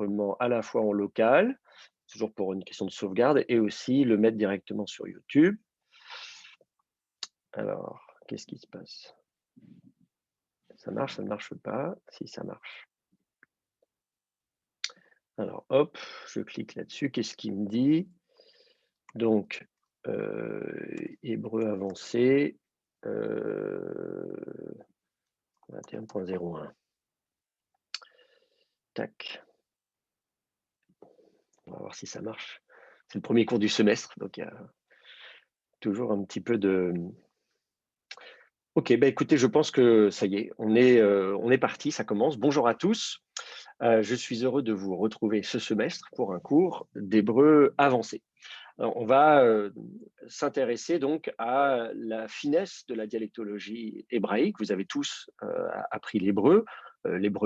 l'enregistrement à la fois en local, toujours pour une question de sauvegarde, et aussi le mettre directement sur YouTube. Alors, qu'est-ce qui se passe? Ça marche, ça ne marche pas? Si, ça marche. Alors, hop, je clique là-dessus. Qu'est-ce qu'il me dit? Donc, hébreu avancé, 21.01. Tac. On va voir si ça marche. C'est le premier cours du semestre, donc il y a toujours un petit peu de. Ok, bah écoutez, je pense que ça y est, on est parti, ça commence. Bonjour à tous. Je suis heureux de vous retrouver ce semestre pour un cours d'hébreu avancé. Alors, on va s'intéresser donc à la finesse de la dialectologie hébraïque. Vous avez tous appris l'hébreu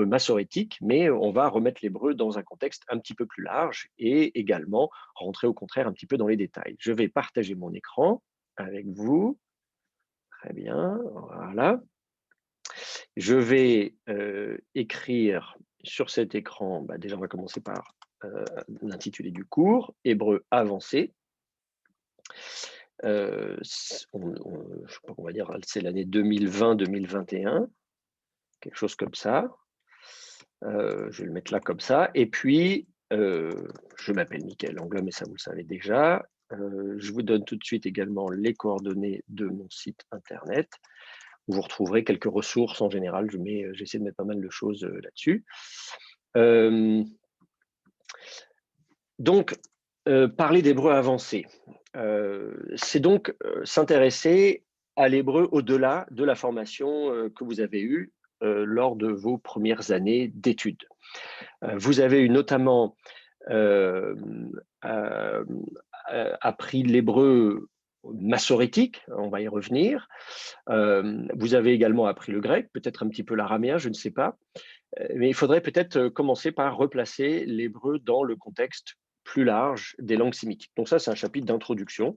massorétique, mais on va remettre l'hébreu dans un contexte un petit peu plus large et également rentrer au contraire un petit peu dans les détails. Je vais partager mon écran avec vous. Très bien, voilà. Je vais écrire sur cet écran, déjà on va commencer par l'intitulé du cours, hébreu avancé. Je crois qu'on va dire, c'est l'année 2020-2021, quelque chose comme ça. Je vais le mettre là comme ça. Et puis, je m'appelle Mickaël Angla, mais ça vous le savez déjà. Je vous donne tout de suite également les coordonnées de mon site internet, où vous retrouverez quelques ressources en général. J'essaie de mettre pas mal de choses là-dessus. Donc, parler d'hébreu avancé, c'est donc s'intéresser à l'hébreu au-delà de la formation que vous avez eue lors de vos premières années d'études. Vous avez eu notamment appris l'hébreu massorétique, on va y revenir. Vous avez également appris le grec, peut-être un petit peu l'araméen, je ne sais pas. Mais il faudrait peut-être commencer par replacer l'hébreu dans le contexte plus large des langues sémitiques. Donc ça, c'est un chapitre d'introduction.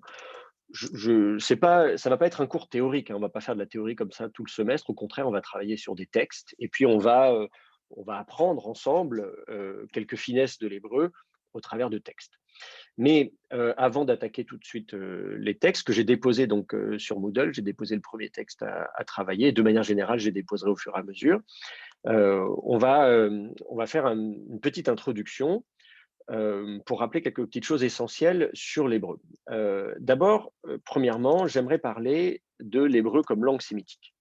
Ça va pas être un cours théorique, hein, on va pas faire de la théorie comme ça tout le semestre. Au contraire, on va travailler sur des textes et puis on va apprendre ensemble quelques finesses de l'hébreu au travers de textes. Mais avant d'attaquer tout de suite les textes que j'ai déposés donc sur Moodle, j'ai déposé le premier texte à travailler. De manière générale, je les déposerai au fur et à mesure. On va faire une petite introduction pour rappeler quelques petites choses essentielles sur l'hébreu. D'abord, premièrement, j'aimerais parler de l'hébreu comme langue sémitique.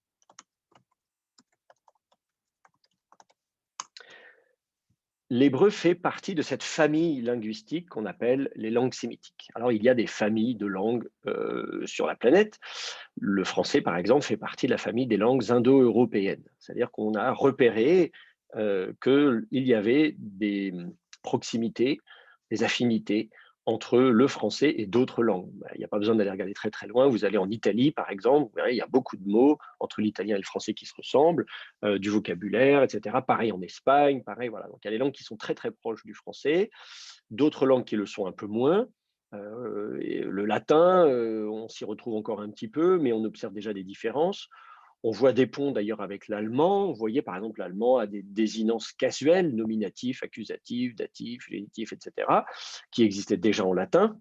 L'hébreu fait partie de cette famille linguistique qu'on appelle les langues sémitiques. Alors, il y a des familles de langues sur la planète. Le français, par exemple, fait partie de la famille des langues indo-européennes. C'est-à-dire qu'on a repéré qu'il y avait des proximités, des affinités entre le français et d'autres langues. Il n'y a pas besoin d'aller regarder très très loin. Vous allez en Italie, par exemple, vous verrez, il y a beaucoup de mots entre l'italien et le français qui se ressemblent, du vocabulaire, etc. Pareil en Espagne, pareil, voilà. Donc il y a des langues qui sont très très proches du français, d'autres langues qui le sont un peu moins. Et le latin, on s'y retrouve encore un petit peu, mais on observe déjà des différences. On voit des ponts d'ailleurs avec l'allemand. Vous voyez, par exemple, l'allemand a des désinences casuelles, nominatifs, accusatifs, datifs, génitifs, etc., qui existaient déjà en latin.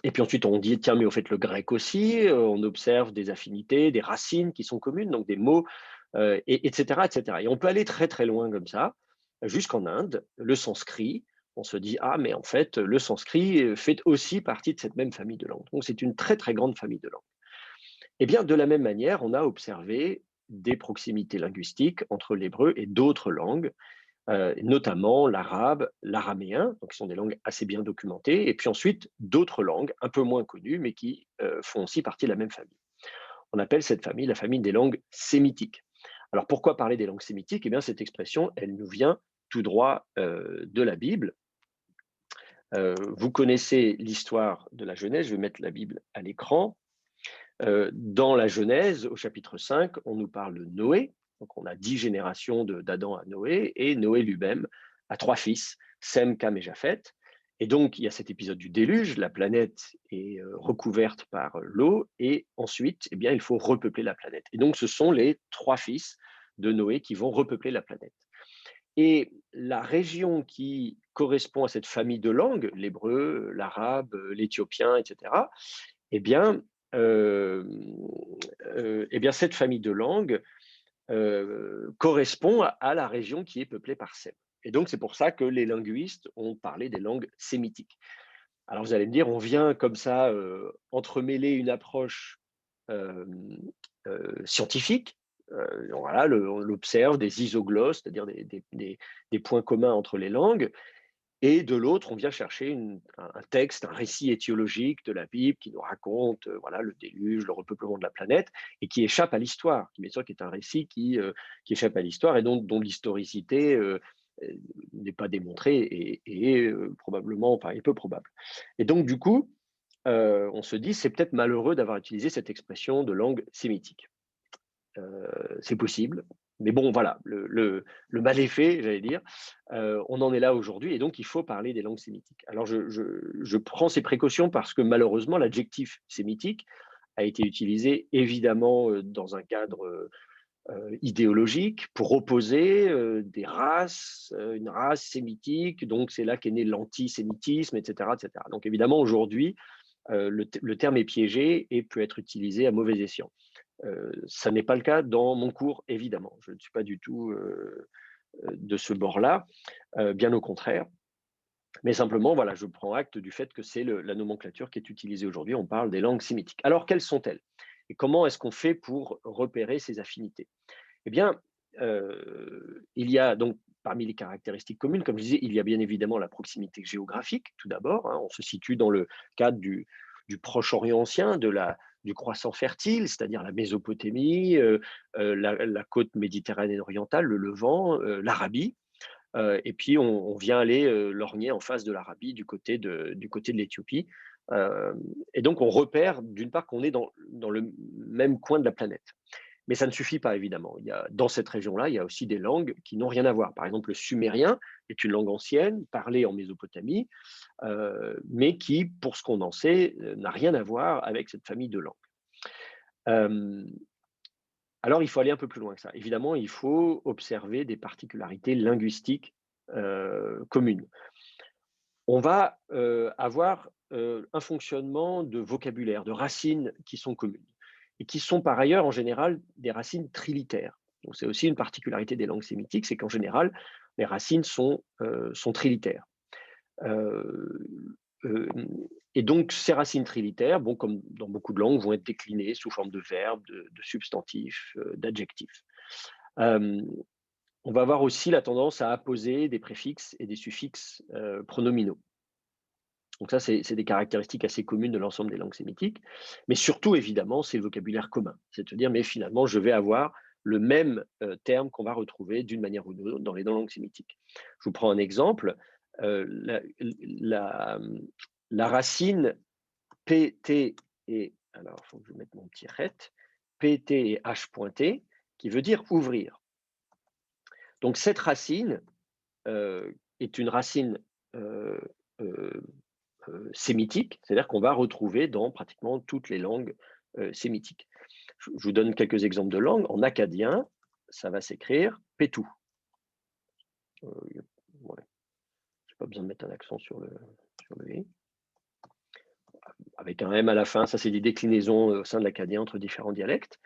Et puis ensuite, on dit, tiens, mais au fait, le grec aussi, on observe des affinités, des racines qui sont communes, donc des mots, etc., etc. Et on peut aller très, très loin comme ça, jusqu'en Inde, le sanskrit. On se dit, ah, mais en fait, le sanskrit fait aussi partie de cette même famille de langues. Donc, c'est une très, très grande famille de langues. Eh bien, de la même manière, on a observé des proximités linguistiques entre l'hébreu et d'autres langues, notamment l'arabe, l'araméen, donc qui sont des langues assez bien documentées, et puis ensuite d'autres langues un peu moins connues, mais qui font aussi partie de la même famille. On appelle cette famille la famille des langues sémitiques. Alors pourquoi parler des langues sémitiques? Eh bien, cette expression, elle nous vient tout droit de la Bible. Vous connaissez l'histoire de la Genèse, je vais mettre la Bible à l'écran. Dans la Genèse, au chapitre 5, on nous parle de Noé. Donc, on a 10 générations d'Adam à Noé, et Noé lui-même a 3 fils, Sem, Cam et Japheth. Et donc, il y a cet épisode du déluge, la planète est recouverte par l'eau, et ensuite, eh bien, il faut repeupler la planète. Et donc, ce sont les 3 fils de Noé qui vont repeupler la planète. Et la région qui correspond à cette famille de langues, l'hébreu, l'arabe, l'éthiopien, etc., eh bien, cette famille de langues correspond à la région qui est peuplée par Sem. Et donc, c'est pour ça que les linguistes ont parlé des langues sémitiques. Alors, vous allez me dire, on vient comme ça entremêler une approche euh, scientifique. Voilà, on observe des isoglosses, c'est-à-dire des points communs entre les langues, et de l'autre, on vient chercher un texte, un récit étiologique de la Bible qui nous raconte voilà, le déluge, le repeuplement de la planète, et qui échappe à l'histoire, qui, bien sûr, qui est un récit qui échappe à l'histoire et dont l'historicité n'est pas démontrée et est probablement, enfin, est peu probable. Et donc, du coup, on se dit, c'est peut-être malheureux d'avoir utilisé cette expression de langue sémitique. C'est possible. Mais bon, voilà, le mal est fait, j'allais dire. On en est là aujourd'hui et donc il faut parler des langues sémitiques. Alors je prends ces précautions parce que malheureusement, l'adjectif sémitique a été utilisé évidemment dans un cadre idéologique pour opposer des races, une race sémitique. Donc c'est là qu'est né l'antisémitisme, etc., etc. Donc évidemment, aujourd'hui, le terme est piégé et peut être utilisé à mauvais escient. Ça n'est pas le cas dans mon cours, évidemment. Je ne suis pas du tout de ce bord-là, bien au contraire. Mais simplement, voilà, je prends acte du fait que c'est la nomenclature qui est utilisée aujourd'hui. On parle des langues sémitiques. Alors, quelles sont-elles? Et comment est-ce qu'on fait pour repérer ces affinités? Eh bien, il y a donc parmi les caractéristiques communes, comme je disais, il y a bien évidemment la proximité géographique, tout d'abord. Hein, on se situe dans le cadre du Proche-Orient ancien, du croissant fertile, c'est-à-dire la Mésopotamie, la côte méditerranéenne orientale, le Levant, l'Arabie. Et puis, on vient aller lorgner en face de l'Arabie du côté de l'Éthiopie. Et donc, on repère d'une part qu'on est dans le même coin de la planète. Mais ça ne suffit pas, évidemment. Dans cette région-là, il y a aussi des langues qui n'ont rien à voir. Par exemple, le sumérien est une langue ancienne, parlée en Mésopotamie, mais qui, pour ce qu'on en sait, n'a rien à voir avec cette famille de langues. Euh, alors, il faut aller un peu plus loin que ça. Évidemment, il faut observer des particularités linguistiques communes. On va avoir un fonctionnement de vocabulaire, de racines qui sont communes et qui sont par ailleurs en général des racines trilitaires. Donc c'est aussi une particularité des langues sémitiques, c'est qu'en général, les racines sont trilitaires. Euh, euh, et donc ces racines trilitaires, bon, comme dans beaucoup de langues, vont être déclinées sous forme de verbes, de substantifs, d'adjectifs. On va avoir aussi la tendance à apposer des préfixes et des suffixes pronominaux. Donc ça, c'est des caractéristiques assez communes de l'ensemble des langues sémitiques. Mais surtout, évidemment, c'est le vocabulaire commun. C'est-à-dire, mais finalement, je vais avoir le même terme qu'on va retrouver d'une manière ou d'une autre dans les langues sémitiques. Je vous prends un exemple. La racine PT et, alors, il faut que je mette mon petit ret, PT et H pointé, qui veut dire ouvrir. Donc cette racine est une racine sémitique, c'est-à-dire qu'on va retrouver dans pratiquement toutes les langues sémitiques. Je vous donne quelques exemples de langues. En acadien, ça va s'écrire pétou. Ouais. Je n'ai pas besoin de mettre un accent sur le i. Avec un M à la fin, ça c'est des déclinaisons au sein de l'acadien entre différents dialectes.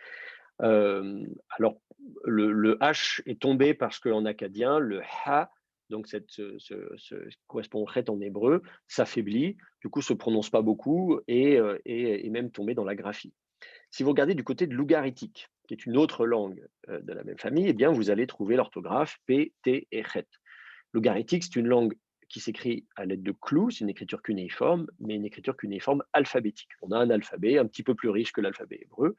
Alors, le H est tombé parce qu'en acadien, le ha, donc ce correspond au chet en hébreu, s'affaiblit, du coup se prononce pas beaucoup et même tombé dans la graphie. Si vous regardez du côté de l'ougaritique, qui est une autre langue de la même famille, eh bien vous allez trouver l'orthographe P, T et chet. L'ougaritique, c'est une langue qui s'écrit à l'aide de clous, c'est une écriture cunéiforme, mais une écriture cunéiforme alphabétique. On a un alphabet un petit peu plus riche que l'alphabet hébreu.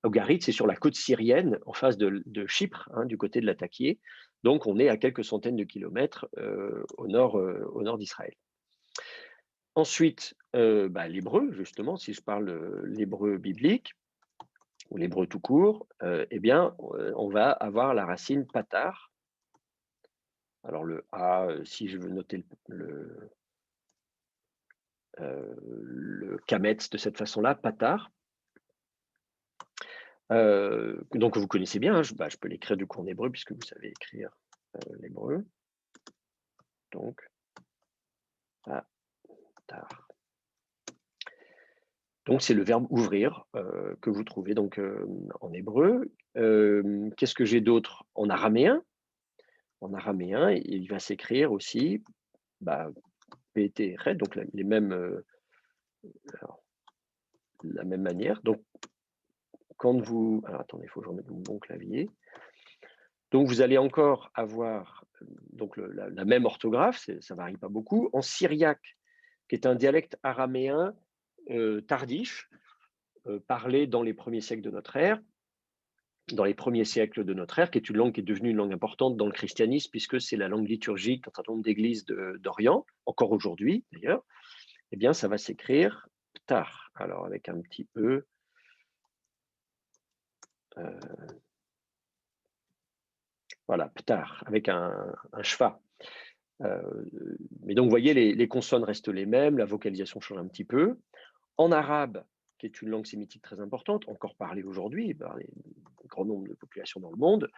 Ougarit, c'est sur la côte syrienne, en face de Chypre, hein, du côté de Latakié. Donc, on est à quelques centaines de kilomètres au nord d'Israël. Ensuite, l'hébreu, justement, si je parle l'hébreu biblique, ou l'hébreu tout court, eh bien, on va avoir la racine patar. Alors, le A, si je veux noter le kametz de cette façon-là, patar. Donc vous connaissez bien, hein, je peux l'écrire du coup en hébreu puisque vous savez écrire l'hébreu. Donc, patar. Donc, c'est le verbe ouvrir que vous trouvez donc en hébreu. Qu'est-ce que j'ai d'autre en araméen? En araméen, il va s'écrire aussi PT, donc les mêmes, alors, la même manière. Donc, quand vous... Alors, attendez, il faut que je remette mon bon clavier. Donc, vous allez encore avoir donc la même orthographe, ça ne varie pas beaucoup. En syriaque, qui est un dialecte araméen tardif, parlé dans les premiers siècles de notre ère, qui est une langue qui est devenue une langue importante dans le christianisme, puisque c'est la langue liturgique d'un certain nombre d'églises d'Orient, encore aujourd'hui d'ailleurs, eh bien, ça va s'écrire ptar. Alors, avec un petit E. Voilà, ptar, avec un schwa. Mais donc, vous voyez, les consonnes restent les mêmes, la vocalisation change un petit peu. En arabe, qui est une langue sémitique très importante, encore parlée aujourd'hui par un grand nombre de populations dans le monde,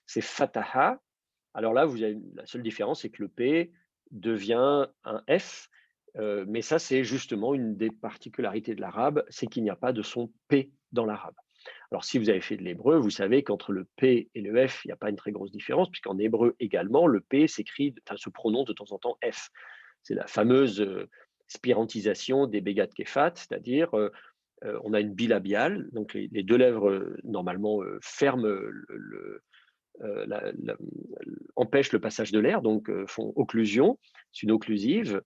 c'est fataha. Alors là, vous avez, la seule différence, c'est que le P devient un F, mais ça, c'est justement une des particularités de l'arabe, c'est qu'il n'y a pas de son P dans l'arabe. Alors, si vous avez fait de l'hébreu, vous savez qu'entre le P et le F, il n'y a pas une très grosse différence, puisqu'en hébreu également, le P se prononce de temps en temps F. C'est la fameuse spirantisation des bégat kefat, c'est-à-dire on a une bilabiale, donc les deux lèvres normalement ferment empêchent le passage de l'air, donc font occlusion, c'est une occlusive.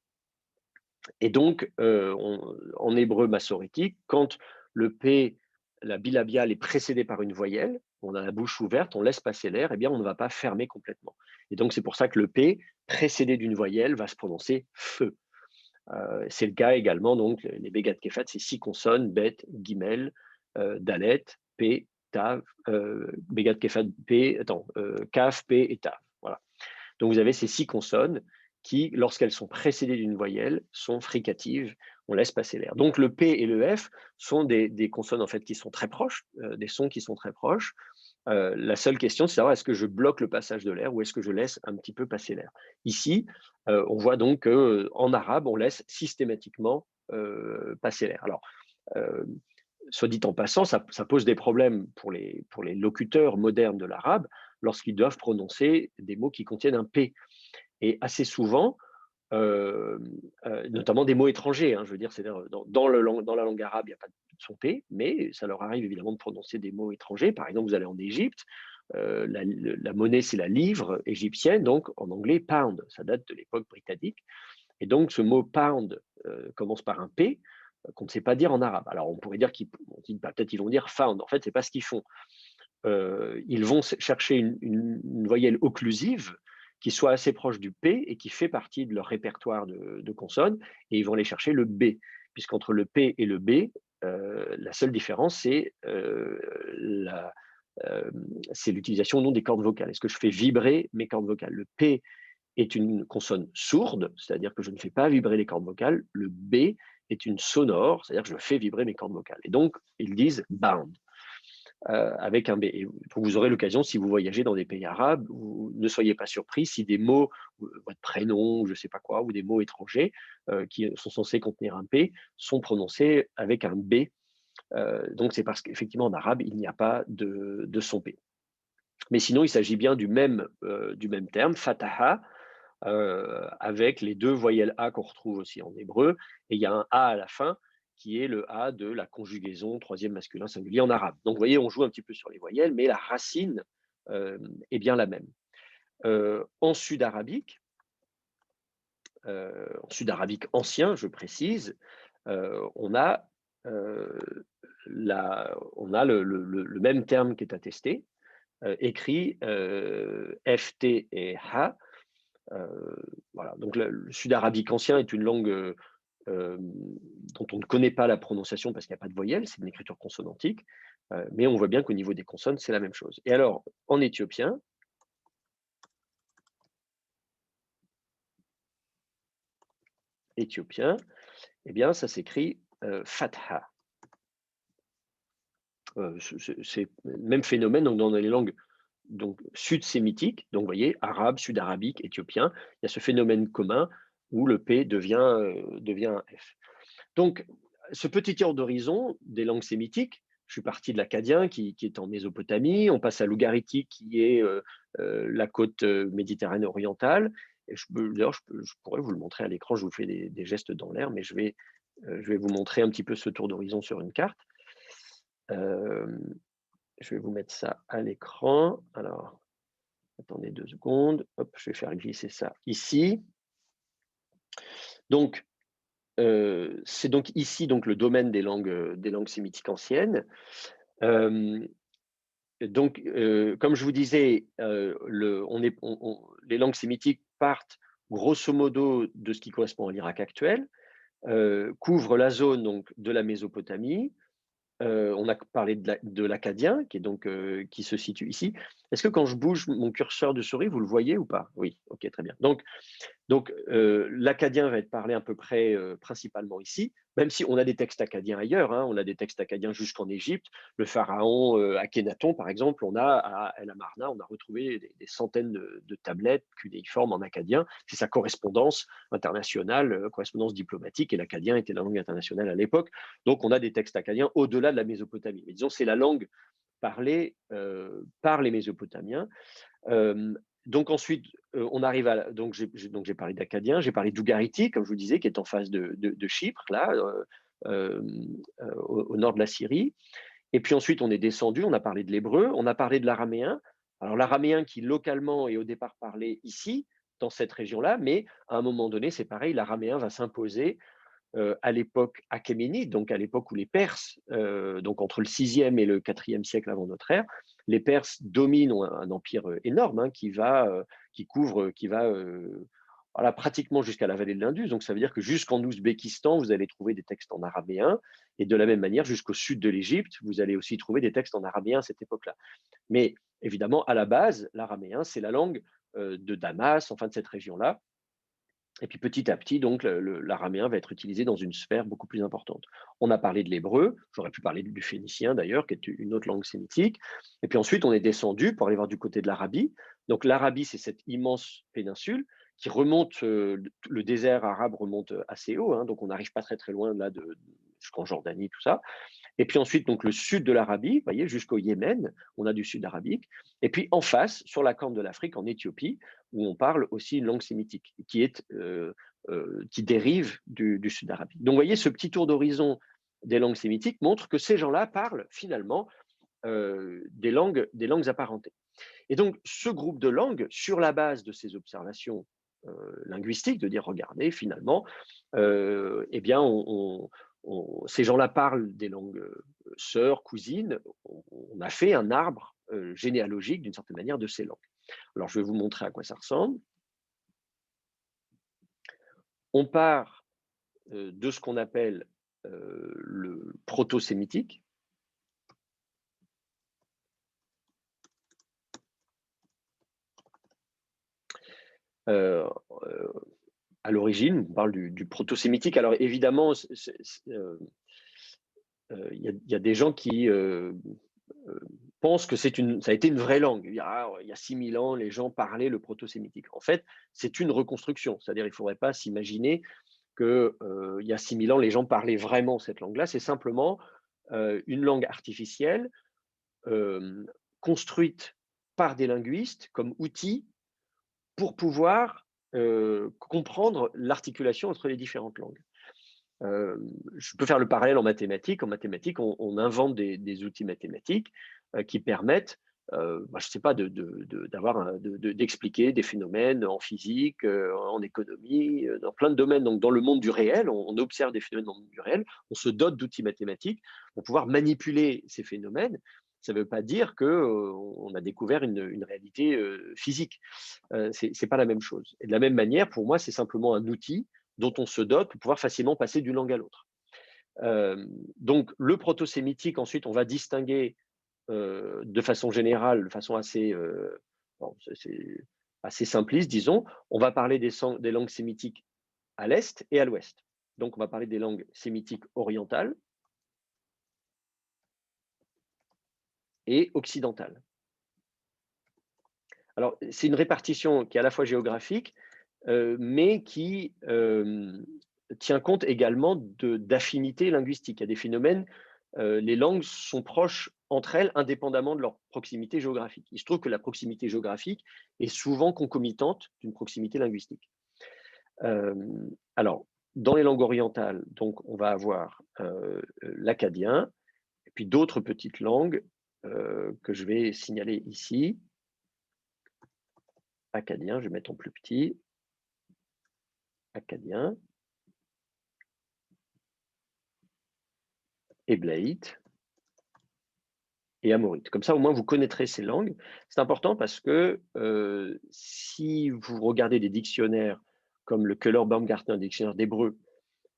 Et donc, en hébreu massorétique, quand le P, la bilabiale, est précédée par une voyelle, on a la bouche ouverte, on laisse passer l'air, eh bien, on ne va pas fermer complètement. Et donc, c'est pour ça que le P, précédé d'une voyelle, va se prononcer feu. C'est le cas également, donc, les bégat kefat, c'est 6 consonnes, bet, gimel, dalet, P, tav, bégat kefat, P, kaf, P et tav. Voilà. Donc, vous avez ces 6 consonnes qui, lorsqu'elles sont précédées d'une voyelle, sont fricatives, on laisse passer l'air. Donc, le P et le F sont des consonnes en fait qui sont très proches, des sons qui sont très proches. La seule question, c'est de savoir est-ce que je bloque le passage de l'air ou est-ce que je laisse un petit peu passer l'air. Ici, on voit donc qu'en arabe, on laisse systématiquement passer l'air. Alors, soit dit en passant, ça pose des problèmes pour les locuteurs modernes de l'arabe lorsqu'ils doivent prononcer des mots qui contiennent un P. Et assez souvent, notamment des mots étrangers, je veux dire, c'est dans la langue arabe, il n'y a pas de son P, mais ça leur arrive évidemment de prononcer des mots étrangers. Par exemple, vous allez en Égypte, la monnaie, c'est la livre égyptienne, donc en anglais, pound, ça date de l'époque britannique. Et donc, ce mot pound commence par un P qu'on ne sait pas dire en arabe. Alors, on pourrait dire peut-être ils vont dire found. En fait, ce n'est pas ce qu'ils font. Ils vont chercher une voyelle occlusive qui soit assez proche du P et qui fait partie de leur répertoire de consonnes, et ils vont aller chercher le B, puisqu'entre le P et le B, la seule différence, c'est l'utilisation non des cordes vocales. Est-ce que je fais vibrer mes cordes vocales? Le P est une consonne sourde, c'est-à-dire que je ne fais pas vibrer les cordes vocales. Le B est une sonore, c'est-à-dire que je fais vibrer mes cordes vocales. Et donc, ils disent bound. Avec un B. Et vous aurez l'occasion, si vous voyagez dans des pays arabes, ne soyez pas surpris si des mots, votre prénom, je ne sais pas quoi, ou des mots étrangers qui sont censés contenir un P sont prononcés avec un B. Donc c'est parce qu'effectivement en arabe, il n'y a pas de son P. Mais sinon, il s'agit bien du même terme, fataha, avec les deux voyelles A qu'on retrouve aussi en hébreu, et il y a un A à la fin, qui est le A de la conjugaison troisième masculin singulier en arabe. Donc, vous voyez, on joue un petit peu sur les voyelles, mais la racine est bien la même. En sud-arabique ancien, je précise, on a le même terme qui est attesté, écrit FT et H. Voilà. Donc, le sud-arabique ancien est une langue dont on ne connaît pas la prononciation parce qu'il n'y a pas de voyelle, c'est une écriture consonantique, mais on voit bien qu'au niveau des consonnes, c'est la même chose. Et alors, en éthiopien, eh bien, ça s'écrit fatha. C'est le même phénomène donc dans les langues donc sud-sémitique, donc vous voyez, arabe, sud-arabique, éthiopien, il y a ce phénomène commun où le P devient un F. Donc, ce petit tour d'horizon des langues sémitiques, je suis parti de l'akkadien qui est en Mésopotamie, on passe à l'ougaritique qui est la côte méditerranéenne orientale. Et d'ailleurs, je pourrais vous le montrer à l'écran, je vous fais des gestes dans l'air, mais je vais vous montrer un petit peu ce tour d'horizon sur une carte. Je vais vous mettre ça à l'écran. Alors, attendez 2 secondes. Hop, je vais faire glisser ça ici. Donc, c'est donc ici donc le domaine des langues sémitiques anciennes. Donc, comme je vous disais, les langues sémitiques partent grosso modo de ce qui correspond à l'Irak actuel, couvrent la zone donc de la Mésopotamie. On a parlé de l'akkadien qui se situe ici. Est-ce que quand je bouge mon curseur de souris, vous le voyez ou pas? Oui, ok, très bien. Donc, l'akkadien va être parlé à peu près principalement ici, même si on a des textes akkadiens ailleurs, hein, on a des textes akkadiens jusqu'en Égypte. Le pharaon Akhénaton, par exemple, on a à El Amarna, on a retrouvé des centaines de tablettes cunéiformes en akkadien. C'est sa correspondance internationale, correspondance diplomatique, et l'akkadien était la langue internationale à l'époque. Donc, on a des textes akkadiens au-delà de la Mésopotamie. Mais disons, c'est la langue parlée par les Mésopotamiens. Donc ensuite, on arrive à donc j'ai parlé d'akkadien, j'ai parlé d'ougaritique, comme je vous disais, qui est en face de Chypre, là, au nord de la Syrie. Et puis ensuite, on est descendu, on a parlé de l'hébreu, on a parlé de l'araméen. Alors l'araméen qui localement est au départ parlé ici, dans cette région-là, mais à un moment donné, c'est pareil, l'araméen va s'imposer à l'époque achéménide, donc à l'époque où les Perses, donc entre le 6e et le 4e siècle avant notre ère, les Perses dominent un empire énorme qui couvre, qui va voilà, pratiquement jusqu'à la vallée de l'Indus. Donc ça veut dire que jusqu'en Ouzbékistan, vous allez trouver des textes en araméen, et de la même manière, jusqu'au sud de l'Égypte, vous allez aussi trouver des textes en araméen à cette époque-là. Mais évidemment, à la base, l'araméen, c'est la langue de Damas, enfin de cette région-là. Et puis petit à petit, donc, l'araméen va être utilisé dans une sphère beaucoup plus importante. On a parlé de l'hébreu, j'aurais pu parler du phénicien d'ailleurs, qui est une autre langue sémitique. Et puis ensuite, on est descendu pour aller voir du côté de l'Arabie. Donc l'Arabie, c'est cette immense péninsule qui remonte, le désert arabe remonte assez haut, hein, donc on n'arrive pas très très loin là jusqu'en Jordanie, tout ça. Et puis ensuite, donc le sud de l'Arabie, vous voyez, jusqu'au Yémen, on a du sud arabique. Et puis en face, sur la corne de l'Afrique, en Éthiopie, où on parle aussi une langue sémitique, qui dérive du sud arabique. Donc vous voyez, ce petit tour d'horizon des langues sémitiques montre que ces gens-là parlent finalement des langues apparentées. Et donc ce groupe de langues, sur la base de ces observations linguistiques, de dire, regardez, finalement, eh bien, ces gens-là parlent des langues sœurs, cousines. On a fait un arbre généalogique, d'une certaine manière, de ces langues. Alors, je vais vous montrer à quoi ça ressemble. On part de ce qu'on appelle le proto-sémitique. À l'origine, on parle du proto-sémitique. Alors, évidemment, il y a des gens qui pensent que ça a été une vraie langue. Il y a 6000 ans, les gens parlaient le proto-sémitique. En fait, c'est une reconstruction. C'est-à-dire, il ne faudrait pas s'imaginer qu'il y a 6000 ans, les gens parlaient vraiment cette langue-là. C'est simplement une langue artificielle construite par des linguistes comme outil pour pouvoir comprendre l'articulation entre les différentes langues. Je peux faire le parallèle en mathématiques. En mathématiques, on invente des outils mathématiques qui permettent, je ne sais pas, d'expliquer des phénomènes en physique, en économie, dans plein de domaines. Donc, dans le monde du réel, on observe des phénomènes dans le monde du réel, on se dote d'outils mathématiques pour pouvoir manipuler ces phénomènes. Ça ne veut pas dire qu'on a découvert une réalité physique. Ce n'est pas la même chose. Et de la même manière, pour moi, c'est simplement un outil dont on se dote pour pouvoir facilement passer d'une langue à l'autre. Donc, le proto-sémitique, ensuite, on va distinguer de façon générale, de façon assez simpliste, disons. On va parler des langues sémitiques à l'est et à l'ouest. Donc, on va parler des langues sémitiques orientales et occidentales. Alors, c'est une répartition qui est à la fois géographique, mais qui tient compte également d'affinités linguistiques. Il y a des phénomènes, les langues sont proches entre elles, indépendamment de leur proximité géographique. Il se trouve que la proximité géographique est souvent concomitante d'une proximité linguistique. Alors, dans les langues orientales, donc, on va avoir l'acadien, et puis d'autres petites langues que je vais signaler ici. Acadien, je vais mettre en plus petit. Acadien, Héblaïte et amorite. Comme ça, au moins, vous connaîtrez ces langues. C'est important parce que si vous regardez des dictionnaires comme le Keller-Baumgartner, dictionnaire d'hébreu,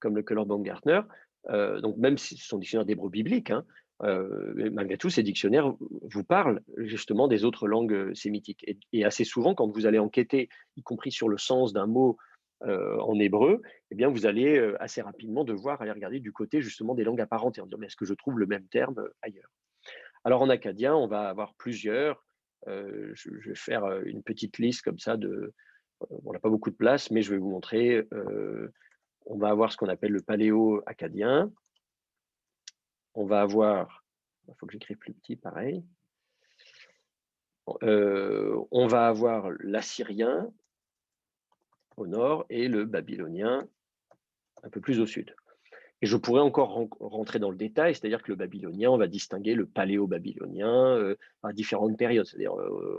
comme le Keller-Baumgartner, donc même si ce sont des dictionnaires d'hébreu biblique, hein, malgré tout, ces dictionnaires vous parlent justement des autres langues sémitiques. Et assez souvent, quand vous allez enquêter, y compris sur le sens d'un mot en hébreu, eh bien, vous allez assez rapidement devoir aller regarder du côté justement des langues apparentes et en dire, mais est-ce que je trouve le même terme ailleurs? Alors en acadien, on va avoir plusieurs. Je vais faire une petite liste comme ça de. On n'a pas beaucoup de place, mais je vais vous montrer. On va avoir ce qu'on appelle le paléo-acadien. On va avoir. Il faut que j'écrive plus petit, pareil. On va avoir l'assyrien au nord et le babylonien un peu plus au sud. Et je pourrais encore rentrer dans le détail, c'est-à-dire que le babylonien, on va distinguer le paléo-babylonien à différentes périodes. C'est-à-dire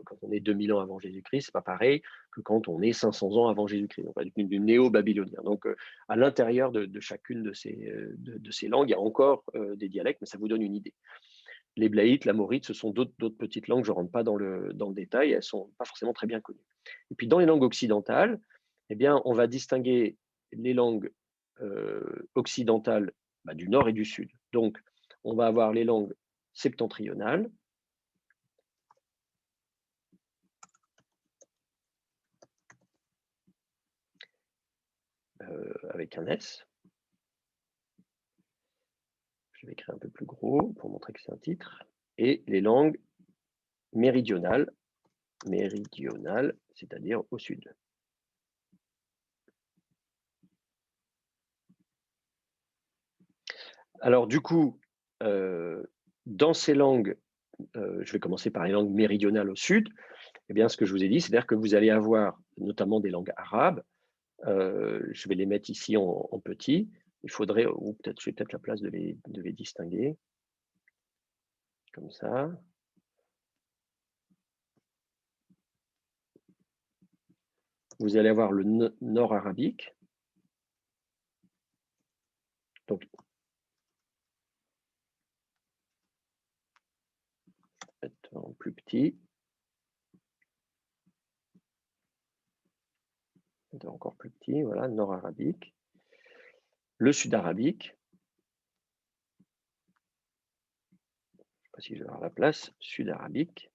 quand on est 2000 ans avant Jésus-Christ, c'est pas pareil que quand on est 500 ans avant Jésus-Christ. Donc, du néo-babylonien. Donc, à l'intérieur de chacune de ces langues, il y a encore des dialectes, mais ça vous donne une idée. L'héblaïte, l'amorite, ce sont d'autres petites langues, je ne rentre pas dans le détail, elles ne sont pas forcément très bien connues. Et puis, dans les langues occidentales, eh bien, on va distinguer les langues occidentales du nord et du sud. Donc, on va avoir les langues septentrionales, avec un S. Je vais écrire un peu plus gros pour montrer que c'est un titre. Et les langues méridionales, c'est-à-dire au sud. Alors, du coup, dans ces langues, je vais commencer par les langues méridionales au sud. Eh bien, ce que je vous ai dit, c'est-à-dire que vous allez avoir notamment des langues arabes. Je vais les mettre ici en petit. Il faudrait, ou peut-être, j'ai peut-être la place de les distinguer. Comme ça. Vous allez avoir le nord arabique. Donc, en plus petit. Encore plus petit, voilà, nord arabique. Le sud arabique. Je ne sais pas si je vais avoir la place. Sud arabique.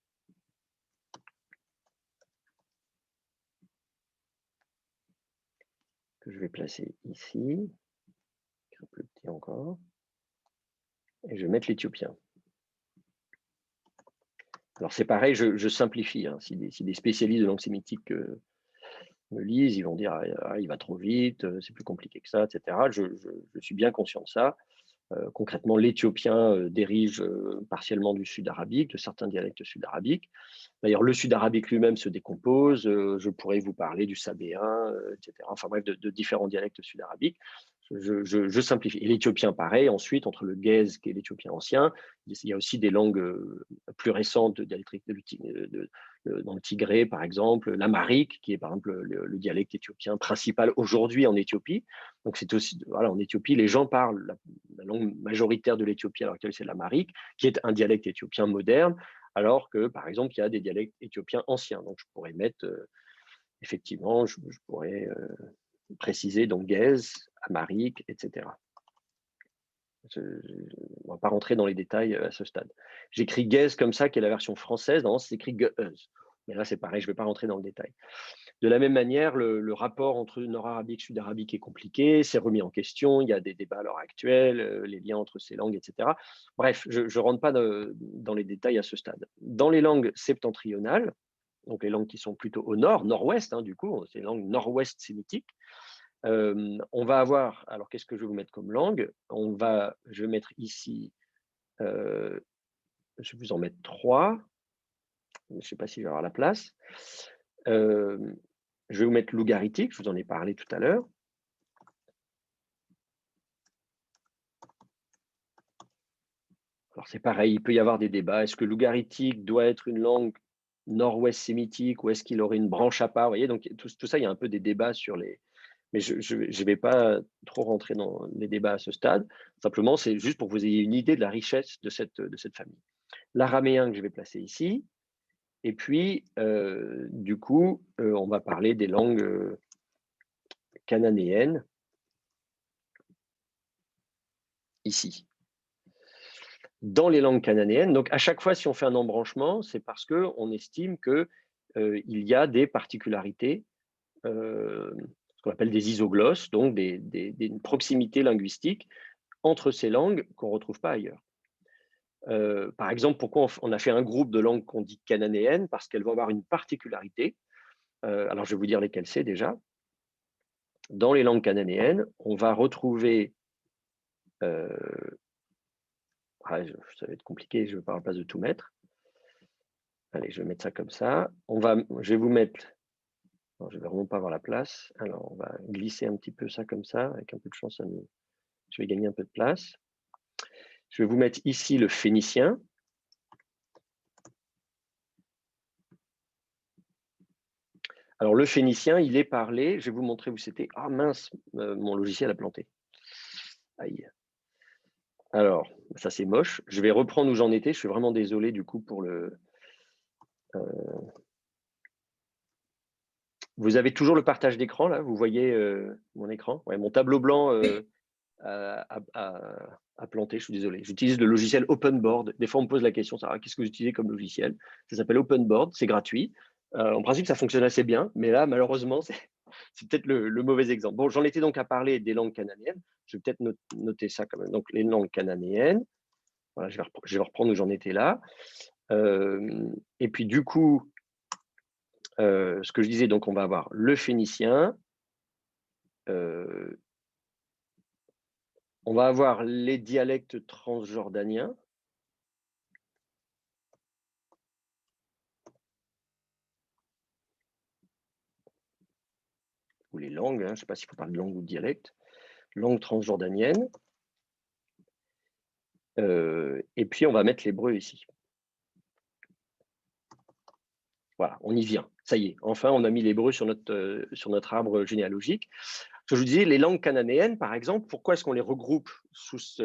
Que je vais placer ici. Un plus petit encore. Et je vais mettre l'éthiopien. Alors c'est pareil, je simplifie. Hein. Si des spécialistes de langue sémitique me lisent, ils vont dire ah, il va trop vite, c'est plus compliqué que ça, etc. Je suis bien conscient de ça. Concrètement, l'éthiopien dérive partiellement du sud arabique, de certains dialectes sud-arabiques. D'ailleurs, le sud-arabique lui-même se décompose. Je pourrais vous parler du sabéen, etc. Enfin bref, de différents dialectes sud-arabiques. Je simplifie. Et l'éthiopien, pareil. Ensuite, entre le guèze, qui est l'éthiopien ancien, il y a aussi des langues plus récentes dans le Tigré, par exemple, l'amharique, qui est par exemple le dialecte éthiopien principal aujourd'hui en Éthiopie. Donc, c'est aussi, voilà, en Éthiopie, les gens parlent, la langue majoritaire de l'Éthiopie à l'heure actuelle, c'est l'amharique, qui est un dialecte éthiopien moderne, alors que, par exemple, il y a des dialectes éthiopiens anciens. Donc, je pourrais mettre, effectivement, je pourrais préciser donc guèze, amharique, etc. On ne va pas rentrer dans les détails à ce stade. J'écris guèze comme ça, qui est la version française. Normalement, c'est écrit gueuse. Mais là, c'est pareil, je ne vais pas rentrer dans le détail. De la même manière, le rapport entre nord-arabique et sud-arabique est compliqué, c'est remis en question, il y a des débats à l'heure actuelle, les liens entre ces langues, etc. Bref, je ne rentre pas dans les détails à ce stade. Dans les langues septentrionales, donc les langues qui sont plutôt au nord, nord-ouest, hein, du coup, c'est les langues nord-ouest sémitiques. On va avoir, alors qu'est-ce que je vais vous mettre comme langue? Je vais mettre ici, je vais vous en mettre 3. Je ne sais pas si je vais avoir la place. Je vais vous mettre l'ougaritique, je vous en ai parlé tout à l'heure. Alors c'est pareil, il peut y avoir des débats. Est-ce que l'ougaritique doit être une langue nord-ouest sémitique ou est-ce qu'il aurait une branche à part? Vous voyez, donc tout ça, il y a un peu des débats sur les. Mais je ne vais pas trop rentrer dans les débats à ce stade. Simplement, c'est juste pour que vous ayez une idée de la richesse de cette famille. L'araméen que je vais placer ici. Et puis, du coup, on va parler des langues cananéennes ici. Dans les langues cananéennes, donc à chaque fois, si on fait un embranchement, c'est parce qu'on estime qu'il y a des particularités, ce qu'on appelle des isoglosses, donc une proximité linguistique entre ces langues qu'on ne retrouve pas ailleurs. Par exemple, pourquoi on a fait un groupe de langues qu'on dit cananéennes? Parce qu'elles vont avoir une particularité. Alors, je vais vous dire lesquelles c'est déjà. Dans les langues cananéennes, on va retrouver ça va être compliqué, je ne vais pas avoir la place de tout mettre. Allez, je vais mettre ça comme ça. Je vais vous mettre. Non, je ne vais vraiment pas avoir la place. Alors, on va glisser un petit peu ça comme ça. Avec un peu de chance, je vais gagner un peu de place. Je vais vous mettre ici le phénicien. Alors, le phénicien, il est parlé. Je vais vous montrer où c'était. Ah mince, mon logiciel a planté. Aïe. Alors, ça c'est moche. Je vais reprendre où j'en étais. Je suis vraiment désolé du coup pour le. Vous avez toujours le partage d'écran là? Vous voyez mon écran? Ouais, mon tableau blanc à planter, je suis désolé. J'utilise le logiciel OpenBoard. Des fois, on me pose la question, Sarah, qu'est-ce que vous utilisez comme logiciel? Ça s'appelle OpenBoard, c'est gratuit. En principe, ça fonctionne assez bien, mais là, malheureusement, c'est peut-être le mauvais exemple. Bon, j'en étais donc à parler des langues cananéennes. Je vais peut-être noter ça quand même. Donc, les langues cananéennes. Voilà, je vais reprendre où j'en étais là. Et puis, du coup, ce que je disais, donc, on va avoir le phénicien. On va avoir les dialectes transjordaniens. Ou les langues, hein, je ne sais pas s'il faut parler de langue ou de dialecte, langue transjordanienne. Et puis, on va mettre l'hébreu ici. Voilà, on y vient. Ça y est, enfin, on a mis l'hébreu sur notre arbre généalogique. Je vous disais, les langues cananéennes, par exemple, pourquoi est-ce qu'on les regroupe sous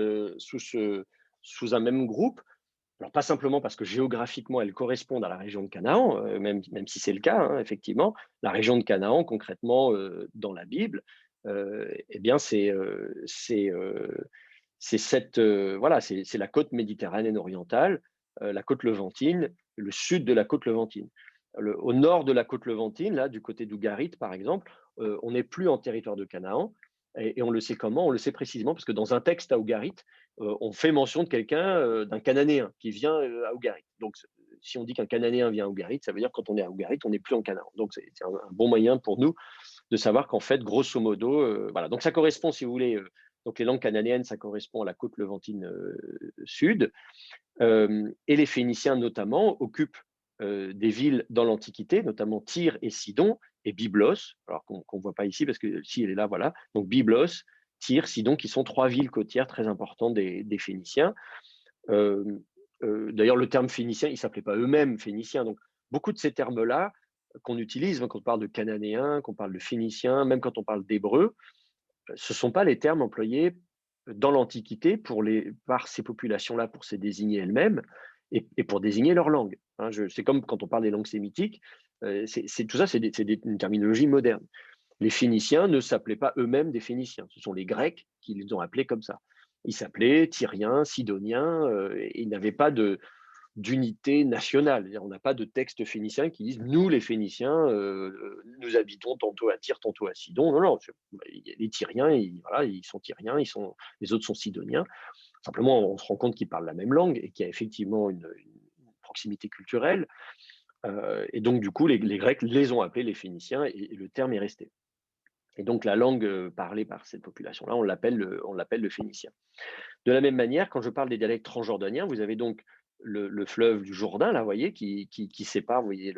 un même groupe? Alors, pas simplement parce que géographiquement, elles correspondent à la région de Canaan, même si c'est le cas, hein, effectivement. La région de Canaan, concrètement, dans la Bible, eh bien, c'est la côte méditerranéenne orientale, la côte levantine, le sud de la côte levantine. Au nord de la côte levantine, là, du côté d'Ougarit, par exemple, on n'est plus en territoire de Canaan. Et on le sait comment? On le sait précisément parce que dans un texte à Ougarit, on fait mention de quelqu'un, d'un Cananéen qui vient à Ougarit. Donc, si on dit qu'un Cananéen vient à Ougarit, ça veut dire que quand on est à Ougarit, on n'est plus en Canaan. Donc, c'est un bon moyen pour nous de savoir qu'en fait, grosso modo, voilà. Donc, ça correspond, si vous voulez, donc les langues cananéennes, ça correspond à la côte levantine sud. Et les Phéniciens, notamment, occupent des villes dans l'Antiquité, notamment Tyr et Sidon, et Byblos, alors qu'on ne voit pas ici, parce que si elle est là, voilà. Donc Byblos, Tyr, Sidon, qui sont 3 villes côtières très importantes des Phéniciens. D'ailleurs, le terme phénicien, ils ne s'appelaient pas eux-mêmes phéniciens. Donc, beaucoup de ces termes-là qu'on utilise quand on parle de cananéens, qu'on parle de phéniciens, même quand on parle d'hébreu, ce ne sont pas les termes employés dans l'Antiquité par ces populations-là pour se désigner elles-mêmes et pour désigner leur langue. Hein, c'est comme quand on parle des langues sémitiques, tout ça, c'est une terminologie moderne. Les Phéniciens ne s'appelaient pas eux-mêmes des Phéniciens, ce sont les Grecs qui les ont appelés comme ça. Ils s'appelaient Tyriens, Sidoniens, et ils n'avaient pas d'unité nationale. On n'a pas de texte phénicien qui disent nous, les Phéniciens, nous habitons tantôt à Tyr, tantôt à Sidon. Non, non, les Tyriens, ils sont Tyriens, les autres sont Sidoniens. Simplement, on se rend compte qu'ils parlent la même langue et qu'il y a effectivement une proximité culturelle. Et donc, du coup, les Grecs les ont appelés les Phéniciens et le terme est resté. Et donc, la langue parlée par cette population-là, on l'appelle le phénicien. De la même manière, quand je parle des dialectes transjordaniens, vous avez donc le fleuve du Jourdain, là, vous voyez, qui sépare, vous voyez,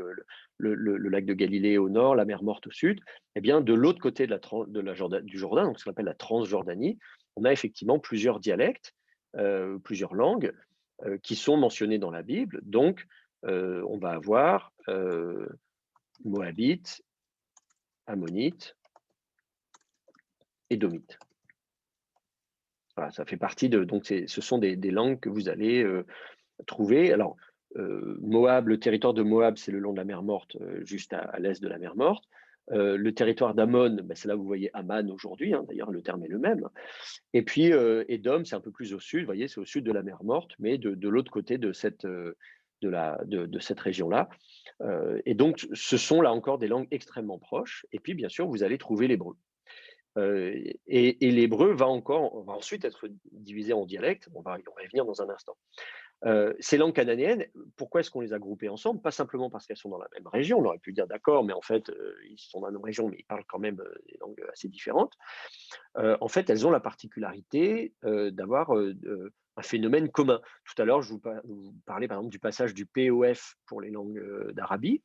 le lac de Galilée au nord, la mer Morte au sud. Eh bien, de l'autre côté du Jourdain, donc ce qu'on appelle la Transjordanie, on a effectivement plusieurs dialectes, plusieurs langues qui sont mentionnées dans la Bible. Donc, on va avoir Moabite, Ammonite, Édomite. Voilà, ça fait partie de. Donc, ce sont des langues que vous allez trouver. Alors, Moab, le territoire de Moab, c'est le long de la mer Morte, juste à l'est de la mer Morte. Le territoire d'Ammon, ben, c'est là où vous voyez Amman aujourd'hui, hein, d'ailleurs le terme est le même. Et puis Édom, c'est un peu plus au sud, vous voyez, c'est au sud de la mer Morte, mais de l'autre côté de cette, de cette région-là. Et donc, ce sont là encore des langues extrêmement proches. Et puis, bien sûr, vous allez trouver l'hébreu. Et l'hébreu va ensuite être divisé en dialectes. On va y revenir dans un instant. Ces langues cananéennes, pourquoi est-ce qu'on les a groupées ensemble? Pas simplement parce qu'elles sont dans la même région, on aurait pu dire d'accord, mais en fait, ils sont dans la même région, mais ils parlent quand même des langues assez différentes. En fait, elles ont la particularité d'avoir un phénomène commun. Tout à l'heure, je vous parlais par exemple du passage du POF pour les langues d'Arabie,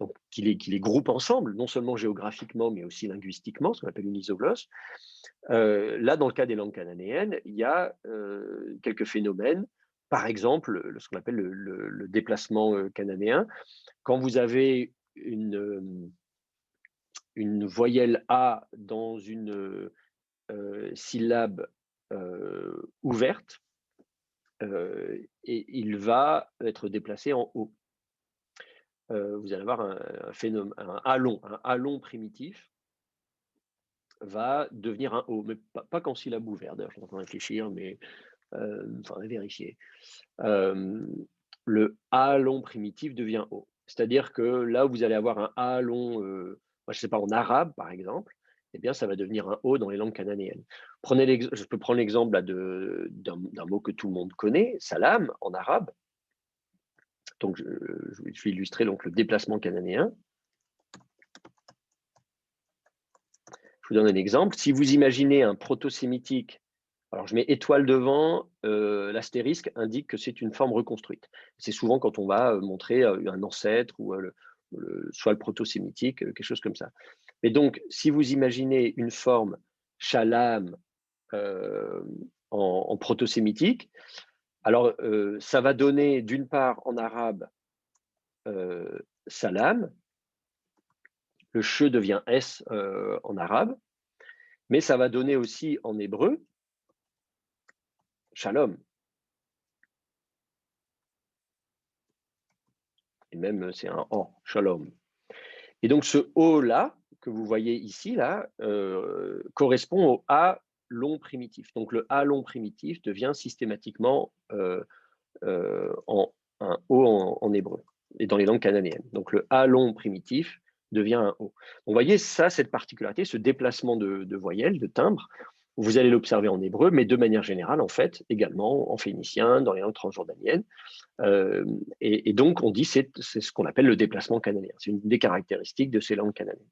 donc qui les groupe ensemble, non seulement géographiquement, mais aussi linguistiquement, ce qu'on appelle une isoglosse. Là, dans le cas des langues cananéennes, il y a quelques phénomènes. Par exemple, ce qu'on appelle le déplacement cananéen. Quand vous avez une voyelle A dans une syllabe ouverte, et il va être déplacé en O. Vous allez avoir un phénomène, un A long primitif va devenir un O, mais pas qu'en syllabe ouverte. D'ailleurs, je suis en train de réfléchir, mais il faudrait vérifier. Le A long primitif devient O. C'est-à-dire que là où vous allez avoir un A long, je ne sais pas, en arabe par exemple, eh bien ça va devenir un O dans les langues cananéennes. Je peux prendre l'exemple d'un mot que tout le monde connaît, salam en arabe. Donc je vais illustrer donc, le déplacement cananéen. Je vous donne un exemple. Si vous imaginez un proto-sémitique, alors je mets étoile devant, l'astérisque indique que c'est une forme reconstruite. C'est souvent quand on va montrer un ancêtre ou soit le proto-sémitique, quelque chose comme ça. Mais donc, si vous imaginez une forme shalam en proto-sémitique, alors ça va donner d'une part en arabe salam, le che devient S en arabe, mais ça va donner aussi en hébreu shalom. Et même c'est un en, shalom. Et donc ce O-là, que vous voyez ici, là, correspond au A long primitif. Donc le A long primitif devient systématiquement un O en hébreu et dans les langues cananéennes. Donc le A long primitif devient un O. Donc, vous voyez ça, cette particularité, ce déplacement de voyelles, de timbres, vous allez l'observer en hébreu, mais de manière générale, en fait, également en phénicien, dans les langues transjordaniennes. Et donc, on dit c'est ce qu'on appelle le déplacement cananéen. C'est une des caractéristiques de ces langues cananéennes.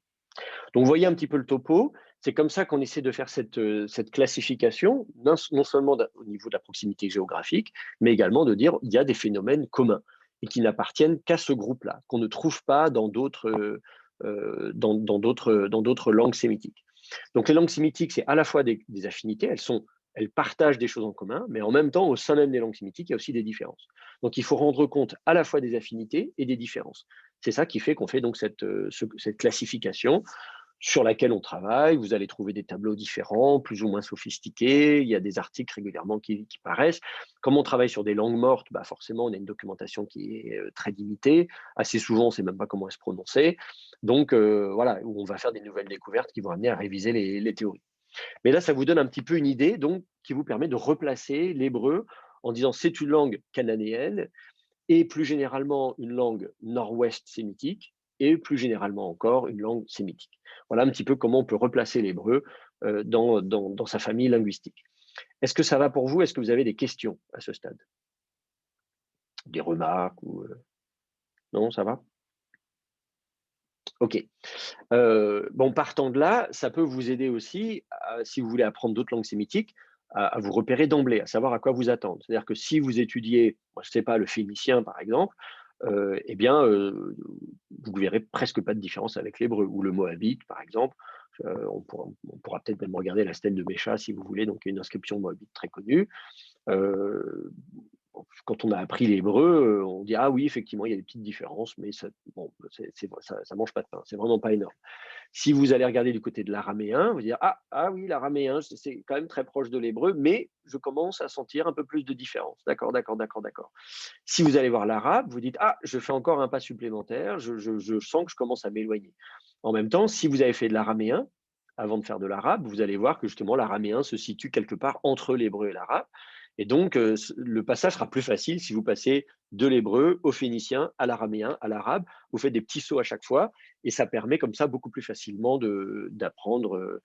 Donc, vous voyez un petit peu le topo. C'est comme ça qu'on essaie de faire cette classification, non seulement au niveau de la proximité géographique, mais également de dire qu'il y a des phénomènes communs et qui n'appartiennent qu'à ce groupe-là, qu'on ne trouve pas dans d'autres langues sémitiques. Donc, les langues sémitiques, c'est à la fois des affinités, elles partagent des choses en commun, mais en même temps, au sein même des langues sémitiques, il y a aussi des différences. Donc, il faut rendre compte à la fois des affinités et des différences. C'est ça qui fait qu'on fait donc cette classification sur laquelle on travaille. Vous allez trouver des tableaux différents, plus ou moins sophistiqués. Il y a des articles régulièrement qui paraissent. Comme on travaille sur des langues mortes, bah forcément, on a une documentation qui est très limitée. Assez souvent, on ne sait même pas comment elles se prononcer. Donc, voilà, on va faire des nouvelles découvertes qui vont amener à réviser les théories. Mais là, ça vous donne un petit peu une idée donc, qui vous permet de replacer l'hébreu en disant c'est une langue cananéenne et plus généralement une langue nord-ouest sémitique et plus généralement encore une langue sémitique. Voilà un petit peu comment on peut replacer l'hébreu dans sa famille linguistique. Est-ce que ça va pour vous? Est-ce que vous avez des questions à ce stade? Des remarques ou non, ça va? OK. Bon, partant de là, ça peut vous aider aussi, si vous voulez apprendre d'autres langues sémitiques, à vous repérer d'emblée, à savoir à quoi vous attendre. C'est-à-dire que si vous étudiez, moi, je ne sais pas, le phénicien, par exemple, eh bien, vous ne verrez presque pas de différence avec l'hébreu ou le moabite, par exemple. On pourra peut-être même regarder la stèle de Mécha, si vous voulez, donc une inscription moabite très connue. Heu, Quand on a appris l'hébreu, on dit: «Ah oui, effectivement, il y a des petites différences, mais ça bon, ça mange pas de pain, c'est vraiment pas énorme». Si vous allez regarder du côté de l'araméen, vous dire: «Ah oui, l'araméen, c'est quand même très proche de l'hébreu, mais je commence à sentir un peu plus de différence». D'accord, d'accord, d'accord, d'accord. Si vous allez voir l'arabe, vous dites: «Ah, je fais encore un pas supplémentaire, je sens que je commence à m'éloigner». En même temps, si vous avez fait de l'araméen, avant de faire de l'arabe, vous allez voir que justement l'araméen se situe quelque part entre l'hébreu et l'arabe et donc le passage sera plus facile si vous passez de l'hébreu au phénicien, à l'araméen, à l'arabe. Vous faites des petits sauts à chaque fois et ça permet comme ça beaucoup plus facilement d'apprendre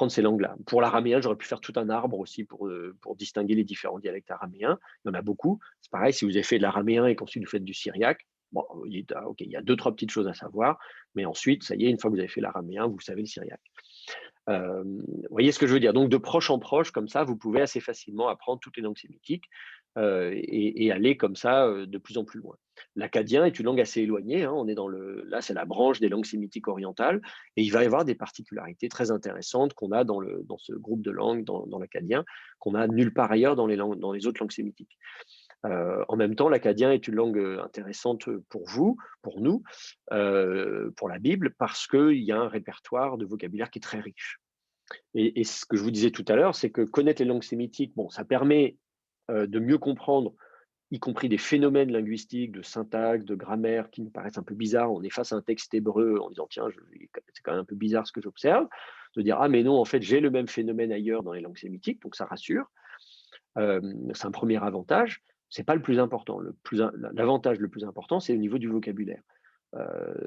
ces langues-là. Pour l'araméen, j'aurais pu faire tout un arbre aussi pour distinguer les différents dialectes araméens. Il y en a beaucoup. C'est pareil, si vous avez fait de l'araméen et qu'ensuite vous faites du syriaque, bon, il y a deux, trois petites choses à savoir, mais ensuite, ça y est, une fois que vous avez fait l'araméen, vous savez le syriaque. Vous voyez ce que je veux dire? Donc de proche en proche, comme ça, vous pouvez assez facilement apprendre toutes les langues sémitiques et aller comme ça de plus en plus loin. L'akkadien est une langue assez éloignée, hein, on est là, c'est la branche des langues sémitiques orientales et il va y avoir des particularités très intéressantes qu'on a dans ce groupe de langues, dans l'akkadien, qu'on a nulle part ailleurs dans les autres langues sémitiques. En même temps, l'akkadien est une langue intéressante pour vous, pour nous, pour la Bible, parce qu'il y a un répertoire de vocabulaire qui est très riche. Et ce que je vous disais tout à l'heure, c'est que connaître les langues sémitiques, bon, ça permet de mieux comprendre, y compris des phénomènes linguistiques, de syntaxe, de grammaire qui nous paraissent un peu bizarres. On est face à un texte hébreu en disant, tiens, c'est quand même un peu bizarre ce que j'observe. De dire, ah mais non, en fait, j'ai le même phénomène ailleurs dans les langues sémitiques, donc ça rassure. C'est un premier avantage. C'est pas le plus important. L'avantage le plus important, c'est au niveau du vocabulaire.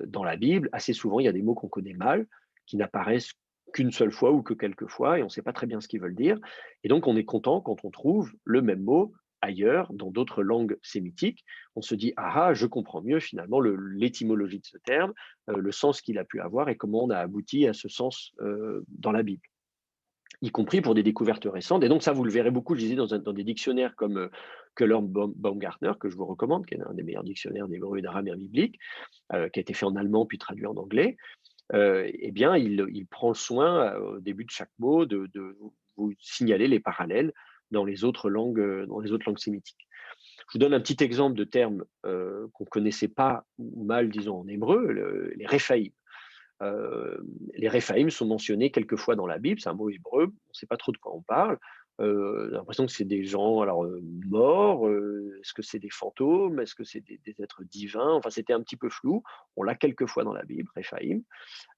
Dans la Bible, assez souvent, il y a des mots qu'on connaît mal, qui n'apparaissent qu'une seule fois ou que quelques fois, et on ne sait pas très bien ce qu'ils veulent dire. Et donc, on est content quand on trouve le même mot ailleurs, dans d'autres langues sémitiques. On se dit, ah, je comprends mieux finalement l'étymologie de ce terme, le sens qu'il a pu avoir et comment on a abouti à ce sens dans la Bible, y compris pour des découvertes récentes. Et donc ça, vous le verrez beaucoup, je disais, dans des dictionnaires comme Keller Baumgartner, que je vous recommande, qui est un des meilleurs dictionnaires d'hébreu et d'araméen biblique, qui a été fait en allemand puis traduit en anglais. Eh bien, il prend le soin, au début de chaque mot, de vous signaler les parallèles dans les autres langues sémitiques. Je vous donne un petit exemple de termes qu'on ne connaissait pas ou mal, disons, en hébreu, les réphaïm. Les Réphaïm sont mentionnés quelques fois dans la Bible, c'est un mot hébreu, on ne sait pas trop de quoi on parle. On a l'impression que c'est des gens alors, morts, est-ce que c'est des fantômes? Est-ce que c'est des êtres divins? Enfin, c'était un petit peu flou. On l'a quelques fois dans la Bible, Réphaïm.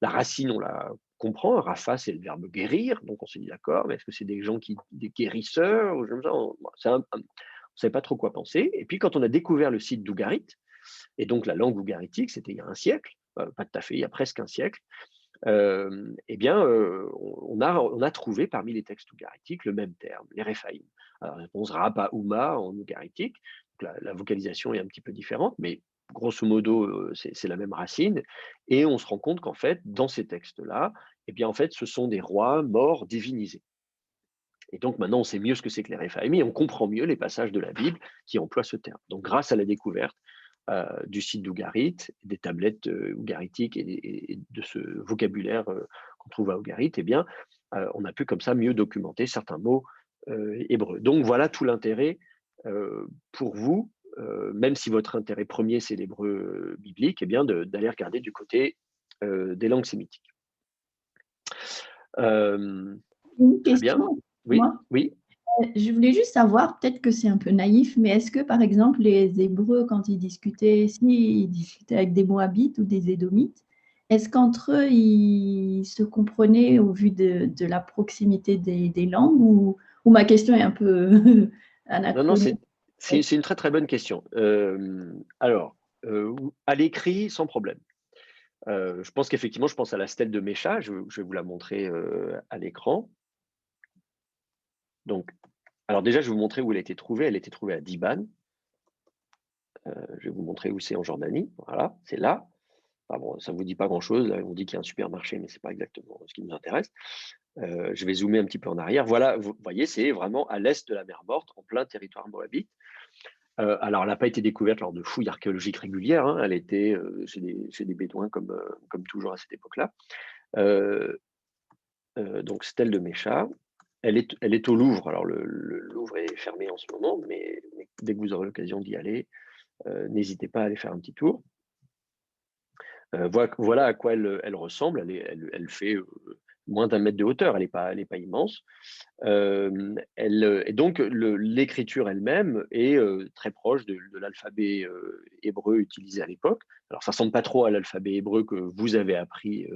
La racine, on la comprend, Rapha, c'est le verbe guérir, donc on s'est dit d'accord, mais est-ce que c'est des gens des guérisseurs ou comme ça? On ne savait pas trop quoi penser. Et puis quand on a découvert le site d'Ougarit, et donc la langue ougaritique, c'était il y a un siècle, pas tout à fait, il y a presque un siècle, eh bien, on a trouvé parmi les textes ougaritiques le même terme, les Réphaïm. Alors, la réponse Rapa Uma en ougaritique, donc la vocalisation est un petit peu différente, mais grosso modo, c'est la même racine. Et on se rend compte qu'en fait, dans ces textes-là, eh bien, en fait, ce sont des rois morts divinisés. Et donc maintenant, on sait mieux ce que c'est que les Réphaïm et on comprend mieux les passages de la Bible qui emploient ce terme. Donc, grâce à la découverte du site d'Ougarit, des tablettes ougaritiques et de ce vocabulaire qu'on trouve à Ougarit, eh bien, on a pu comme ça mieux documenter certains mots hébreux. Donc voilà tout l'intérêt pour vous, même si votre intérêt premier c'est l'hébreu biblique, eh bien d'aller regarder du côté des langues sémitiques. Euh, Une Très bien. question, Oui, moi. oui. Je voulais juste savoir, peut-être que c'est un peu naïf, mais est-ce que, par exemple, les Hébreux, quand s'ils discutaient avec des Moabites ou des Édomites, est-ce qu'entre eux, ils se comprenaient au vu de la proximité des langues ou ma question est un peu Non, non, anachronique? c'est une très très bonne question. Alors, à l'écrit, sans problème. Je pense qu'effectivement, je pense à la stèle de Mécha, je vais vous la montrer à l'écran. Donc, alors déjà, je vais vous montrer où elle a été trouvée. Elle a été trouvée à Diban. Je vais vous montrer où c'est en Jordanie. Voilà, c'est là. Enfin bon, ça ne vous dit pas grand-chose. Là, on dit qu'il y a un supermarché, mais ce n'est pas exactement ce qui nous intéresse. Je vais zoomer un petit peu en arrière. Voilà, vous voyez, c'est vraiment à l'est de la mer Morte, en plein territoire moabite. Alors, elle n'a pas été découverte lors de fouilles archéologiques régulières. Hein. Elle était chez des Bédouins, comme toujours à cette époque-là. Donc, stèle de Mécha. Elle est au Louvre. Alors, le Louvre est fermé en ce moment, mais dès que vous aurez l'occasion d'y aller, n'hésitez pas à aller faire un petit tour. Voilà à quoi elle ressemble. Elle fait moins d'1 mètre de hauteur. Elle n'est pas immense. Et donc, l'écriture elle-même est très proche de l'alphabet hébreu utilisé à l'époque. Alors, ça ne ressemble pas trop à l'alphabet hébreu que vous avez appris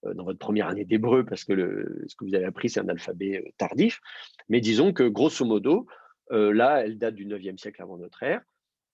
dans votre première année d'hébreu, parce que ce que vous avez appris, c'est un alphabet tardif. Mais disons que, grosso modo, là, elle date du 9e siècle avant notre ère.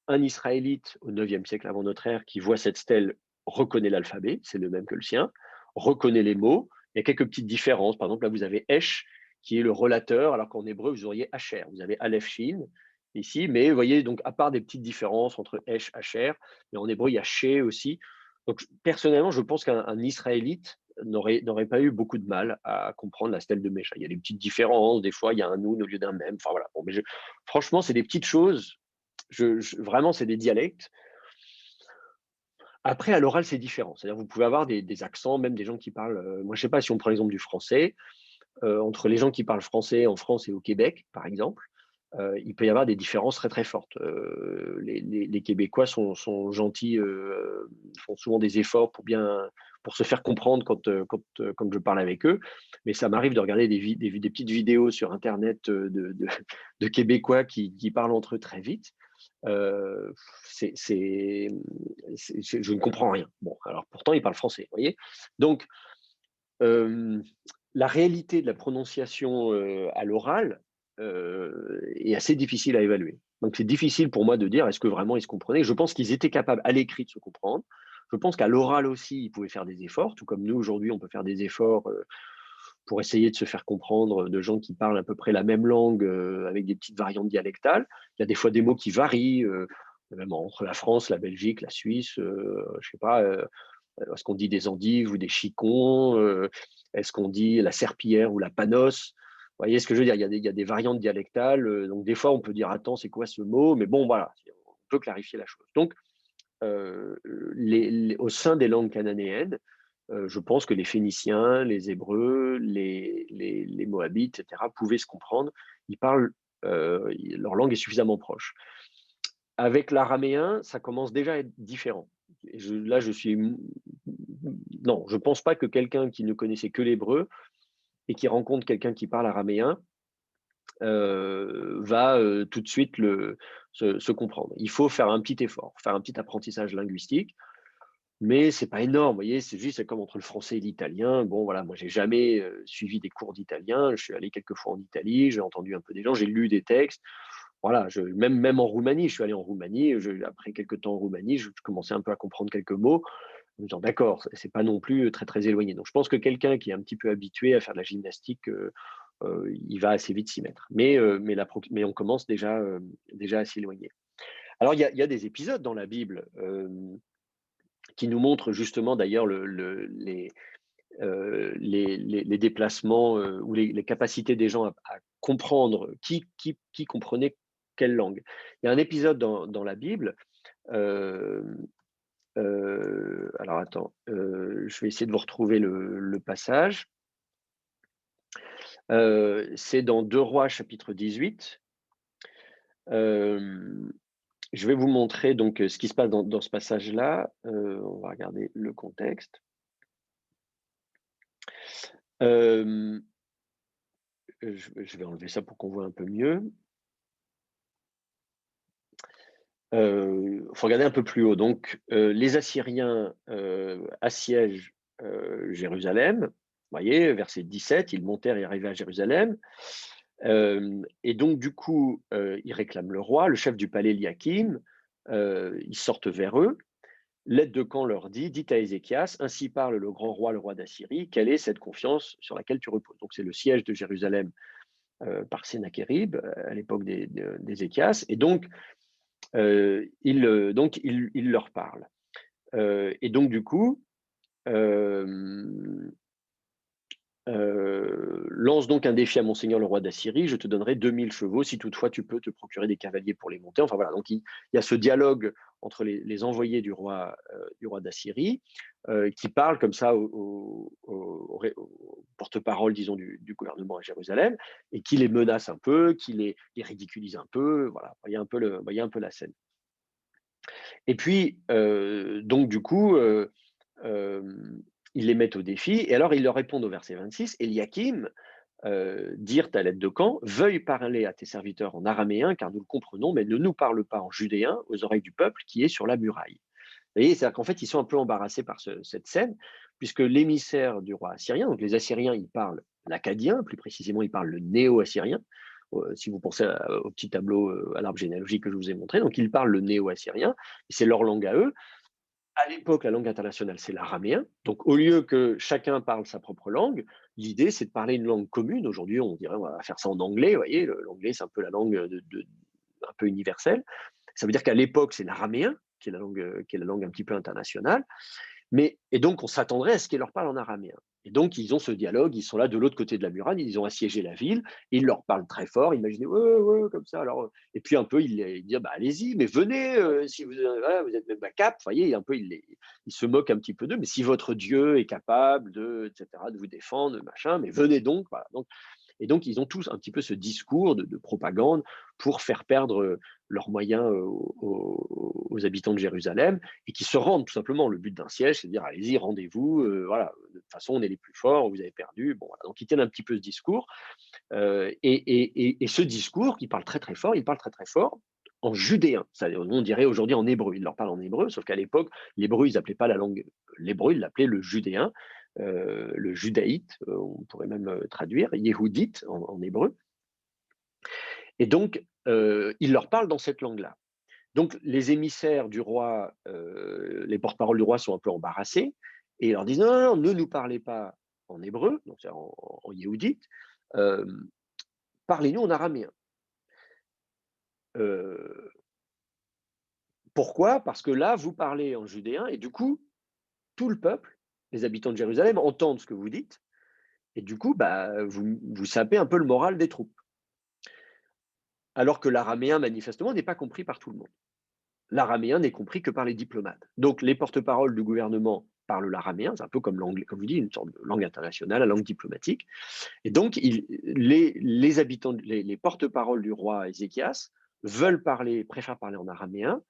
Un Israélite au 9e siècle avant notre ère qui voit cette stèle reconnaît l'alphabet, c'est le même que le sien, reconnaît les mots. Il y a quelques petites différences. Par exemple, là, vous avez Esh, qui est le relateur, alors qu'en hébreu, vous auriez Asher. Vous avez Aleph Shin ici, mais vous voyez, donc, à part des petites différences entre Esh, Asher, mais en hébreu, il y a She aussi. Donc, personnellement, je pense qu'un Israélite n'aurait pas eu beaucoup de mal à comprendre la stèle de Mécha. Il y a des petites différences, des fois, il y a un Noun au lieu d'un Mem. Enfin, voilà. Bon, mais franchement, c'est des petites choses. Vraiment, c'est des dialectes. Après, à l'oral, c'est différent. C'est-à-dire, vous pouvez avoir des accents, même des gens qui parlent. Moi, je ne sais pas si on prend l'exemple du français, entre les gens qui parlent français en France et au Québec, par exemple, il peut y avoir des différences très très fortes. Les Québécois sont gentils, font souvent des efforts pour se faire comprendre quand je parle avec eux. Mais ça m'arrive de regarder des petites vidéos sur Internet de Québécois qui parlent entre eux très vite. Je ne comprends rien. Bon, alors pourtant, ils parlent français, vous voyez. Donc, la réalité de la prononciation à l'oral est assez difficile à évaluer. Donc, c'est difficile pour moi de dire est-ce que vraiment ils se comprenaient. Je pense qu'ils étaient capables à l'écrit de se comprendre. Je pense qu'à l'oral aussi, ils pouvaient faire des efforts, tout comme nous aujourd'hui, on peut faire des efforts pour essayer de se faire comprendre de gens qui parlent à peu près la même langue avec des petites variantes dialectales. Il y a des fois des mots qui varient, même entre la France, la Belgique, la Suisse, je ne sais pas, est-ce qu'on dit des endives ou des chicons, est-ce qu'on dit la serpillière ou la panos. Vous voyez ce que je veux dire, il y a des variantes dialectales, donc des fois on peut dire attends, c'est quoi ce mot, mais bon voilà, on peut clarifier la chose. Donc au sein des langues cananéennes, je pense que les Phéniciens, les Hébreux, les Moabites, etc., pouvaient se comprendre. Ils parlent, leur langue est suffisamment proche. Avec l'araméen, ça commence déjà à être différent. Là, non, je ne pense pas que quelqu'un qui ne connaissait que l'hébreu et qui rencontre quelqu'un qui parle araméen va tout de suite se comprendre. Il faut faire un petit effort, faire un petit apprentissage linguistique. Mais c'est pas énorme, vous voyez, c'est comme entre le français et l'italien. Bon, voilà, moi, j'ai jamais suivi des cours d'italien. Je suis allé quelques fois en Italie, j'ai entendu un peu des gens, j'ai lu des textes. Voilà, même en Roumanie, je suis allé en Roumanie. Après quelques temps en Roumanie, je commençais un peu à comprendre quelques mots. En me disant, d'accord, c'est pas non plus très, très éloigné. Donc, je pense que quelqu'un qui est un petit peu habitué à faire de la gymnastique, il va assez vite s'y mettre. Mais on commence déjà à s'éloigner. Alors, il y a des épisodes dans la Bible qui nous montre justement d'ailleurs les déplacements ou les capacités des gens à comprendre qui comprenait quelle langue. Il y a un épisode dans la Bible. Alors attends, je vais essayer de vous retrouver le passage. C'est dans 2 Rois chapitre 18. Je vais vous montrer donc ce qui se passe dans ce passage-là. On va regarder le contexte. Je vais enlever ça pour qu'on voit un peu mieux. Faut regarder un peu plus haut. Donc, les Assyriens assiègent Jérusalem. Vous voyez, verset 17, ils montèrent et arrivaient à Jérusalem. Et donc, du coup, ils réclament le roi, le chef du palais Eliakim. Ils sortent vers eux. L'aide de camp leur dit, dites à Ézéchias, ainsi parle le grand roi, le roi d'Assyrie, quelle est cette confiance sur laquelle tu reposes? Donc, c'est le siège de Jérusalem par Sénachérib à l'époque d'Ézéchias. Et donc, il leur parle. Et donc du coup, euh, lance donc un défi à mon seigneur le roi d'Assyrie, je te donnerai 2000 chevaux si toutefois tu peux te procurer des cavaliers pour les monter. Enfin voilà, donc il y a ce dialogue entre les envoyés du roi d'Assyrie qui parlent comme ça au porte-parole, disons, du gouvernement à Jérusalem et qui les menace un peu, qui les ridiculise un peu. Voilà, voyez un peu, voyez un peu la scène. Et puis, donc du coup, ils les mettent au défi et alors ils leur répondent au verset 26, Eliakim, dire ta lettre de camp, veuille parler à tes serviteurs en araméen, car nous le comprenons, mais ne nous parle pas en judéen aux oreilles du peuple qui est sur la muraille. Vous voyez, c'est-à-dire qu'en fait, ils sont un peu embarrassés par cette scène, puisque l'émissaire du roi assyrien, donc les Assyriens, ils parlent l'akkadien, plus précisément, ils parlent le néo-assyrien, si vous pensez au petit tableau, à l'arbre généalogique que je vous ai montré, donc ils parlent le néo-assyrien, et c'est leur langue à eux. À l'époque, la langue internationale, c'est l'araméen. Donc, au lieu que chacun parle sa propre langue, l'idée, c'est de parler une langue commune. Aujourd'hui, on dirait, on va faire ça en anglais. Vous voyez, l'anglais, c'est un peu la langue un peu universelle. Ça veut dire qu'à l'époque, c'est l'araméen, qui est la langue un petit peu internationale. Et donc, on s'attendrait à ce qu'ils leur parlent en araméen. Et donc, ils ont ce dialogue, ils sont là de l'autre côté de la muraille, ils ont assiégé la ville, et ils leur parlent très fort, imaginez, ouais, ouais, comme ça. Alors, et puis un peu, il dit, bah, allez-y, mais venez, si vous, voilà, vous êtes même pas cap, vous voyez, un peu, il se moque un petit peu d'eux, mais si votre Dieu est capable de, etc., de vous défendre, machin, mais venez donc, voilà. Et donc, ils ont tous un petit peu ce discours de propagande pour faire perdre leurs moyens aux habitants de Jérusalem et qui se rendent tout simplement. Le but d'un siège, c'est de dire allez-y, rendez-vous, voilà, de toute façon, on est les plus forts, vous avez perdu. Bon, voilà. Donc, ils tiennent un petit peu ce discours. Et ce discours, qui parle très très fort, il parle très très fort en judéen. On dirait aujourd'hui en hébreu. Il leur parle en hébreu, sauf qu'à l'époque, l'hébreu, ils n'appelaient pas la langue l'hébreu, ils l'appelaient le judéen, le judaïte, on pourrait même traduire, yéhoudite en hébreu. Et donc, il leur parle dans cette langue-là. Donc, les émissaires du roi, les porte-paroles du roi sont un peu embarrassés et ils leur disent non, non, non, ne nous parlez pas en hébreu, donc c'est en yéhoudite, euh, parlez-nous en araméen. Euh, Pourquoi? Parce que là, vous parlez en judéen et du coup, tout le peuple, les habitants de Jérusalem, entendent ce que vous dites et du coup, bah, vous sapez un peu le moral des troupes. Alors que l'araméen, manifestement, n'est pas compris par tout le monde. L'araméen n'est compris que par les diplomates. Donc, les porte-paroles du gouvernement parlent l'araméen, c'est un peu comme l'anglais, comme je dis, une sorte de langue internationale, la langue diplomatique. Et donc, les habitants, les porte-paroles du roi Ézéchias préfèrent parler en araméen,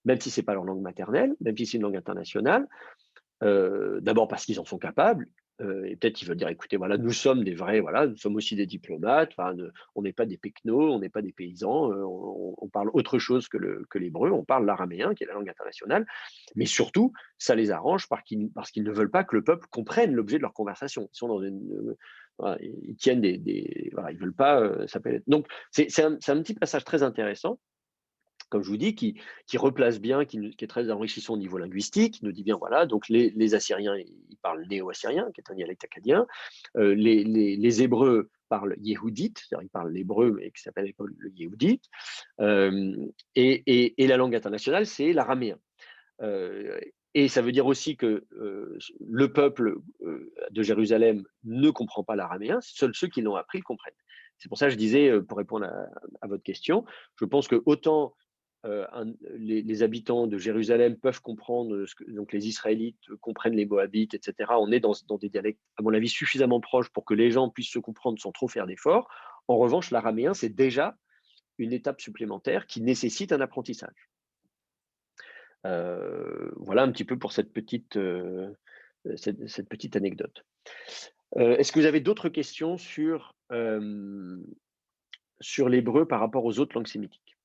même si ce n'est pas leur langue maternelle, même si c'est une langue internationale, d'abord parce qu'ils en sont capables, et peut-être ils veulent dire, écoutez, voilà, nous sommes des vrais, voilà, nous sommes aussi des diplomates, on n'est pas des pecnos, on n'est pas des paysans, on parle autre chose que l'hébreu, on parle l'araméen, qui est la langue internationale, mais surtout, ça les arrange parce qu'ils ne veulent pas que le peuple comprenne l'objet de leur conversation. Ils sont dans voilà, ils tiennent voilà, ils veulent pas s'appeler. Donc, c'est un petit passage très intéressant, comme je vous dis, qui replace bien, qui est très enrichissant au niveau linguistique, qui nous dit bien, voilà, donc les Assyriens, ils parlent néo-assyrien, qui est un dialecte akkadien, les Hébreux parlent yéhoudite, c'est-à-dire ils parlent l'hébreu, mais qui s'appelle le yéhoudite, et la langue internationale, c'est l'araméen. Et ça veut dire aussi que le peuple de Jérusalem ne comprend pas l'araméen, seuls ceux qui l'ont appris le comprennent. C'est pour ça que je disais, pour répondre à votre question, je pense que autant les habitants de Jérusalem peuvent comprendre, donc les Israélites comprennent les Moabites, etc. On est dans des dialectes, à mon avis, suffisamment proches pour que les gens puissent se comprendre sans trop faire d'efforts. En revanche, l'araméen, c'est déjà une étape supplémentaire qui nécessite un apprentissage. Voilà un petit peu pour cette petite anecdote. Est-ce que vous avez d'autres questions sur l'hébreu par rapport aux autres langues sémitiques?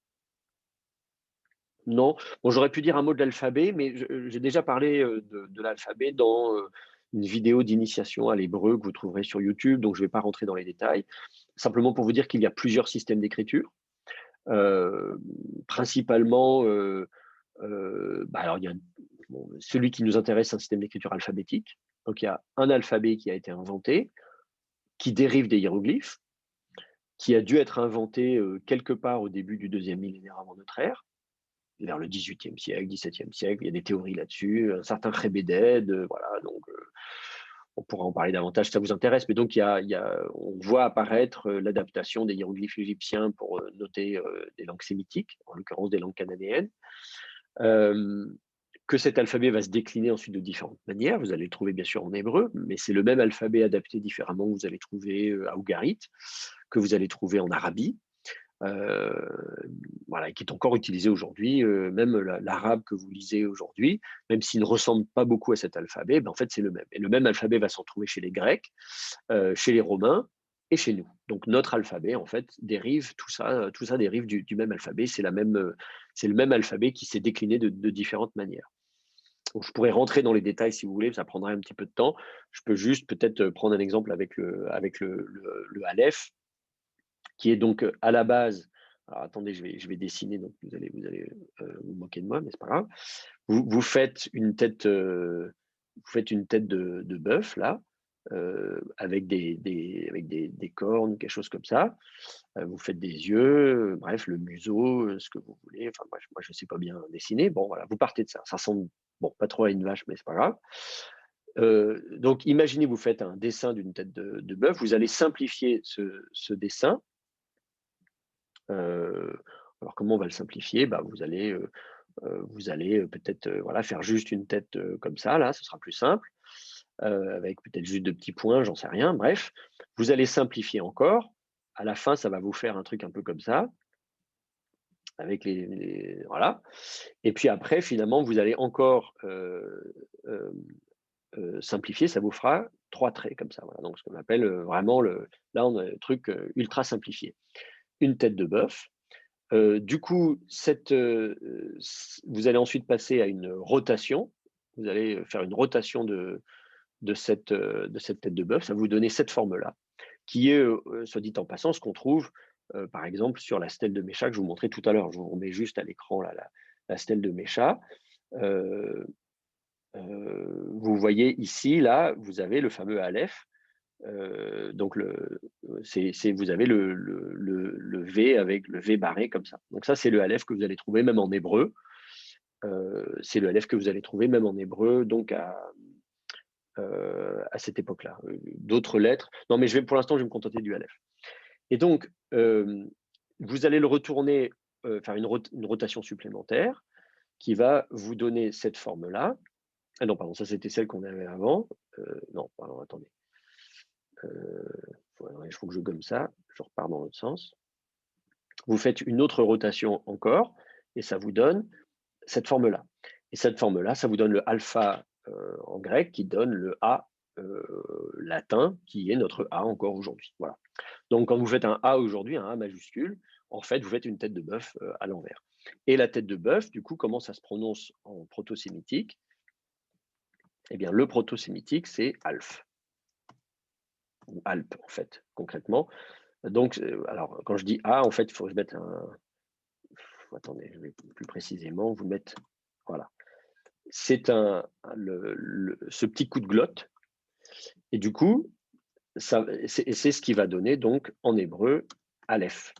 Non. Bon, j'aurais pu dire un mot de l'alphabet, mais j'ai déjà parlé de l'alphabet dans une vidéo d'initiation à l'hébreu que vous trouverez sur YouTube, donc je ne vais pas rentrer dans les détails. Simplement pour vous dire qu'il y a plusieurs systèmes d'écriture. Principalement, alors il y a celui qui nous intéresse, c'est un système d'écriture alphabétique. Donc il y a un alphabet qui a été inventé, qui dérive des hiéroglyphes, qui a dû être inventé quelque part au début du 2e millénaire avant notre ère, vers le XVIIIe siècle, XVIIe siècle. Il y a des théories là-dessus, un certain Khébéded, voilà, donc on pourra en parler davantage si ça vous intéresse. Mais donc, on voit apparaître l'adaptation des hiéroglyphes égyptiens pour noter des langues sémitiques, en l'occurrence des langues cananéennes. Que cet alphabet va se décliner ensuite de différentes manières. Vous allez le trouver bien sûr en hébreu, mais c'est le même alphabet adapté différemment que vous allez trouver à Ougarit, que vous allez trouver en Arabie, voilà, qui est encore utilisé aujourd'hui. Même l'arabe que vous lisez aujourd'hui, même s'il ne ressemble pas beaucoup à cet alphabet, ben en fait c'est le même. Et le même alphabet va s'en trouver chez les Grecs, chez les Romains et chez nous. Donc notre alphabet en fait dérive, tout ça dérive du même alphabet. C'est le même alphabet qui s'est décliné de différentes manières. Donc, je pourrais rentrer dans les détails si vous voulez, ça prendrait un petit peu de temps. Je peux juste peut-être prendre un exemple avec le Aleph, qui est donc à la base. Alors attendez, je vais dessiner, donc vous allez vous moquer de moi, mais c'est pas grave. Vous faites une tête, de bœuf là, avec des cornes, quelque chose comme ça. Vous faites des yeux, bref, le museau, ce que vous voulez. Enfin, moi, je ne sais pas bien dessiner. Bon, voilà, vous partez de ça. Ça ressemble, bon, pas trop à une vache, mais c'est pas grave. Donc, imaginez, vous faites un dessin d'une tête de bœuf. Vous allez simplifier ce dessin. Alors, comment on va le simplifier? Bah, vous allez peut-être voilà, faire juste une tête comme ça, là, ce sera plus simple, avec peut-être juste de petits points, j'en sais rien. Bref, vous allez simplifier encore. À la fin, ça va vous faire un truc un peu comme ça, avec voilà. Et puis après, finalement, vous allez encore simplifier, ça vous fera 3 traits comme ça. Voilà. Donc, ce qu'on appelle vraiment là, on a le truc ultra simplifié. Une tête de bœuf. Du coup, vous allez ensuite passer à une rotation. Vous allez faire une rotation de cette tête de bœuf. Ça va vous donner cette forme-là, qui est, soit dit en passant, ce qu'on trouve, par exemple, sur la stèle de Mécha que je vous montrais tout à l'heure. Je vous remets juste à l'écran la stèle de Mécha. Vous voyez ici, là, vous avez le fameux Aleph. Donc, vous avez le V avec le V barré comme ça. Donc ça, c'est le Aleph que vous allez trouver même en hébreu. C'est le Aleph que vous allez trouver même en hébreu, donc à cette époque-là. D'autres lettres. Non, mais pour l'instant, je vais me contenter du Aleph. Et donc, vous allez le retourner, faire une rotation supplémentaire qui va vous donner cette forme-là. Ah non, pardon, ça c'était celle qu'on avait avant. Non, pardon, attendez. Il faut que je gomme ça. Je repars dans l'autre sens. Vous faites une autre rotation encore, et ça vous donne cette forme-là. Et cette forme-là, ça vous donne le alpha en grec, qui donne le A latin, qui est notre A encore aujourd'hui. Voilà. Donc, quand vous faites un A aujourd'hui, un A majuscule, en fait, vous faites une tête de bœuf à l'envers. Et la tête de bœuf, du coup, comment ça se prononce en proto-sémitique? Eh bien, le proto-sémitique, c'est Alf. Ou Alp, en fait, concrètement. Donc, alors, quand je dis A, en fait, il faut que je mette un... Attendez, je vais plus précisément vous mettre... Voilà. C'est ce petit coup de glotte. Et du coup, c'est ce qui va donner donc en hébreu Aleph.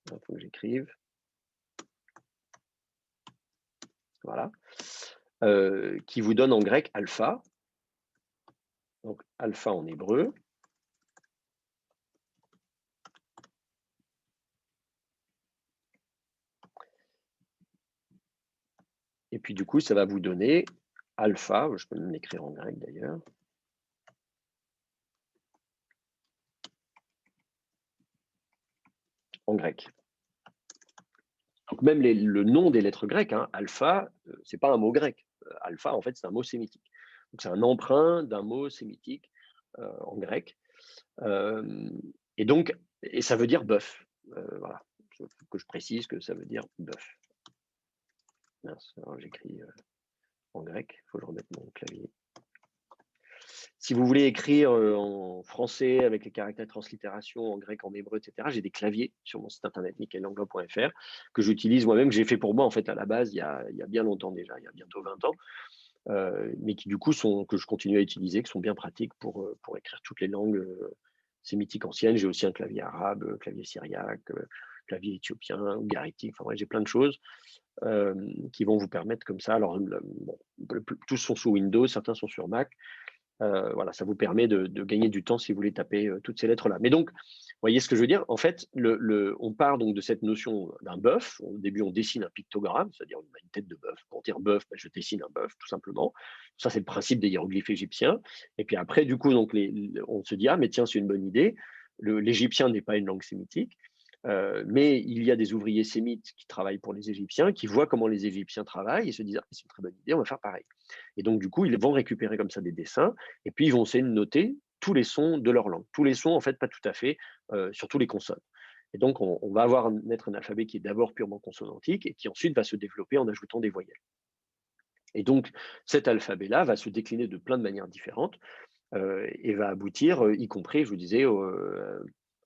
Il faut que j'écrive. Voilà. Qui vous donne en grec alpha. Donc alpha en hébreu. Et puis du coup, ça va vous donner alpha. Je peux même l'écrire en grec d'ailleurs. En grec. Donc même le nom des lettres grecques, hein, alpha, c'est pas un mot grec. Alpha, en fait, c'est un mot sémitique. Donc c'est un emprunt d'un mot sémitique en grec. Et donc, ça veut dire bœuf. Voilà. Il faut que je précise que ça veut dire bœuf. Mince, alors j'écris en grec. Il faut que je remette mon clavier. Si vous voulez écrire en français avec les caractères de translittération, en grec, en hébreu, etc., j'ai des claviers sur mon site internet nickelanglo.fr que j'utilise moi-même, que j'ai fait pour moi en fait à la base il y a bien longtemps déjà, il y a bientôt 20 ans, mais qui du coup que je continue à utiliser, qui sont bien pratiques pour écrire toutes les langues sémitiques anciennes. J'ai aussi un clavier arabe, clavier syriaque, clavier éthiopien, ougaritique, enfin, ouais, j'ai plein de choses qui vont vous permettre comme ça. Alors, bon, tous sont sous Windows, certains sont sur Mac. Voilà, ça vous permet de gagner du temps si vous voulez taper toutes ces lettres-là. Mais donc, vous voyez ce que je veux dire? En fait, on part donc de cette notion d'un bœuf. Au début, on dessine un pictogramme, c'est-à-dire on a une tête de bœuf. Pour dire bœuf, ben, je dessine un bœuf, tout simplement. Ça, c'est le principe des hiéroglyphes égyptiens. Et puis après, du coup, donc, on se dit, ah, mais tiens, c'est une bonne idée. L'égyptien n'est pas une langue sémitique. Mais il y a des ouvriers sémites qui travaillent pour les Égyptiens, qui voient comment les Égyptiens travaillent et se disent, ah, c'est une très bonne idée, on va faire pareil. Et donc, du coup, ils vont récupérer comme ça des dessins, et puis ils vont essayer de noter tous les sons de leur langue. Tous les sons, en fait, pas tout à fait, surtout les consonnes. Et donc, on va avoir naître un alphabet qui est d'abord purement consonantique et qui ensuite va se développer en ajoutant des voyelles. Et donc, cet alphabet-là va se décliner de plein de manières différentes et va aboutir, y compris, je vous disais,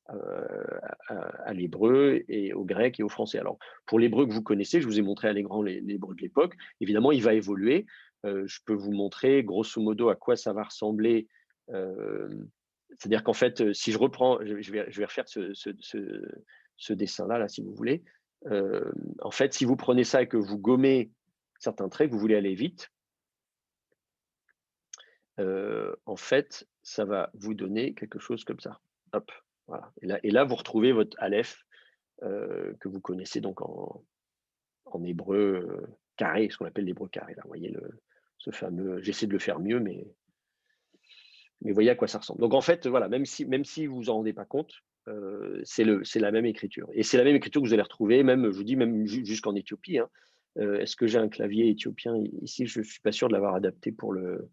à l'hébreu et au grec et au français. Alors, pour l'hébreu que vous connaissez, je vous ai montré à l'écran l'hébreu de l'époque. Évidemment, il va évoluer. Je peux vous montrer grosso modo à quoi ça va ressembler. C'est-à-dire qu'en fait, si je reprends, je vais refaire ce dessin-là, là, si vous voulez. En fait, si vous prenez ça et que vous gommez certains traits, que vous voulez aller vite, en fait, ça va vous donner quelque chose comme ça. Hop, voilà. Et là, vous retrouvez votre Aleph que vous connaissez donc en hébreu carré, ce qu'on appelle l'hébreu carré. Là, vous voyez ce fameux. J'essaie de le faire mieux, mais voyez à quoi ça ressemble. Donc en fait, voilà, même si vous vous en rendez pas compte, c'est la même écriture. Et c'est la même écriture que vous allez retrouver, même, je vous dis, même jusqu'en Éthiopie. Hein. Est-ce que j'ai un clavier éthiopien ici? Je suis pas sûr de l'avoir adapté pour le.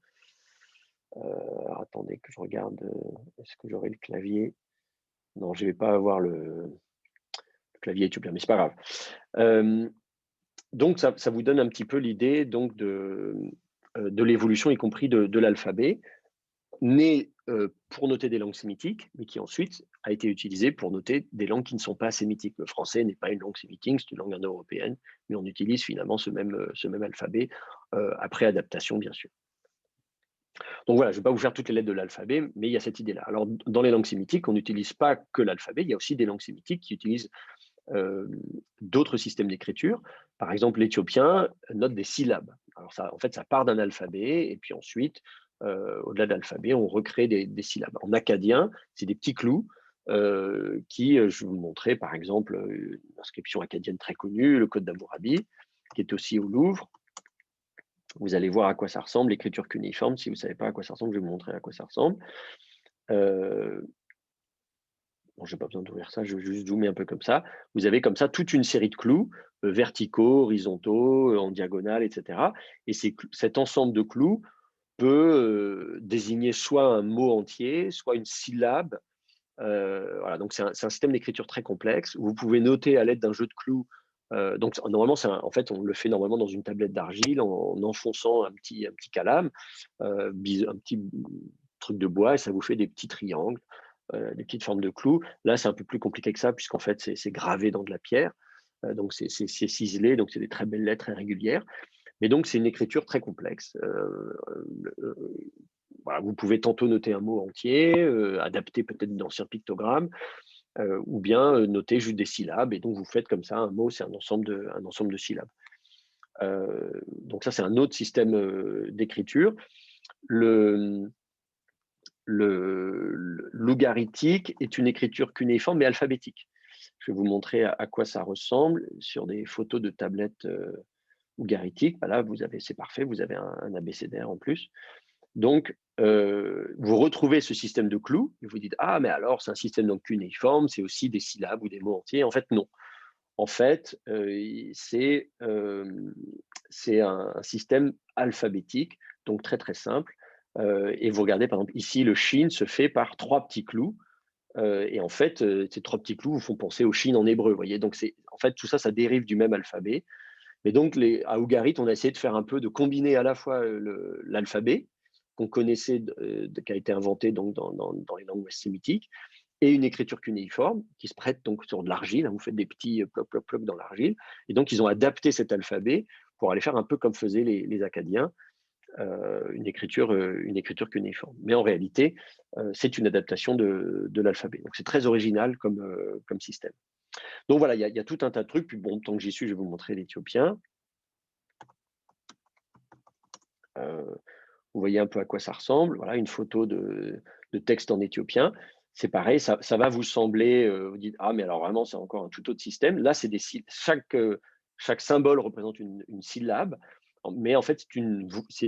Attendez que je regarde. Est-ce que j'aurai le clavier? Non, je vais pas avoir le clavier éthiopien, mais c'est pas grave. Donc ça vous donne un petit peu l'idée donc de l'évolution, y compris de l'alphabet, né pour noter des langues sémitiques, mais qui ensuite a été utilisé pour noter des langues qui ne sont pas sémitiques. Le français n'est pas une langue sémitique, c'est une langue indo-européenne, mais on utilise finalement ce même alphabet, après adaptation, bien sûr. Donc voilà, je ne vais pas vous faire toutes les lettres de l'alphabet, mais il y a cette idée-là. Alors, dans les langues sémitiques, on n'utilise pas que l'alphabet, il y a aussi des langues sémitiques qui utilisent d'autres systèmes d'écriture. Par exemple, l'éthiopien note des syllabes. Alors ça, en fait, ça part d'un alphabet, et puis ensuite, au-delà de l'alphabet, on recrée des syllabes. En acadien, c'est des petits clous qui, je vais vous montrer, par exemple, une inscription acadienne très connue, le Code d'Hammurabi, qui est aussi au Louvre. Vous allez voir à quoi ça ressemble, l'écriture cunéiforme. Si vous ne savez pas à quoi ça ressemble, je vais vous montrer à quoi ça ressemble. Bon, je n'ai pas besoin d'ouvrir ça, je vais juste zoomer un peu comme ça. Vous avez comme ça toute une série de clous verticaux, horizontaux, en diagonale, etc. Et cet ensemble de clous peut désigner soit un mot entier, soit une syllabe. Voilà, donc c'est un système d'écriture très complexe. Vous pouvez noter à l'aide d'un jeu de clous. Donc normalement, en fait, on le fait normalement dans une tablette d'argile en enfonçant un petit calame, un petit truc de bois, et ça vous fait des petits triangles, des petites formes de clous. Là, c'est un peu plus compliqué que ça, puisqu'en fait, c'est gravé dans de la pierre. Donc c'est ciselé, donc c'est des très belles lettres irrégulières. Mais donc, c'est une écriture très complexe. Voilà, vous pouvez tantôt noter un mot entier, adapter peut-être d'anciens pictogrammes, ou bien noter juste des syllabes. Et donc, vous faites comme ça, un mot, c'est un ensemble de syllabes. Donc ça, c'est un autre système d'écriture. L'ougaritique est une écriture cunéiforme, mais alphabétique. Je vais vous montrer à quoi ça ressemble sur des photos de tablettes ougaritique. Là, c'est parfait, vous avez un abécédaire en plus. Donc, vous retrouvez ce système de clous, et vous dites, ah, mais alors, c'est un système donc cunéiforme, c'est aussi des syllabes ou des mots entiers. En fait, non. En fait, c'est un système alphabétique, donc très, très simple. Et vous regardez, par exemple, ici, le shin se fait par 3 petits clous. Et en fait, ces 3 petits clous vous font penser au shin en hébreu. Vous voyez, donc en fait, tout ça, ça dérive du même alphabet. Mais donc, à Ougarit, on a essayé de faire un peu, de combiner à la fois l'alphabet qu'on connaissait, qui a été inventé donc dans les langues sémitiques, et une écriture cunéiforme qui se prête donc sur de l'argile. Hein, vous faites des petits ploc, ploc, ploc dans l'argile. Et donc, ils ont adapté cet alphabet pour aller faire un peu comme faisaient les Acadiens, une écriture cunéiforme. Mais en réalité, c'est une adaptation de l'alphabet. Donc, c'est très original comme système. Donc voilà, il y a tout un tas de trucs. Puis bon, tant que j'y suis, je vais vous montrer l'éthiopien. Vous voyez un peu à quoi ça ressemble. Voilà, une photo de texte en éthiopien. C'est pareil, ça va vous sembler, vous dites: «Ah mais alors vraiment, c'est encore un tout autre système». Là, c'est chaque symbole représente une syllabe, mais en fait,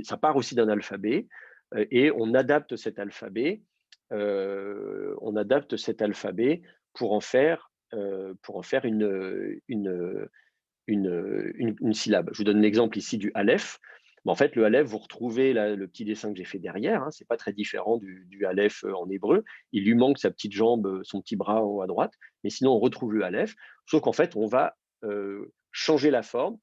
ça part aussi d'un alphabet, et on adapte cet alphabet pour en faire une syllabe. Je vous donne l'exemple ici du Aleph. Mais en fait, le Aleph, vous retrouvez le petit dessin que j'ai fait derrière. Hein, c'est pas très différent du Aleph en hébreu. Il lui manque sa petite jambe, son petit bras en haut à droite. Mais sinon, on retrouve le Aleph. Sauf qu'en fait, on va changer la forme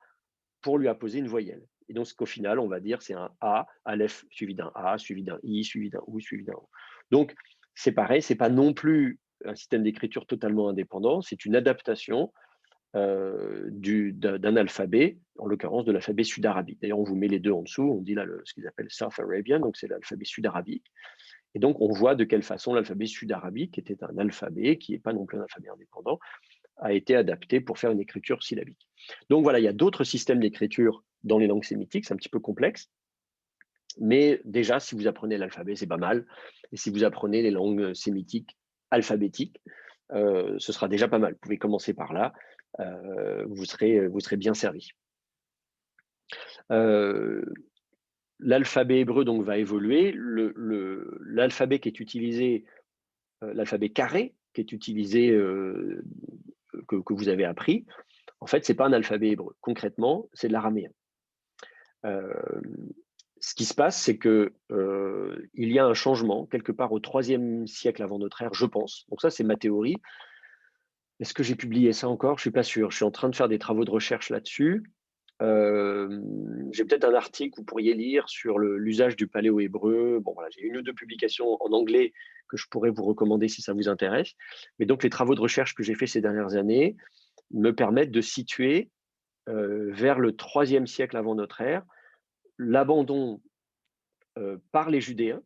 pour lui apposer une voyelle. Et donc, qu'au final, on va dire c'est un A, Aleph suivi d'un A, suivi d'un I, suivi d'un OU, suivi d'un O. Donc, c'est pareil, c'est pas non plus un système d'écriture totalement indépendant, c'est une adaptation d'un alphabet, en l'occurrence de l'alphabet sud-arabique. D'ailleurs, on vous met les deux en dessous, on dit là ce qu'ils appellent South Arabian, donc c'est l'alphabet sud-arabique. Et donc, on voit de quelle façon l'alphabet sud-arabique, qui était un alphabet, qui n'est pas non plus un alphabet indépendant, a été adapté pour faire une écriture syllabique. Donc voilà, il y a d'autres systèmes d'écriture dans les langues sémitiques, c'est un petit peu complexe, mais déjà, si vous apprenez l'alphabet, c'est pas mal. Et si vous apprenez les langues sémitiques alphabétiques, ce sera déjà pas mal. Vous pouvez commencer par là, vous serez bien servi. L'alphabet hébreu donc va évoluer. L'alphabet qui est utilisé, l'alphabet carré qui est utilisé, que vous avez appris, en fait, c'est pas un alphabet hébreu. Concrètement, c'est de l'araméen. Ce qui se passe, c'est que il y a un changement quelque part au IIIe siècle avant notre ère, je pense. Donc ça, c'est ma théorie. Est-ce que j'ai publié ça encore? Je suis pas sûr. Je suis en train de faire des travaux de recherche là-dessus. J'ai peut-être un article que vous pourriez lire sur l'usage du paléo-hébreu. Bon, voilà, j'ai une ou deux publications en anglais que je pourrais vous recommander si ça vous intéresse. Mais donc, les travaux de recherche que j'ai fait ces dernières années me permettent de situer vers le IIIe siècle avant notre ère l'abandon par les Judéens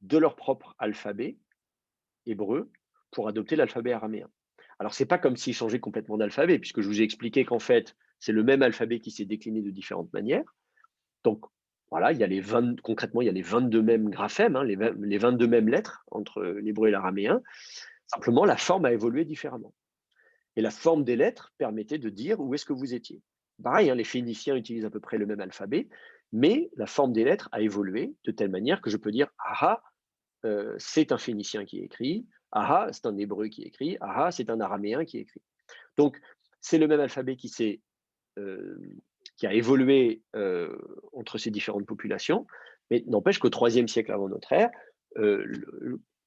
de leur propre alphabet hébreu pour adopter l'alphabet araméen. Alors, c'est pas comme s'ils changeaient complètement d'alphabet, puisque je vous ai expliqué qu'en fait, c'est le même alphabet qui s'est décliné de différentes manières. Donc, voilà, concrètement, il y a les 22 mêmes graphèmes, hein, les 22 mêmes lettres entre l'hébreu et l'araméen. Simplement, la forme a évolué différemment. Et la forme des lettres permettait de dire où est-ce que vous étiez. Pareil, hein, les Phéniciens utilisent à peu près le même alphabet, mais la forme des lettres a évolué de telle manière que je peux dire ah, c'est un Phénicien qui écrit, ah, c'est un Hébreu qui écrit, ah, c'est un Araméen qui écrit. Donc, c'est le même alphabet qui a évolué entre ces différentes populations, mais n'empêche qu'au IIIe siècle avant notre ère,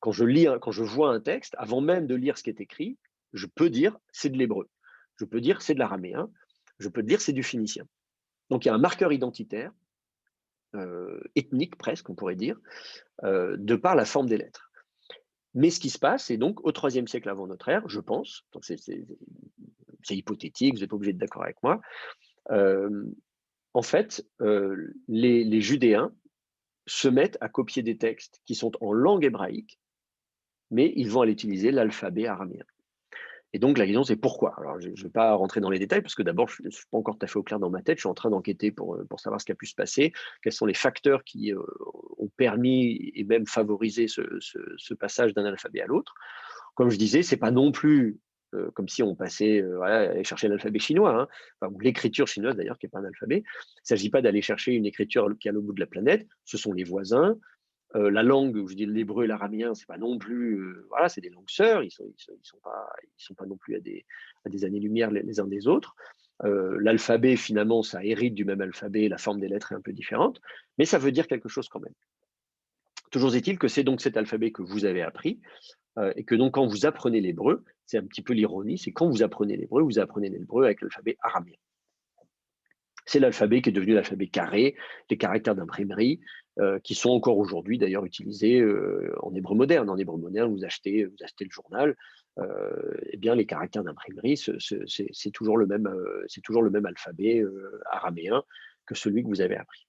quand je vois un texte, avant même de lire ce qui est écrit, je peux dire c'est de l'hébreu, je peux dire c'est de l'araméen, je peux dire c'est du phénicien. Donc il y a un marqueur identitaire, ethnique presque, on pourrait dire, de par la forme des lettres. Mais ce qui se passe, c'est donc au IIIe siècle avant notre ère, je pense, donc c'est hypothétique, vous n'êtes pas obligé d'être d'accord avec moi, en fait, les Judéens se mettent à copier des textes qui sont en langue hébraïque, mais ils vont aller utiliser l'alphabet araméen. Et donc la question, c'est pourquoi? Alors, je ne vais pas rentrer dans les détails, parce que d'abord, je ne suis pas encore tout à fait au clair dans ma tête. Je suis en train d'enquêter pour savoir ce qui a pu se passer, quels sont les facteurs qui ont permis et même favorisé ce passage d'un alphabet à l'autre. Comme je disais, c'est pas non plus comme si on passait aller chercher l'alphabet chinois, hein, enfin, ou l'écriture chinoise d'ailleurs, qui n'est pas un alphabet. Il ne s'agit pas d'aller chercher une écriture qui est à l'autre bout de la planète, ce sont les voisins. La langue, je dis l'hébreu et l'araméen, c'est pas non plus, voilà, c'est des langues sœurs, ils sont pas non plus à des années-lumière les uns des autres. L'alphabet, finalement, ça hérite du même alphabet, la forme des lettres est un peu différente, mais ça veut dire quelque chose quand même. Toujours est-il que c'est donc cet alphabet que vous avez appris, et que donc quand vous apprenez l'hébreu, c'est un petit peu l'ironie, c'est quand vous apprenez l'hébreu avec l'alphabet araméen. C'est l'alphabet qui est devenu l'alphabet carré, les caractères d'imprimerie, qui sont encore aujourd'hui d'ailleurs utilisés en hébreu moderne. En hébreu moderne, vous achetez le journal, eh bien les caractères d'imprimerie, c'est toujours le même alphabet araméen que celui que vous avez appris.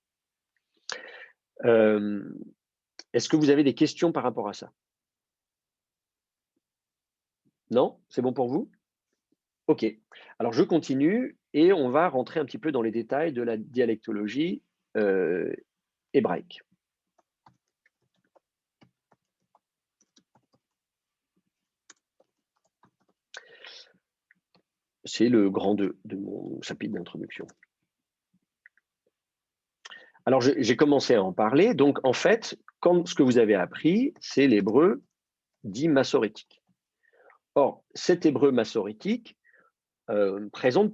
Est-ce que vous avez des questions par rapport à ça? Non? C'est bon pour vous? OK. Alors je continue et on va rentrer un petit peu dans les détails de la dialectologie, hébraïque. C'est le grand 2 de mon chapitre d'introduction. Alors j'ai commencé à en parler, donc en fait, quand ce que vous avez appris, c'est l'hébreu dit massorétique. Or, cet hébreu massorétique, présente,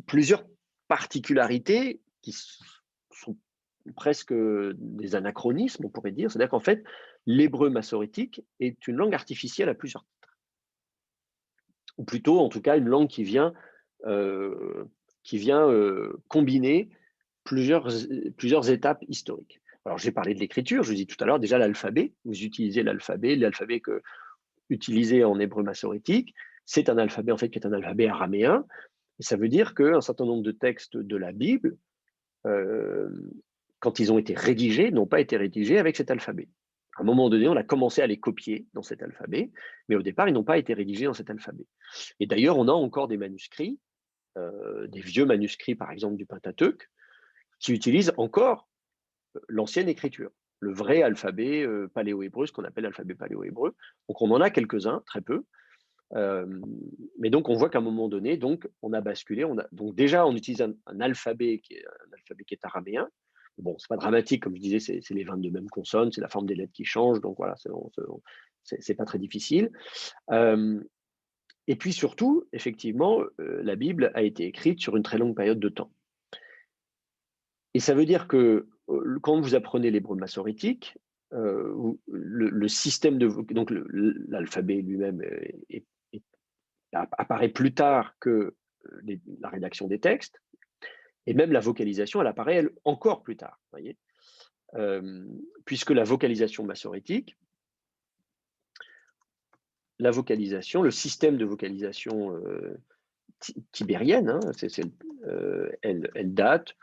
plusieurs particularités qui sont presque des anachronismes, on pourrait dire. C'est-à-dire qu'en fait, l'hébreu massorétique est une langue artificielle à plusieurs titres, ou plutôt, en tout cas, une langue euh, qui vient combiner plusieurs étapes historiques. Alors, j'ai parlé de l'écriture, je vous dis tout à l'heure, déjà l'alphabet, vous utilisez l'alphabet que utilisé en hébreu massorétique, c'est un alphabet en fait qui est un alphabet araméen, et ça veut dire qu'un certain nombre de textes de la Bible, euh, quand ils ont été rédigés, n'ont pas été rédigés avec cet alphabet. À un moment donné, on a commencé à les copier dans cet alphabet, mais au départ, ils n'ont pas été rédigés dans cet alphabet. Et d'ailleurs, on a encore des manuscrits, des vieux manuscrits, par exemple, du Pentateuque, qui utilisent encore l'ancienne écriture, le vrai alphabet paléo-hébreu, ce qu'on appelle l'alphabet paléo-hébreu. Donc, on en a quelques-uns, très peu. Mais donc, on voit qu'à un moment donné, donc, on a basculé. Donc, déjà, on utilise un alphabet qui est araméen. Bon, c'est pas dramatique, comme je disais, c'est les 22 mêmes consonnes, c'est la forme des lettres qui change, donc voilà, c'est pas très difficile. Et puis surtout, effectivement, la Bible a été écrite sur une très longue période de temps. Et ça veut dire que quand vous apprenez l'hébreu massorétique, le système de donc l'alphabet lui-même apparaît plus tard que la rédaction des textes, et même la vocalisation, elle apparaît elle, encore plus tard, voyez, puisque la vocalisation massorétique, le système de vocalisation tibérienne, hein, elle date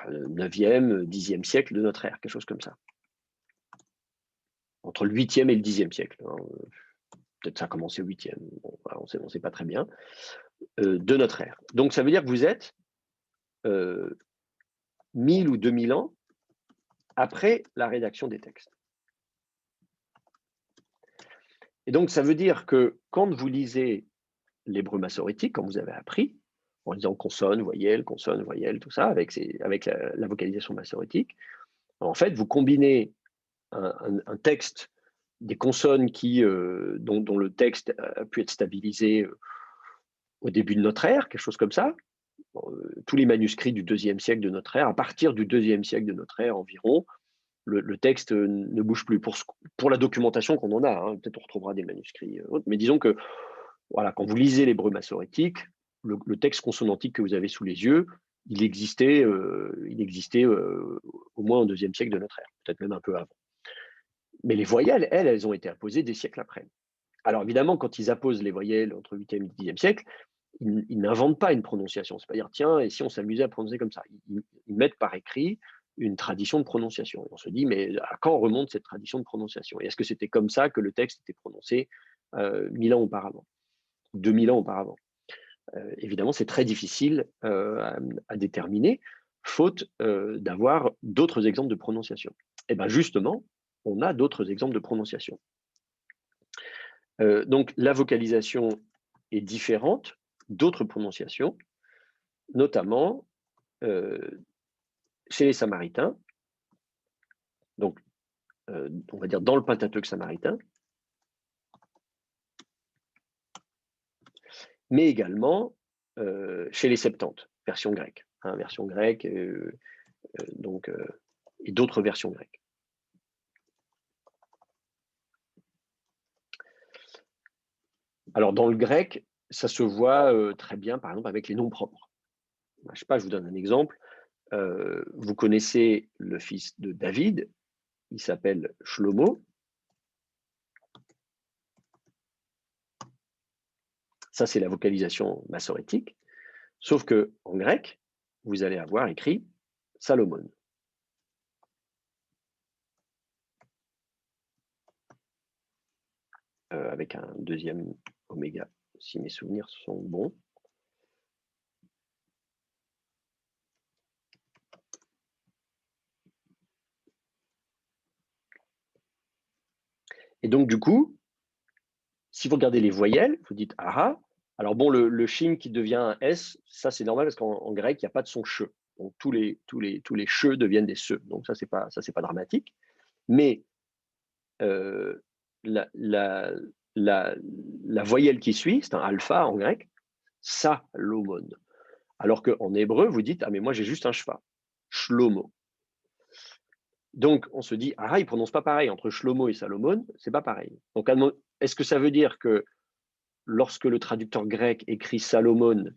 9e, 10e siècle de notre ère, quelque chose comme ça. Entre le 8e et le 10e siècle. Hein. Peut-être ça a commencé au 8e, bon, voilà, on ne sait pas très bien, de notre ère. Donc ça veut dire que vous êtes 1000 ou 2000 ans après la rédaction des textes. Et donc ça veut dire que quand vous lisez l'hébreu massorétique, comme vous avez appris, en lisant consonne, voyelle, tout ça, avec la vocalisation massorétique, en fait, vous combinez un texte, des consonnes dont le texte a pu être stabilisé au début de notre ère, quelque chose comme ça. Tous les manuscrits du 2e siècle de notre ère, à partir du 2e siècle de notre ère environ, le texte ne bouge plus. Pour la documentation qu'on en a, hein, peut-être on retrouvera des manuscrits autres, mais disons que voilà, quand vous lisez l'hébreu massorétique, le texte consonantique que vous avez sous les yeux, il existait au moins au 2e siècle de notre ère, peut-être même un peu avant. Mais les voyelles, elles ont été imposées des siècles après. Alors évidemment, quand ils apposent les voyelles entre le 8e et le 10e siècle, ils n'inventent pas une prononciation. C'est pas dire, tiens, et si on s'amusait à prononcer comme ça, ils mettent par écrit une tradition de prononciation. Et on se dit, mais à quand remonte cette tradition de prononciation? Et est-ce que c'était comme ça que le texte était prononcé 1000 ans auparavant, 2000 ans auparavant? Évidemment, c'est très difficile à déterminer, faute d'avoir d'autres exemples de prononciation. Et bien justement, on a d'autres exemples de prononciation. Donc la vocalisation est différente d'autres prononciations, notamment chez les Samaritains, donc on va dire dans le Pentateuque samaritain, mais également chez les Septante, version grecque, hein, version grecque, donc, et d'autres versions grecques. Alors dans le grec, ça se voit très bien, par exemple, avec les noms propres. Je ne sais pas, je vous donne un exemple. Vous connaissez le fils de David, il s'appelle Shlomo. Ça, c'est la vocalisation massorétique. Sauf que en grec, vous allez avoir écrit Salomon. Avec un deuxième oméga si mes souvenirs sont bons. Et donc, du coup, si vous regardez les voyelles, vous dites ah ah. Alors bon, le shin qui devient un S, ça c'est normal parce qu'en grec, il n'y a pas de son che. Donc tous les che deviennent des se. Donc ça, c'est pas dramatique. Mais la, la, la voyelle qui suit, c'est un alpha en grec, Salomon. Alors qu'en hébreu, vous dites ah mais moi j'ai juste un shva, Shlomo. Donc on se dit ah, ils prononcent pas pareil entre Shlomo et Salomon, c'est pas pareil. Donc est-ce que ça veut dire que lorsque le traducteur grec écrit Salomon,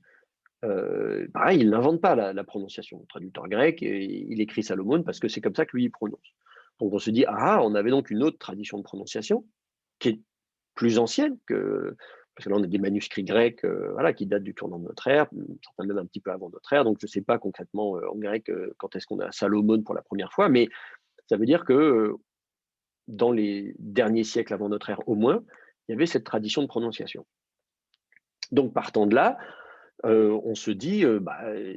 pareil, il n'invente pas la prononciation. Le traducteur grec, il écrit Salomon parce que c'est comme ça que lui, il prononce. Donc on se dit, ah, on avait donc une autre tradition de prononciation qui est plus ancienne que... Parce que là, on a des manuscrits grecs voilà, qui datent du tournant de notre ère, certains même un petit peu avant notre ère. Donc je ne sais pas concrètement en grec quand est-ce qu'on a Salomon pour la première fois, mais ça veut dire que dans les derniers siècles avant notre ère au moins, il y avait cette tradition de prononciation. Donc partant de là, on se dit,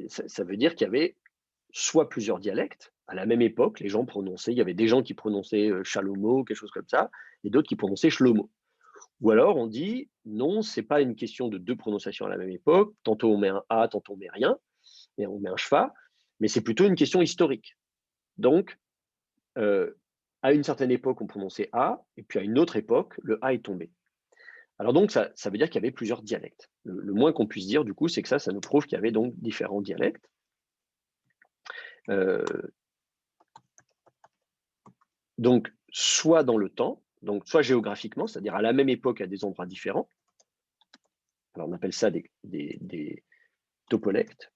ça veut dire qu'il y avait soit plusieurs dialectes, à la même époque, les gens prononçaient, il y avait des gens qui prononçaient Shalomo, quelque chose comme ça, et d'autres qui prononçaient Shlomo. Ou alors on dit, non, c'est pas une question de deux prononciations à la même époque, tantôt on met un A, tantôt on met rien, et on met un schwa, mais c'est plutôt une question historique. Donc, à une certaine époque, on prononçait A, et puis à une autre époque, le A est tombé. Alors donc, ça veut dire qu'il y avait plusieurs dialectes. Le moins qu'on puisse dire, du coup, c'est que ça nous prouve qu'il y avait donc différents dialectes. Donc, soit dans le temps, donc soit géographiquement, c'est-à-dire à la même époque à des endroits différents. Alors, on appelle ça des topolectes.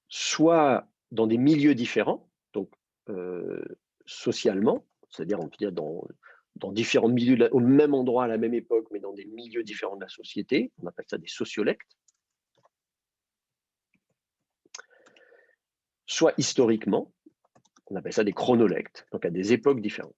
Soit dans des milieux différents, donc socialement, c'est-à-dire on peut dire dans différents milieux, au même endroit à la même époque, mais dans des milieux différents de la société. On appelle ça des sociolectes. Soit historiquement, on appelle ça des chronolectes, donc à des époques différentes.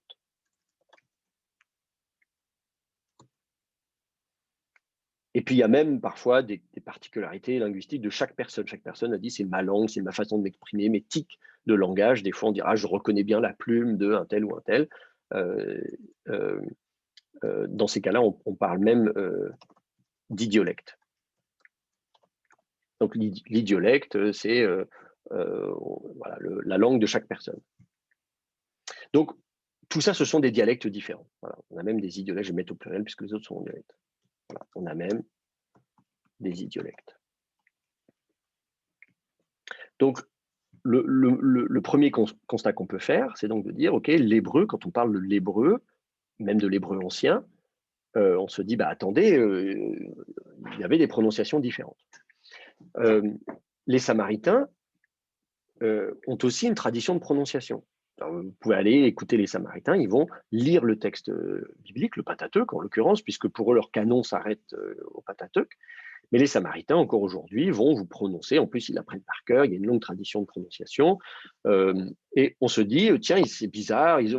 Et puis il y a même parfois des particularités linguistiques de chaque personne. Chaque personne a dit c'est ma langue, c'est ma façon de m'exprimer, mes tics de langage. Des fois on dira je reconnais bien la plume de un tel ou un tel. Dans ces cas-là, on parle même d'idiolecte. Donc l'idiolecte, c'est voilà, la langue de chaque personne. Donc tout ça, ce sont des dialectes différents. Voilà. On a même des idiolectes, je vais mettre au pluriel puisque les autres sont en dialecte. Voilà. On a même des idiolectes. Donc le premier constat qu'on peut faire, c'est donc de dire, OK, l'hébreu, quand on parle de l'hébreu, même de l'hébreu ancien, on se dit, bah, attendez, il y avait des prononciations différentes. Les Samaritains ont aussi une tradition de prononciation. Alors, vous pouvez aller écouter les Samaritains, ils vont lire le texte biblique, le Pentateuque en l'occurrence, puisque pour eux, leur canon s'arrête au Pentateuque. Mais les Samaritains, encore aujourd'hui, vont vous prononcer. En plus, ils l'apprennent par cœur. Il y a une longue tradition de prononciation. Et on se dit, tiens, c'est bizarre, ils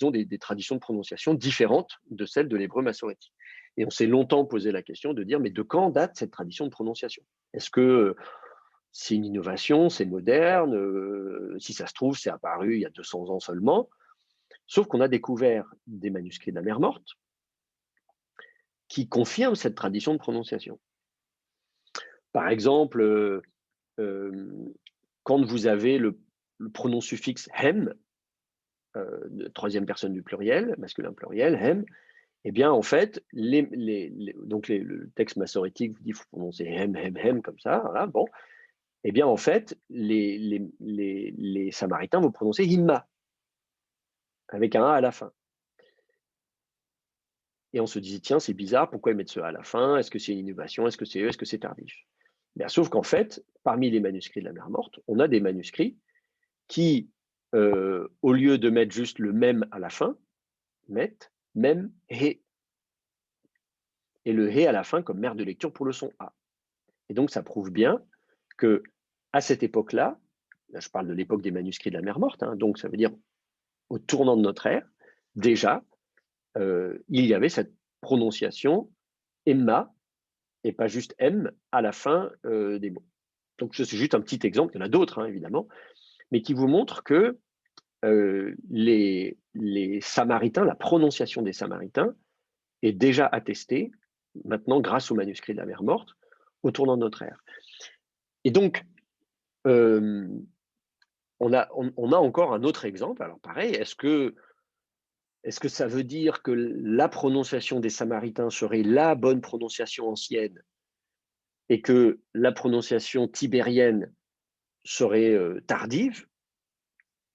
ont des traditions de prononciation différentes de celles de l'hébreu massorétique. Et on s'est longtemps posé la question de dire, mais de quand date cette tradition de prononciation? Est-ce que c'est une innovation, c'est moderne? Si ça se trouve, c'est apparu il y a 200 ans seulement. Sauf qu'on a découvert des manuscrits de la mer Morte qui confirment cette tradition de prononciation. Par exemple, quand vous avez le pronom suffixe hem, troisième personne du pluriel, masculin pluriel, hem, eh bien, en fait, le texte massorétique vous dit qu'il faut prononcer hem, comme ça, voilà, bon. Eh bien, en fait, les Samaritains vont prononcer himma, avec un A à la fin. Et on se disait, tiens, c'est bizarre, pourquoi ils mettent ce A à la fin? Est-ce que c'est une innovation? Est-ce que c'est eux? Est-ce que c'est tardif? Bien, sauf qu'en fait, parmi les manuscrits de la mer Morte, on a des manuscrits qui, au lieu de mettre juste le même à la fin, mettent même he. Et le he à la fin comme mère de lecture pour le son A. Et donc, ça prouve bien que à cette époque-là, là, je parle de l'époque des manuscrits de la mer Morte, hein, donc ça veut dire au tournant de notre ère, déjà, il y avait cette prononciation Emma, et pas juste M, à la fin des mots. Donc, c'est juste un petit exemple, il y en a d'autres, hein, évidemment, mais qui vous montre que les Samaritains, la prononciation des Samaritains est déjà attestée, maintenant grâce au manuscrit de la mer Morte, au tournant de notre ère. Et donc, euh, on a encore un autre exemple. Alors pareil, est-ce que ça veut dire que la prononciation des Samaritains serait la bonne prononciation ancienne et que la prononciation tibérienne serait tardive?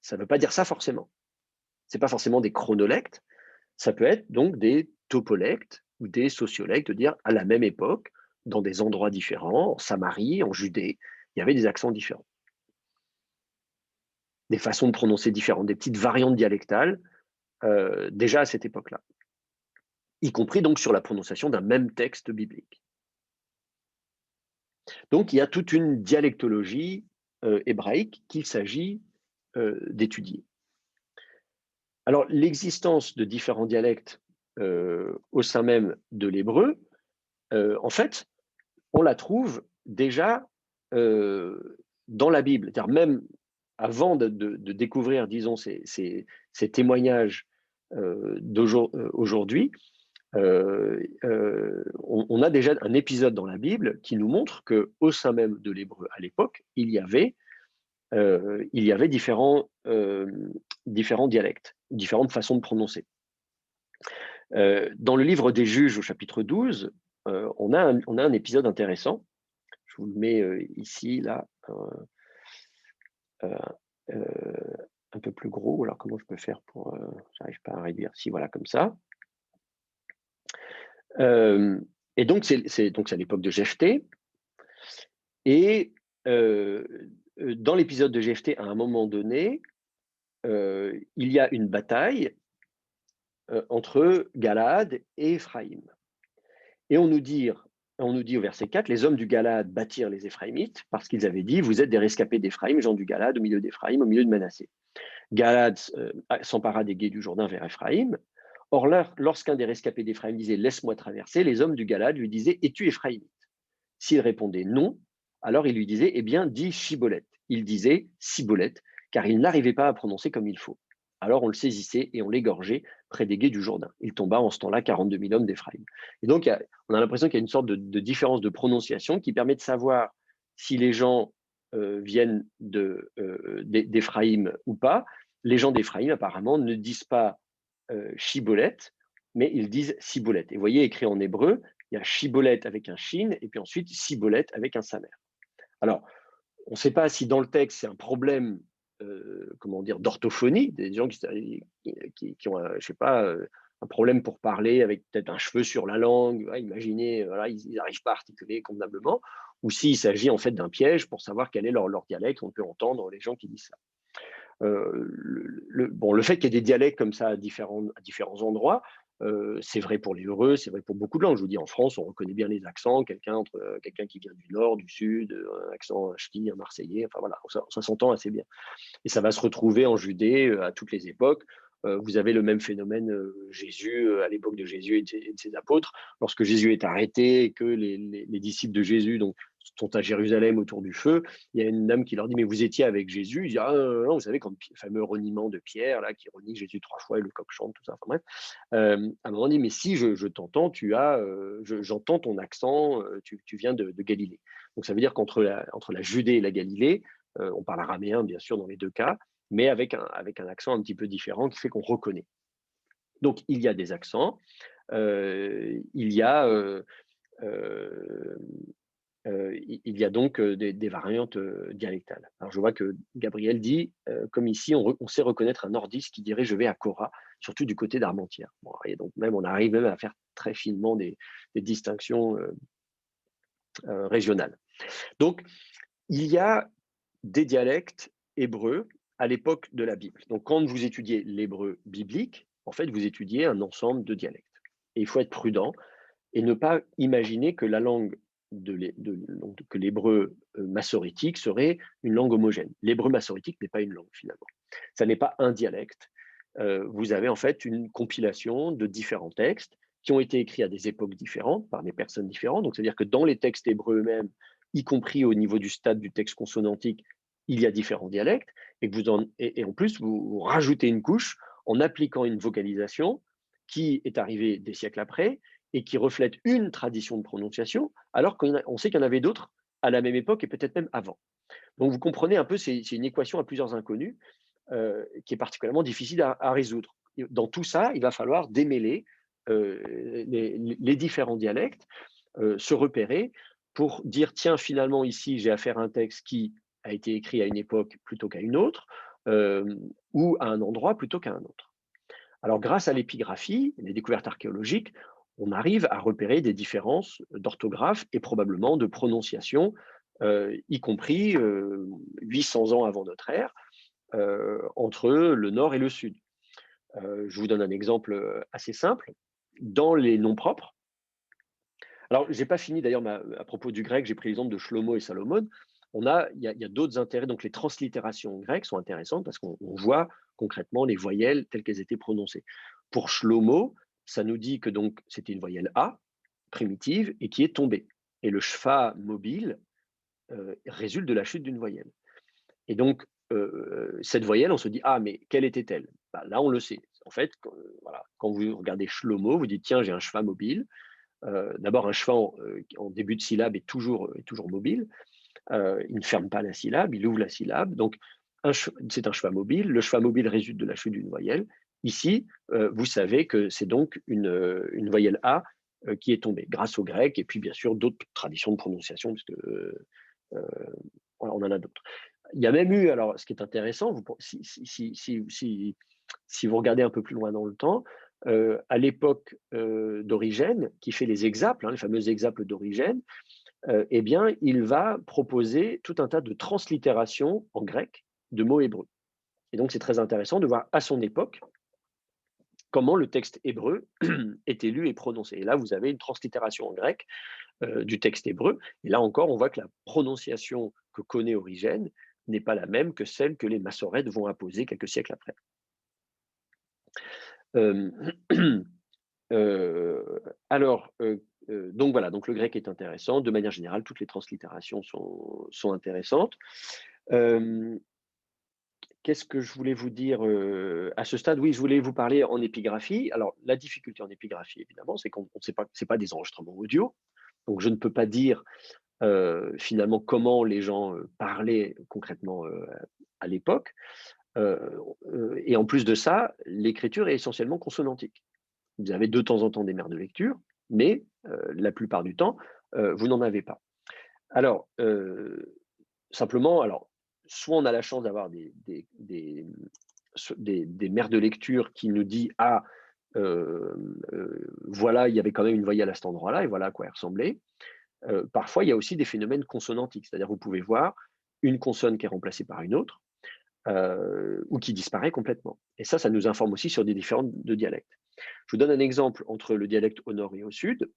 Ça ne veut pas dire ça forcément. Ce n'est pas forcément des chronolectes, ça peut être donc des topolectes ou des sociolectes, de dire à la même époque, dans des endroits différents, en Samarie, en Judée, il y avait des accents différents, des façons de prononcer différentes, des petites variantes dialectales déjà à cette époque-là, y compris donc sur la prononciation d'un même texte biblique. Donc il y a toute une dialectologie hébraïque qu'il s'agit d'étudier. Alors l'existence de différents dialectes au sein même de l'hébreu, en fait, on la trouve déjà dans la Bible. C'est-à-dire même avant de découvrir, disons, ces témoignages d'aujourd'hui, on a déjà un épisode dans la Bible qui nous montre qu'au sein même de l'hébreu à l'époque, il y avait différents dialectes, différentes façons de prononcer. Dans le livre des Juges, au chapitre 12, on a un épisode intéressant. Je vous le mets ici, là, un peu plus gros. Alors, comment je peux faire pour... j'arrive pas à réduire. Si, voilà, comme ça. Et donc, c'est à l'époque de Jephthé. Et dans l'épisode de Jephthé, à un moment donné, il y a une bataille entre Galaad et Éphraïm. Et on nous dit au verset 4, les hommes du Galaad battirent les Éphraïmites parce qu'ils avaient dit, vous êtes des rescapés d'Éphraïm, gens du Galaad, au milieu d'Éphraïm, au milieu de Manassé. Galaad s'empara des gués du Jourdain vers Éphraïm. Or, lorsqu'un des rescapés d'Éphraïm disait, laisse-moi traverser, les hommes du Galaad lui disaient, es-tu Éphraïmite? S'il répondait non, alors il lui disait, eh bien, dis Chibolette. Il disait Cibolette, car il n'arrivait pas à prononcer comme il faut. Alors on le saisissait et on l'égorgeait près des gués du Jourdain. Il tomba en ce temps-là 42 000 hommes d'Éphraïm. Et donc, on a l'impression qu'il y a une sorte de différence de prononciation qui permet de savoir si les gens viennent d'Éphraïm ou pas. Les gens d'Éphraïm, apparemment, ne disent pas Chibolette, mais ils disent Cibolette. Et vous voyez, écrit en hébreu, il y a Chibolette avec un shin, et puis ensuite Cibolette avec un samer. Alors, on ne sait pas si dans le texte, c'est un problème comment dire, d'orthophonie, des gens qui ont, je sais pas, un problème pour parler avec peut-être un cheveu sur la langue, ouais, imaginez, voilà, ils n'arrivent pas à articuler convenablement, ou s'il s'agit en fait d'un piège pour savoir quel est leur dialecte, on peut entendre les gens qui disent ça. Le fait qu'il y ait des dialectes comme ça à différents endroits, c'est vrai pour les Heureux, c'est vrai pour beaucoup de langues. Je vous dis, en France, on reconnaît bien les accents, quelqu'un qui vient du nord, du sud, un accent ch'ti, un marseillais, enfin voilà, ça s'entend assez bien. Et ça va se retrouver en Judée à toutes les époques. Vous avez le même phénomène Jésus, à l'époque de Jésus et de ses apôtres. Lorsque Jésus est arrêté et que les disciples de Jésus donc, sont à Jérusalem autour du feu, il y a une dame qui leur dit, mais vous étiez avec Jésus? Il dit, ah non, vous savez, quand le fameux reniement de Pierre, là, qui renie Jésus 3 fois et le coq chante, tout ça, enfin bref. À un moment dit, mais si je t'entends, j'entends ton accent, tu viens de Galilée. Donc ça veut dire qu'entre la Judée et la Galilée, on parle araméen, bien sûr, dans les deux cas, mais avec un accent un petit peu différent qui fait qu'on reconnaît. Donc, il y a des accents, il y a donc des variantes dialectales. Alors, je vois que Gabriel dit, comme ici, on sait reconnaître un nordiste qui dirait « je vais à Cora », surtout du côté d'Armentières. Bon, et donc, on arrive même à faire très finement des distinctions régionales. Donc, il y a des dialectes hébreux à l'époque de la Bible. Donc, quand vous étudiez l'hébreu biblique, en fait, vous étudiez un ensemble de dialectes. Et il faut être prudent et ne pas imaginer que la langue que l'hébreu massorétique serait une langue homogène. L'hébreu massorétique n'est pas une langue, finalement. Ça n'est pas un dialecte. vous avez en fait une compilation de différents textes qui ont été écrits à des époques différentes, par des personnes différentes. Donc, c'est-à-dire que dans les textes hébreux eux-mêmes, y compris au niveau du stade du texte consonantique, il y a différents dialectes, et, et en plus, vous rajoutez une couche en appliquant une vocalisation qui est arrivée des siècles après et qui reflète une tradition de prononciation, alors qu'on sait qu'il y en avait d'autres à la même époque et peut-être même avant. Donc, vous comprenez un peu, c'est une équation à plusieurs inconnus qui est particulièrement difficile à résoudre. Dans tout ça, il va falloir démêler les différents dialectes, se repérer pour dire, tiens, finalement, ici, j'ai affaire à un texte qui a été écrit à une époque plutôt qu'à une autre, ou à un endroit plutôt qu'à un autre. Alors, grâce à l'épigraphie, les découvertes archéologiques, on arrive à repérer des différences d'orthographe et probablement de prononciation, y compris 800 ans avant notre ère, entre le nord et le sud. Je vous donne un exemple assez simple. Dans les noms propres, alors je n'ai pas fini d'ailleurs à propos du grec, j'ai pris l'exemple de Shlomo et Salomon. Il y a d'autres intérêts, donc les translittérations grecques sont intéressantes parce qu'on voit concrètement les voyelles telles qu'elles étaient prononcées. Pour Shlomo, ça nous dit que donc c'était une voyelle A primitive et qui est tombée. Et le shfa mobile résulte de la chute d'une voyelle. Et donc, cette voyelle, on se dit, ah, mais quelle était-elle? Bah, là, on le sait. En fait, voilà, quand vous regardez Shlomo, vous dites, tiens, j'ai un shfa mobile. D'abord, un shfa en début de syllabe est toujours mobile. Il ne ferme pas la syllabe, il ouvre la syllabe. Donc, c'est un shfa mobile. Le shfa mobile résulte de la chute d'une voyelle. Ici, vous savez que c'est donc une voyelle A qui est tombée, grâce au grec, et puis bien sûr d'autres traditions de prononciation, parce que voilà, on en a d'autres. Il y a même eu, alors ce qui est intéressant, si vous regardez un peu plus loin dans le temps, à l'époque d'Origène, qui fait les exaples, les fameux exaples d'Origène, eh bien, il va proposer tout un tas de translittérations en grec de mots hébreux. Et donc, c'est très intéressant de voir à son époque comment le texte hébreu était lu et prononcé. Et là, vous avez une translittération en grec du texte hébreu. Et là encore, on voit que la prononciation que connaît Origène n'est pas la même que celle que les Massorètes vont apposer quelques siècles après. Donc voilà, donc le grec est intéressant. De manière générale, toutes les translittérations sont intéressantes. Qu'est-ce que je voulais vous dire à ce stade? Oui, je voulais vous parler en épigraphie. Alors, la difficulté en épigraphie, évidemment, c'est qu'on ne sait pas, c'est pas des enregistrements audio. Donc, je ne peux pas dire finalement comment les gens parlaient concrètement à l'époque. Et en plus de ça, l'écriture est essentiellement consonantique. Vous avez de temps en temps des mères de lecture, mais la plupart du temps, vous n'en avez pas. Alors, simplement, alors, soit on a la chance d'avoir des mères de lecture qui nous disent « Ah, voilà, il y avait quand même une voyelle à cet endroit-là, et voilà à quoi elle ressemblait ». Parfois, il y a aussi des phénomènes consonantiques, c'est-à-dire vous pouvez voir une consonne qui est remplacée par une autre, ou qui disparaît complètement. Et ça nous informe aussi sur des différents de dialectes. Je vous donne un exemple entre le dialecte au nord et au sud.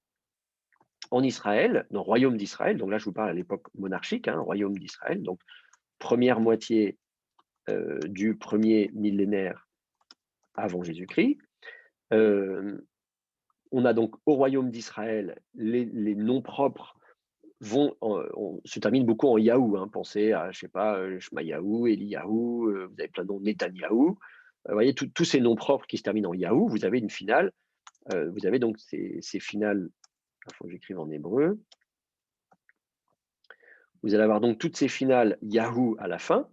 En Israël, dans le royaume d'Israël, donc là je vous parle à l'époque monarchique, royaume d'Israël, donc première moitié du premier millénaire avant Jésus-Christ. On a donc au royaume d'Israël les noms propres se terminent beaucoup en Yahou. Pensez à, je sais pas, Shmayahu, Eliyahu, vous avez plein de noms, Netanyahou. Vous voyez, tous ces noms propres qui se terminent en Yahou, vous avez une finale. Vous avez donc ces finales, il faut que j'écrive en hébreu. Vous allez avoir donc toutes ces finales Yahoo à la fin,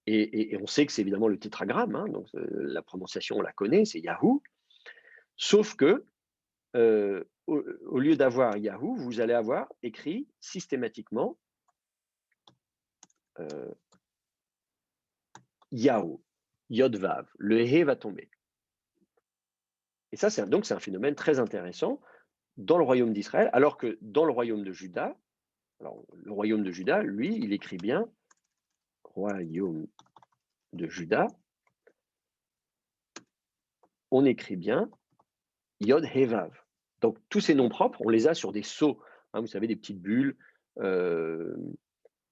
et on sait que c'est évidemment le tétragramme, donc la prononciation on la connaît, c'est Yahoo. Sauf que au lieu d'avoir Yahoo, vous allez avoir écrit systématiquement Yahoo, Yod-Vav, le He va tomber. Et ça, c'est un phénomène très intéressant dans le royaume d'Israël, alors que dans le royaume de Juda, alors le royaume de Juda, lui, il écrit bien royaume de Juda, on écrit bien Yod He Vav. Donc tous ces noms propres, on les a sur des sceaux, vous savez, des petites bulles. Je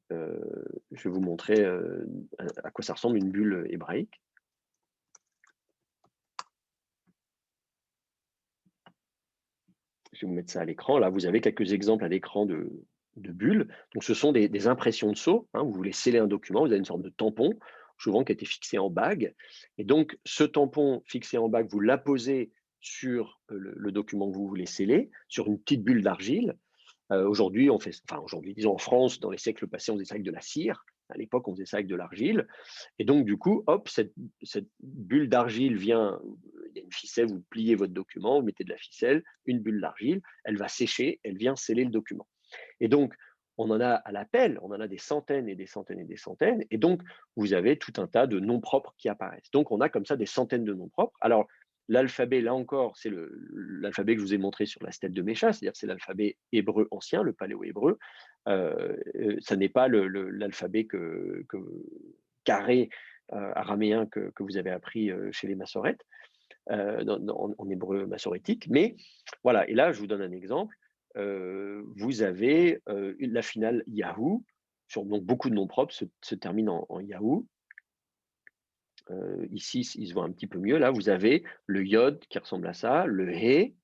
vais vous montrer à quoi ça ressemble une bulle hébraïque. je vais vous mettre ça à l'écran. Là, vous avez quelques exemples à l'écran de bulles. Donc, ce sont des impressions de sceau. Hein. Vous voulez sceller un document, vous avez une sorte de tampon, souvent qui a été fixé en bague. Et donc, ce tampon fixé en bague, vous l'apposez sur le document que vous voulez sceller, sur une petite bulle d'argile. Aujourd'hui, disons en France, dans les siècles passés, on faisait ça avec de la cire. À l'époque, on faisait ça avec de l'argile. Et donc, du coup, hop, cette bulle d'argile vient, il y a une ficelle, vous pliez votre document, vous mettez de la ficelle, une bulle d'argile, elle va sécher, elle vient sceller le document. Et donc, on en a à l'appel, on en a des centaines et des centaines et des centaines. Et donc, vous avez tout un tas de noms propres qui apparaissent. Donc, on a comme ça des centaines de noms propres. Alors, l'alphabet, là encore, c'est l'alphabet que je vous ai montré sur la stèle de Mécha, c'est-à-dire c'est l'alphabet hébreu ancien, le paléo-hébreu. Ça n'est pas l'alphabet carré araméen que vous avez appris chez les massorètes, en hébreu massorétique. Mais voilà, et là, je vous donne un exemple. Vous avez la finale Yahoo, donc beaucoup de noms propres se terminent en Yahoo. Ici, il se voit un petit peu mieux. Là, vous avez le Yod qui ressemble à ça, le He,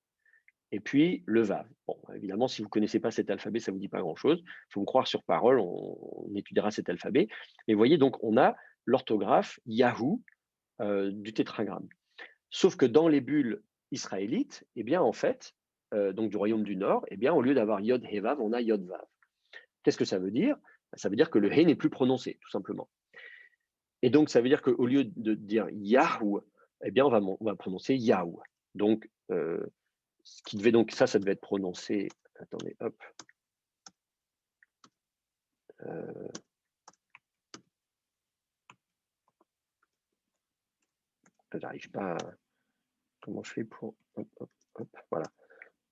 et puis le Vav. Bon, évidemment, si vous ne connaissez pas cet alphabet, ça ne vous dit pas grand-chose. Il faut me croire sur parole, on étudiera cet alphabet. Mais vous voyez, donc, on a l'orthographe Yahoo du tétragramme. Sauf que dans les bulles israélites, eh bien, en fait, donc du royaume du Nord, eh bien, au lieu d'avoir Yod He Vav, on a Yod Vav. Qu'est-ce que ça veut dire? Ça veut dire que le He n'est plus prononcé, tout simplement. Et donc, ça veut dire qu'au lieu de dire Yahoo, eh bien, on va prononcer Yahoo. Donc, ce qui devait donc, ça devait être prononcé. Attendez, hop. J'arrive pas à... Comment je fais pour... Hop, hop, hop, voilà.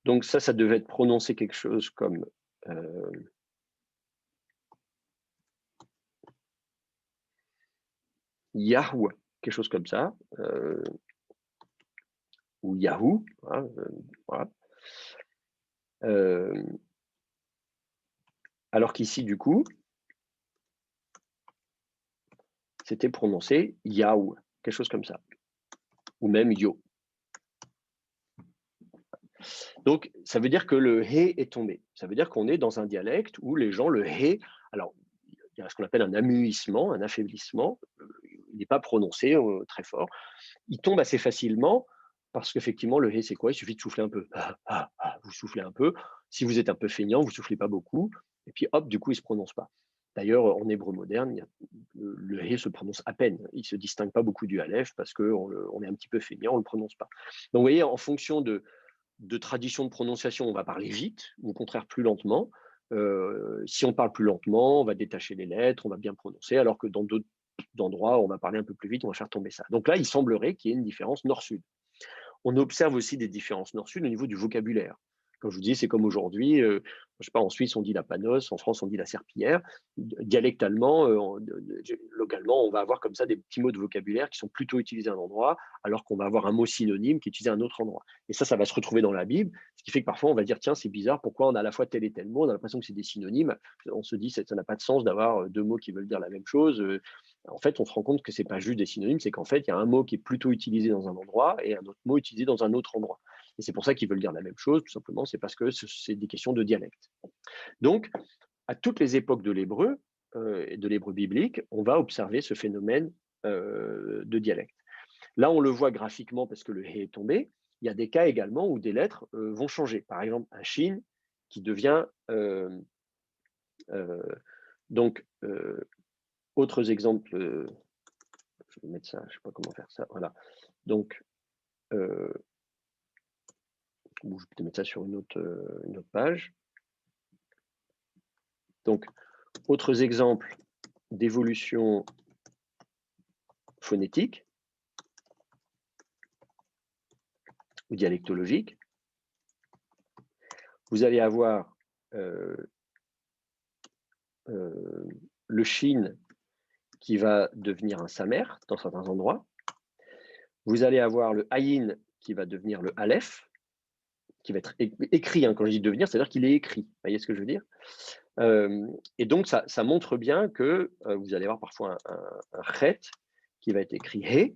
Donc, ça devait être prononcé quelque chose comme... Yahoo, quelque chose comme ça. Ou Yahoo. Hein, voilà. Alors qu'ici, du coup, c'était prononcé Yahoo, quelque chose comme ça. Ou même Yo. Donc, ça veut dire que le He est tombé. Ça veut dire qu'on est dans un dialecte où les gens, le He, alors, il y a ce qu'on appelle un amuissement, un affaiblissement. Il n'est pas prononcé très fort. Il tombe assez facilement parce qu'effectivement, le He, c'est quoi? Il suffit de souffler un peu. Vous soufflez un peu. Si vous êtes un peu feignant, vous ne soufflez pas beaucoup. Et puis, hop, du coup, il ne se prononce pas. D'ailleurs, en hébreu moderne, le He se prononce à peine. Il ne se distingue pas beaucoup du Aleph parce qu'on est un petit peu feignant, on ne le prononce pas. Donc, vous voyez, en fonction de tradition de prononciation, on va parler vite, ou au contraire plus lentement. Si on parle plus lentement, on va détacher les lettres, on va bien prononcer, alors que dans d'autres endroits, on va parler un peu plus vite, on va faire tomber ça. Donc là, il semblerait qu'il y ait une différence nord-sud. On observe aussi des différences nord-sud au niveau du vocabulaire. Comme je vous dis, c'est comme aujourd'hui, je sais pas, en Suisse, on dit la panos, en France, on dit la serpillière. Dialectalement, localement, on va avoir comme ça des petits mots de vocabulaire qui sont plutôt utilisés à un endroit, alors qu'on va avoir un mot synonyme qui est utilisé à un autre endroit. Et ça va se retrouver dans la Bible, ce qui fait que parfois, on va dire, tiens, c'est bizarre, pourquoi on a à la fois tel et tel mot, on a l'impression que c'est des synonymes. On se dit, ça n'a pas de sens d'avoir deux mots qui veulent dire la même chose. En fait, on se rend compte que ce n'est pas juste des synonymes, c'est qu'en fait, il y a un mot qui est plutôt utilisé dans un endroit et un autre mot utilisé dans un autre endroit. Et c'est pour ça qu'ils veulent dire la même chose, tout simplement, c'est parce que c'est des questions de dialecte. Donc, à toutes les époques de l'hébreu et de l'hébreu biblique, on va observer ce phénomène de dialecte. Là, on le voit graphiquement parce que le He est tombé. Il y a des cas également où des lettres vont changer. Par exemple, un Shin qui devient... donc, autres exemples, je vais mettre ça, je ne sais pas comment faire ça, voilà. Donc, je vais peut-être mettre ça sur une autre page. Donc, autres exemples d'évolution phonétique ou dialectologique. Vous allez avoir le shin qui va devenir un samer dans certains endroits. Vous allez avoir le ayin qui va devenir le aleph, qui va être écrit. Quand je dis devenir, c'est-à-dire qu'il est écrit. Vous voyez ce que je veux dire? Et donc, ça montre bien que vous allez avoir parfois un chet qui va être écrit he.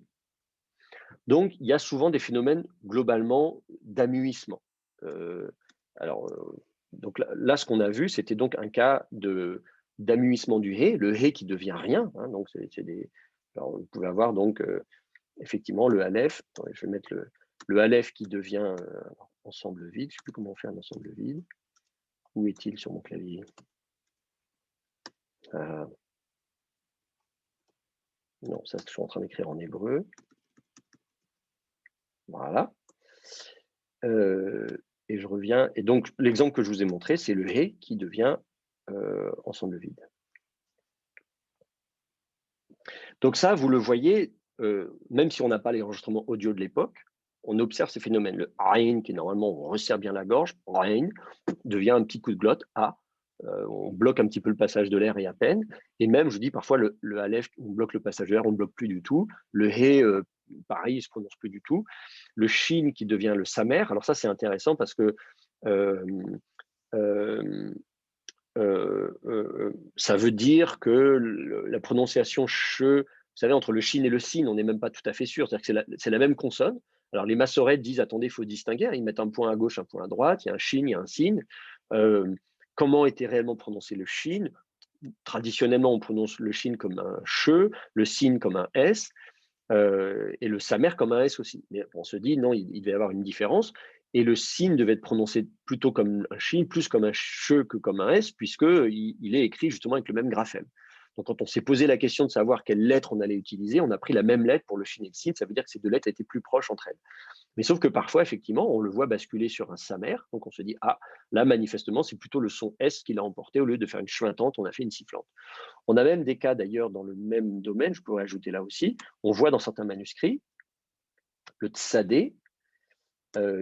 Donc, il y a souvent des phénomènes globalement d'amuissement. Alors, donc là, ce qu'on a vu, c'était donc un cas d'amuissement du hé, le hé qui devient rien, hein, donc alors, vous pouvez avoir donc effectivement le aleph. Attendez, je vais mettre le aleph qui devient ensemble vide. Je ne sais plus comment on fait un ensemble vide. Où est-il sur mon clavier? Non, ça, je suis en train d'écrire en hébreu. Voilà. Et je reviens. Et donc, l'exemple que je vous ai montré, c'est le hé qui devient ensemble vide. Donc ça, vous le voyez, même si on n'a pas les enregistrements audio de l'époque, on observe ces phénomènes. Le aïn, qui normalement, on resserre bien la gorge, aïn, devient un petit coup de glotte, a. On bloque un petit peu le passage de l'air et à peine. Et même, je vous dis, parfois, le aleph, on bloque le passage de l'air, on ne bloque plus du tout. Le hé, pareil, il ne se prononce plus du tout. Le shin qui devient le samer. Alors ça, c'est intéressant parce que ça veut dire que la prononciation che, vous savez, entre le shin et le sin, on n'est même pas tout à fait sûr. C'est-à-dire que c'est la même consonne. Alors les massorètes disent, attendez, il faut distinguer. Ils mettent un point à gauche, un point à droite. Il y a un shin, il y a un sin. Comment était réellement prononcé le shin? Traditionnellement, on prononce le shin comme un che, le sin comme un s. Et le samer comme un S aussi. Mais on se dit, non, il devait y avoir une différence. Et le sin devait être prononcé plutôt comme un shin, plus comme un che que comme un S, puisqu'il est écrit justement avec le même graphème. Donc, quand on s'est posé la question de savoir quelle lettre on allait utiliser, on a pris la même lettre pour le shin et le sin. Ça veut dire que ces deux lettres étaient plus proches entre elles. Mais sauf que parfois, effectivement, on le voit basculer sur un samer. Donc, on se dit, ah, là, manifestement, c'est plutôt le son S qui l'a emporté. Au lieu de faire une chuintante, on a fait une sifflante. On a même des cas d'ailleurs dans le même domaine, je pourrais ajouter là aussi, on voit dans certains manuscrits le tsadé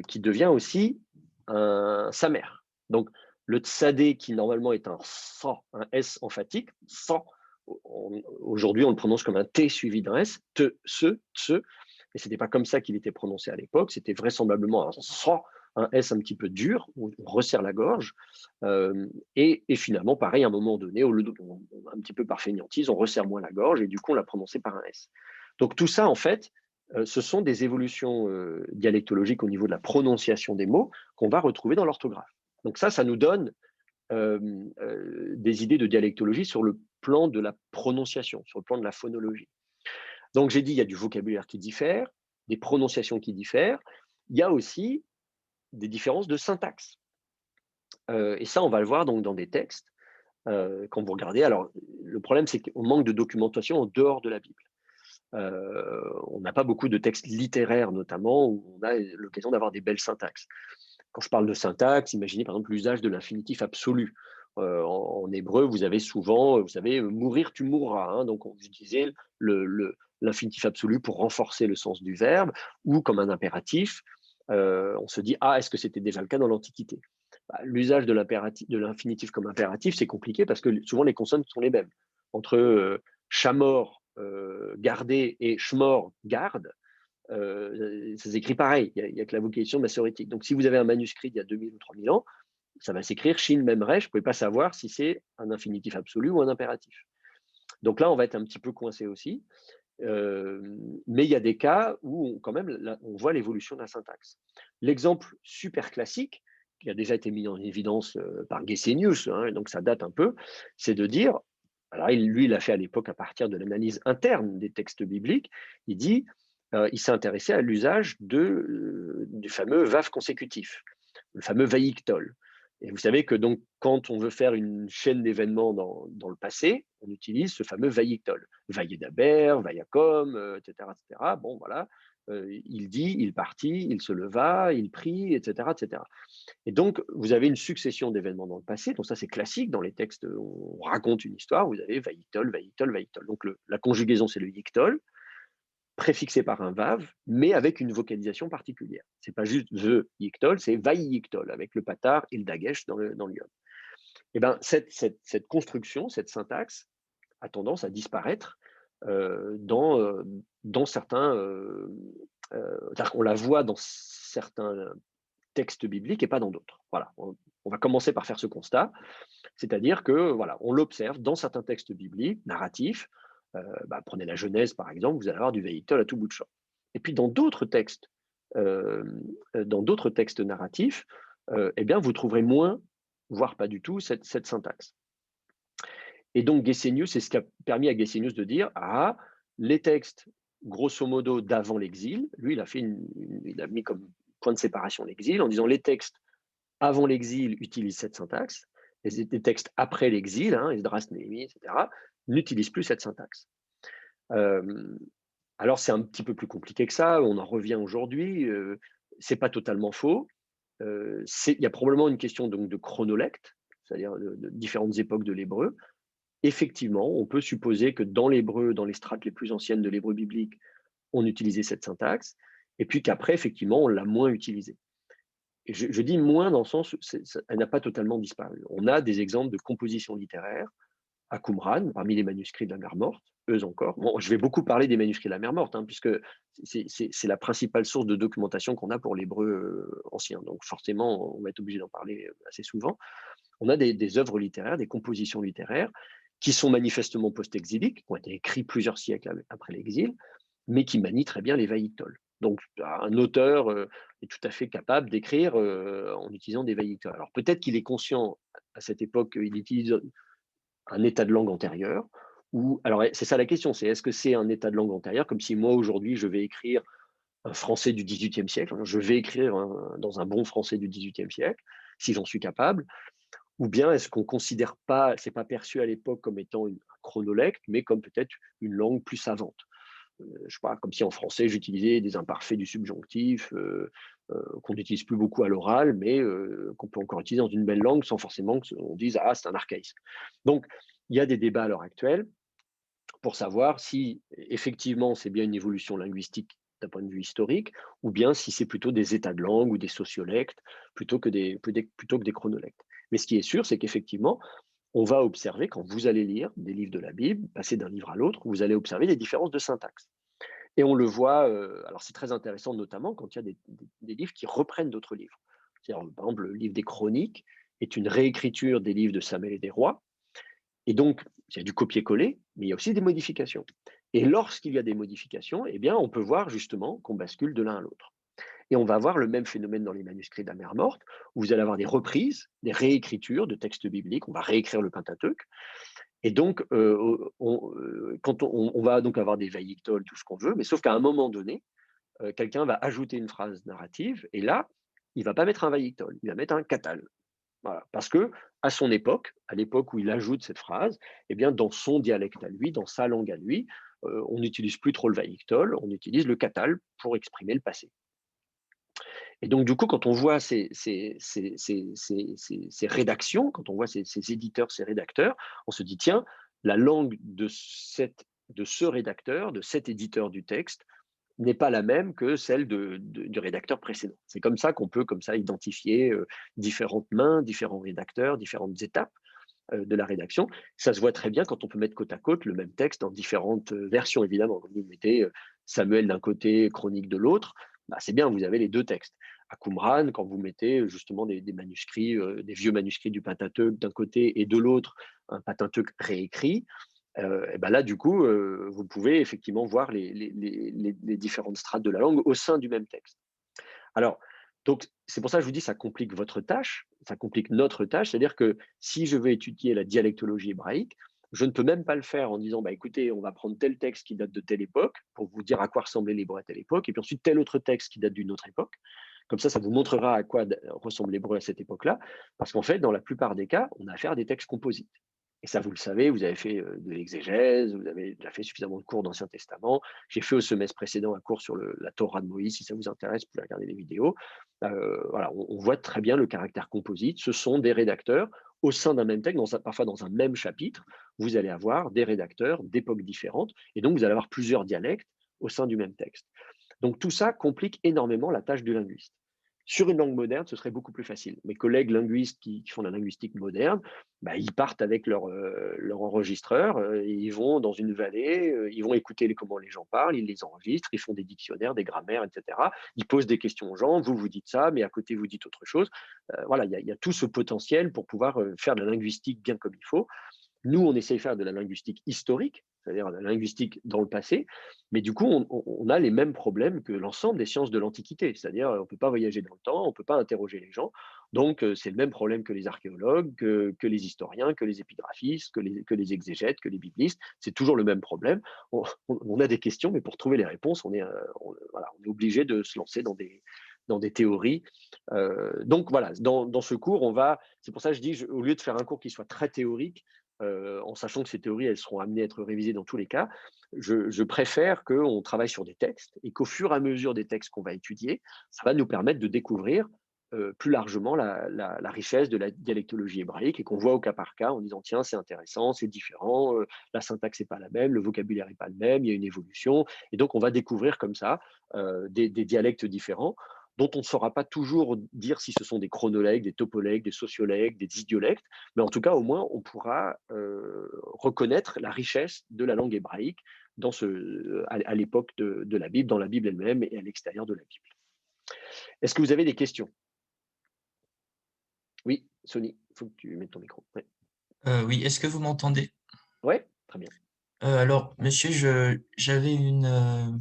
qui devient aussi un samer. Donc le tsadé qui normalement est un sa, un S emphatique, sa, aujourd'hui on le prononce comme un T suivi d'un S, te, se, tse, et ce n'était pas comme ça qu'il était prononcé à l'époque, c'était vraisemblablement un sa, un S un petit peu dur, on resserre la gorge, et finalement, pareil, à un moment donné, un petit peu par fainéantise, on resserre moins la gorge, et du coup, on l'a prononcé par un S. Donc tout ça, en fait, ce sont des évolutions dialectologiques au niveau de la prononciation des mots qu'on va retrouver dans l'orthographe. Donc ça nous donne des idées de dialectologie sur le plan de la prononciation, sur le plan de la phonologie. Donc j'ai dit, il y a du vocabulaire qui diffère, des prononciations qui diffèrent, il y a aussi des différences de syntaxe. Et ça, on va le voir donc dans des textes. Quand vous regardez, alors le problème, c'est qu'on manque de documentation en dehors de la Bible. On n'a pas beaucoup de textes littéraires, notamment, où on a l'occasion d'avoir des belles syntaxes. Quand je parle de syntaxe, imaginez par exemple l'usage de l'infinitif absolu. En hébreu, vous avez souvent, vous savez, mourir, tu mourras. Hein, donc, on utilisait l'infinitif absolu pour renforcer le sens du verbe, ou comme un impératif. On se dit, ah, est-ce que c'était déjà le cas dans l'Antiquité? L'usage de l'infinitif comme impératif, c'est compliqué parce que souvent les consonnes sont les mêmes. Entre chamor, garder, et shmor, garde, ça s'écrit pareil. Il n'y a que la vocation massorétique. Donc, si vous avez un manuscrit d'il y a 2000 ou 3000 ans, ça va s'écrire shin memresh. Vous ne pouvez pas savoir si c'est un infinitif absolu ou un impératif. Donc là, on va être un petit peu coincé aussi. Mais il y a des cas où, quand même, là, on voit l'évolution de la syntaxe. L'exemple super classique, qui a déjà été mis en évidence par Gesenius, hein, donc ça date un peu, c'est de dire, alors lui, il l'a fait à l'époque à partir de l'analyse interne des textes bibliques, il dit, il s'est intéressé à l'usage du fameux vav consécutif, le fameux vaïktol. Et vous savez que donc, quand on veut faire une chaîne d'événements dans le passé, on utilise ce fameux vaïktol. Vaïedaber, vaïakom, etc., etc. Bon, voilà. Il dit, il partit, il se leva, il prie, etc., etc. Et donc, vous avez une succession d'événements dans le passé. Donc ça, c'est classique dans les textes où on raconte une histoire. Vous avez vaïktol, vaïktol, vaïktol. Donc la conjugaison, c'est le yiktol, préfixé par un vav, mais avec une vocalisation particulière. C'est pas juste the yiktol, c'est vaïyiktol, avec le patar et le dagesh dans le yod. Et ben, cette construction, cette syntaxe, a tendance à disparaître dans certains. On la voit dans certains textes bibliques et pas dans d'autres. Voilà. On va commencer par faire ce constat, c'est-à-dire que voilà, on l'observe dans certains textes bibliques, narratifs. Prenez la Genèse par exemple, vous allez avoir du véhicule à tout bout de champ. Et puis dans d'autres textes narratifs, eh bien, vous trouverez moins, voire pas du tout, cette syntaxe. Et donc, Gesenius, c'est ce qui a permis à Gesenius de dire, ah, les textes, grosso modo, d'avant l'exil, lui, il a mis comme point de séparation l'exil, en disant les textes avant l'exil utilisent cette syntaxe, les textes après l'exil, Esdras, Néhémie, etc., n'utilisent plus cette syntaxe. Alors, c'est un petit peu plus compliqué que ça, on en revient aujourd'hui, c'est pas totalement faux. Il y a probablement une question donc, de chronolecte, c'est-à-dire de différentes époques de l'hébreu. Effectivement, on peut supposer que dans l'hébreu, dans les strates les plus anciennes de l'hébreu biblique, on utilisait cette syntaxe, et puis qu'après, effectivement, on l'a moins utilisée. Et je dis moins dans le sens où elle n'a pas totalement disparu. On a des exemples de compositions littéraires à Qumran, parmi les manuscrits de la mer Morte, eux encore. Bon, je vais beaucoup parler des manuscrits de la mer Morte, puisque c'est la principale source de documentation qu'on a pour l'hébreu ancien. Donc forcément, on va être obligé d'en parler assez souvent. On a des œuvres littéraires, des compositions littéraires qui sont manifestement post-exiliques, qui ont été écrites plusieurs siècles après l'exil, mais qui manient très bien les vaïktoles. Donc, un auteur est tout à fait capable d'écrire en utilisant des vaïktoles. Alors, peut-être qu'il est conscient à cette époque qu'il utilise un état de langue antérieur, ou alors c'est ça la question, c'est est-ce que c'est un état de langue antérieur, comme si moi aujourd'hui je vais écrire un français du XVIIIe siècle, je vais écrire dans un bon français du XVIIIe siècle, si j'en suis capable, ou bien est-ce qu'on considère pas, c'est pas perçu à l'époque comme étant un chronolecte, mais comme peut-être une langue plus savante. Je sais pas, comme si en français j'utilisais des imparfaits du subjonctif qu'on n'utilise plus beaucoup à l'oral, mais qu'on peut encore utiliser dans une belle langue sans forcément qu'on dise ah c'est un archaïsme. Donc il y a des débats à l'heure actuelle pour savoir si effectivement c'est bien une évolution linguistique d'un point de vue historique, ou bien si c'est plutôt des états de langue ou des sociolectes plutôt que des chronolectes. Mais ce qui est sûr, c'est qu'effectivement, on va observer, quand vous allez lire des livres de la Bible, passer d'un livre à l'autre, vous allez observer des différences de syntaxe. Et on le voit, alors c'est très intéressant notamment quand il y a des livres qui reprennent d'autres livres. Par exemple, le livre des Chroniques est une réécriture des livres de Samuel et des Rois. Et donc, il y a du copier-coller, mais il y a aussi des modifications. Et lorsqu'il y a des modifications, eh bien, on peut voir justement qu'on bascule de l'un à l'autre. Et on va avoir le même phénomène dans les manuscrits de la mer Morte, où vous allez avoir des reprises, des réécritures de textes bibliques. On va réécrire le Pentateuque. Et donc, on va donc avoir des vaïktoles, tout ce qu'on veut, mais sauf qu'à un moment donné, quelqu'un va ajouter une phrase narrative, et là, il ne va pas mettre un vaïktol, il va mettre un katal. Voilà. Parce que à son époque, à l'époque où il ajoute cette phrase, eh bien, dans son dialecte à lui, dans sa langue à lui, on n'utilise plus trop le vaïktol, on utilise le katal pour exprimer le passé. Et donc, du coup, quand on voit ces rédactions, quand on voit ces éditeurs, ces rédacteurs, on se dit, tiens, la langue de ce rédacteur, de cet éditeur du texte, n'est pas la même que celle du rédacteur précédent. C'est comme ça qu'on peut identifier différentes mains, différents rédacteurs, différentes étapes de la rédaction. Ça se voit très bien quand on peut mettre côte à côte le même texte dans différentes versions, évidemment. Quand vous mettez Samuel d'un côté, Chronique de l'autre, bah, c'est bien, vous avez les deux textes. À Qumran, quand vous mettez justement des manuscrits, des vieux manuscrits du Pentateuque d'un côté et de l'autre, un Pentateuque réécrit, et ben là, du coup, vous pouvez effectivement voir les différentes strates de la langue au sein du même texte. Alors, donc, c'est pour ça que je vous dis, ça complique votre tâche, ça complique notre tâche, c'est-à-dire que si je veux étudier la dialectologie hébraïque, je ne peux même pas le faire en disant, bah, écoutez, on va prendre tel texte qui date de telle époque pour vous dire à quoi ressemblait l'hébreu à telle époque, et puis ensuite tel autre texte qui date d'une autre époque. Comme ça vous montrera à quoi ressemble l'hébreu à cette époque-là, parce qu'en fait, dans la plupart des cas, on a affaire à des textes composites. Et ça, vous le savez, vous avez fait de l'exégèse, vous avez déjà fait suffisamment de cours d'Ancien Testament. J'ai fait au semestre précédent un cours sur la Torah de Moïse. Si ça vous intéresse, vous pouvez regarder les vidéos. Voilà, on voit très bien le caractère composite. Ce sont des rédacteurs au sein d'un même texte, parfois dans un même chapitre. Vous allez avoir des rédacteurs d'époques différentes. Et donc, vous allez avoir plusieurs dialectes au sein du même texte. Donc, tout ça complique énormément la tâche du linguiste. Sur une langue moderne, ce serait beaucoup plus facile. Mes collègues linguistes qui font la linguistique moderne, bah, ils partent avec leur enregistreur, ils vont dans une vallée, ils vont écouter comment les gens parlent, ils les enregistrent, ils font des dictionnaires, des grammaires, etc. Ils posent des questions aux gens, vous dites ça, mais à côté, vous dites autre chose. Voilà, il y a tout ce potentiel pour pouvoir faire de la linguistique bien comme il faut. Nous, on essaye de faire de la linguistique historique, c'est-à-dire de la linguistique dans le passé, mais du coup, on a les mêmes problèmes que l'ensemble des sciences de l'Antiquité, c'est-à-dire on ne peut pas voyager dans le temps, on ne peut pas interroger les gens, donc c'est le même problème que les archéologues, que les historiens, que les épigraphistes, que les exégètes, que les biblistes, c'est toujours le même problème. On a des questions, mais pour trouver les réponses, voilà, on est obligé de se lancer dans des théories. Donc voilà, dans ce cours, c'est pour ça que je dis, au lieu de faire un cours qui soit très théorique, en sachant que ces théories, elles seront amenées à être révisées dans tous les cas, je préfère qu'on travaille sur des textes et qu'au fur et à mesure des textes qu'on va étudier, ça va nous permettre de découvrir plus largement la richesse de la dialectologie hébraïque et qu'on voit au cas par cas en disant tiens, c'est intéressant, c'est différent, la syntaxe n'est pas la même, le vocabulaire n'est pas le même, il y a une évolution. Et donc, on va découvrir comme ça des dialectes différents dont on ne saura pas toujours dire si ce sont des chronolègues, des topolègues, des sociolègues, des idiolectes, mais en tout cas, au moins, on pourra reconnaître la richesse de la langue hébraïque à l'époque de la Bible, dans la Bible elle-même et à l'extérieur de la Bible. Est-ce que vous avez des questions? Oui, Sony, il faut que tu mettes ton micro. Ouais. Oui, est-ce que vous m'entendez? Ouais, très bien. Alors, monsieur, j'avais une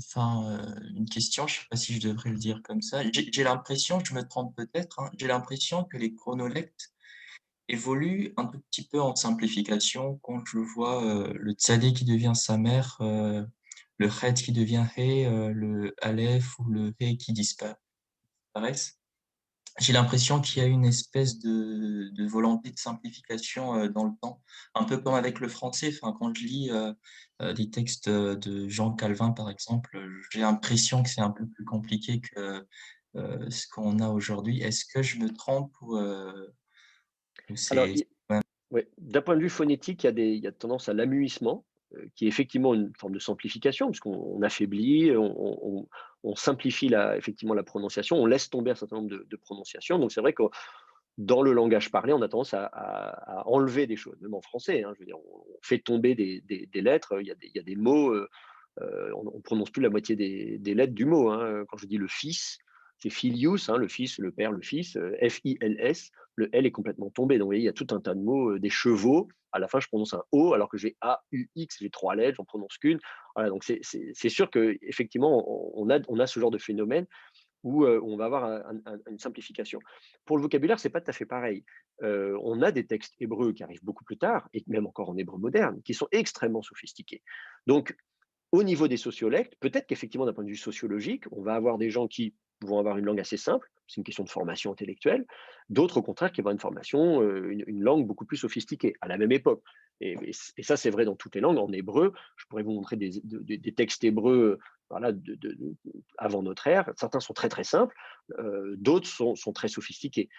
question, je ne sais pas si je devrais le dire comme ça. J'ai l'impression, je me trompe peut-être, hein, j'ai l'impression que les chronolectes évoluent un tout petit peu en simplification quand je vois le tzadé qui devient sa mère, le chet qui devient he, le aleph ou le he qui disparaissent. J'ai l'impression qu'il y a une espèce de volonté de simplification dans le temps, un peu comme avec le français. Enfin, quand je lis des textes de Jean Calvin, par exemple, j'ai l'impression que c'est un peu plus compliqué que ce qu'on a aujourd'hui. Est-ce que je me trompe ou Alors, c'est... ouais, d'un point de vue phonétique, il y a tendance à l'amuissement, qui est effectivement une forme de simplification, puisqu'on affaiblit, on simplifie effectivement la prononciation, on laisse tomber un certain nombre de prononciations. Donc, c'est vrai que dans le langage parlé, on a tendance à enlever des choses, même en français. Hein, je veux dire, on fait tomber des lettres. Il y a des mots, on ne prononce plus la moitié des lettres du mot. Hein. Quand je dis le fils, c'est filius, hein, le fils, le père, le fils, F-I-L-S, le L est complètement tombé. Donc, vous voyez, il y a tout un tas de mots, des chevaux. À la fin, je prononce un O, alors que j'ai A-U-X, j'ai 3 lettres, j'en prononce qu'une. Voilà, donc, c'est sûr qu'effectivement, on a ce genre de phénomène où on va avoir une simplification. Pour le vocabulaire, c'est pas tout à fait pareil. On a des textes hébreux qui arrivent beaucoup plus tard, et même encore en hébreu moderne, qui sont extrêmement sophistiqués. Donc, au niveau des sociolectes, peut-être qu'effectivement, d'un point de vue sociologique, on va avoir des gens qui vont avoir une langue assez simple, c'est une question de formation intellectuelle, d'autres au contraire qui vont avoir une formation, une langue beaucoup plus sophistiquée, à la même époque. Et ça, c'est vrai dans toutes les langues. En hébreu, je pourrais vous montrer des textes hébreux voilà, avant notre ère. Certains sont très très simples, d'autres sont très sophistiqués.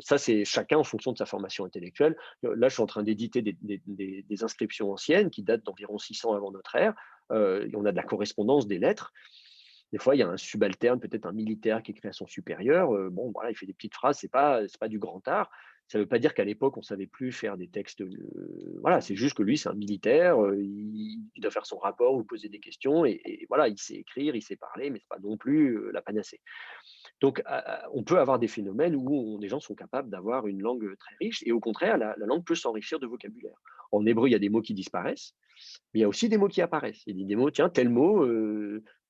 Ça, c'est chacun en fonction de sa formation intellectuelle. Là, je suis en train d'éditer des inscriptions anciennes qui datent d'environ 600 avant notre ère. On a de la correspondance des lettres. Des fois, il y a un subalterne, peut-être un militaire qui écrit à son supérieur. Bon, voilà, il fait des petites phrases, c'est pas du grand art. Ça ne veut pas dire qu'à l'époque, on ne savait plus faire des textes. Voilà, c'est juste que lui, c'est un militaire, il doit faire son rapport ou poser des questions, et voilà, il sait écrire, il sait parler, mais ce n'est pas non plus la panacée. Donc, on peut avoir des phénomènes où des gens sont capables d'avoir une langue très riche, et au contraire, la langue peut s'enrichir de vocabulaire. En hébreu, il y a des mots qui disparaissent, mais il y a aussi des mots qui apparaissent. Il y a des mots, tiens, tel mot,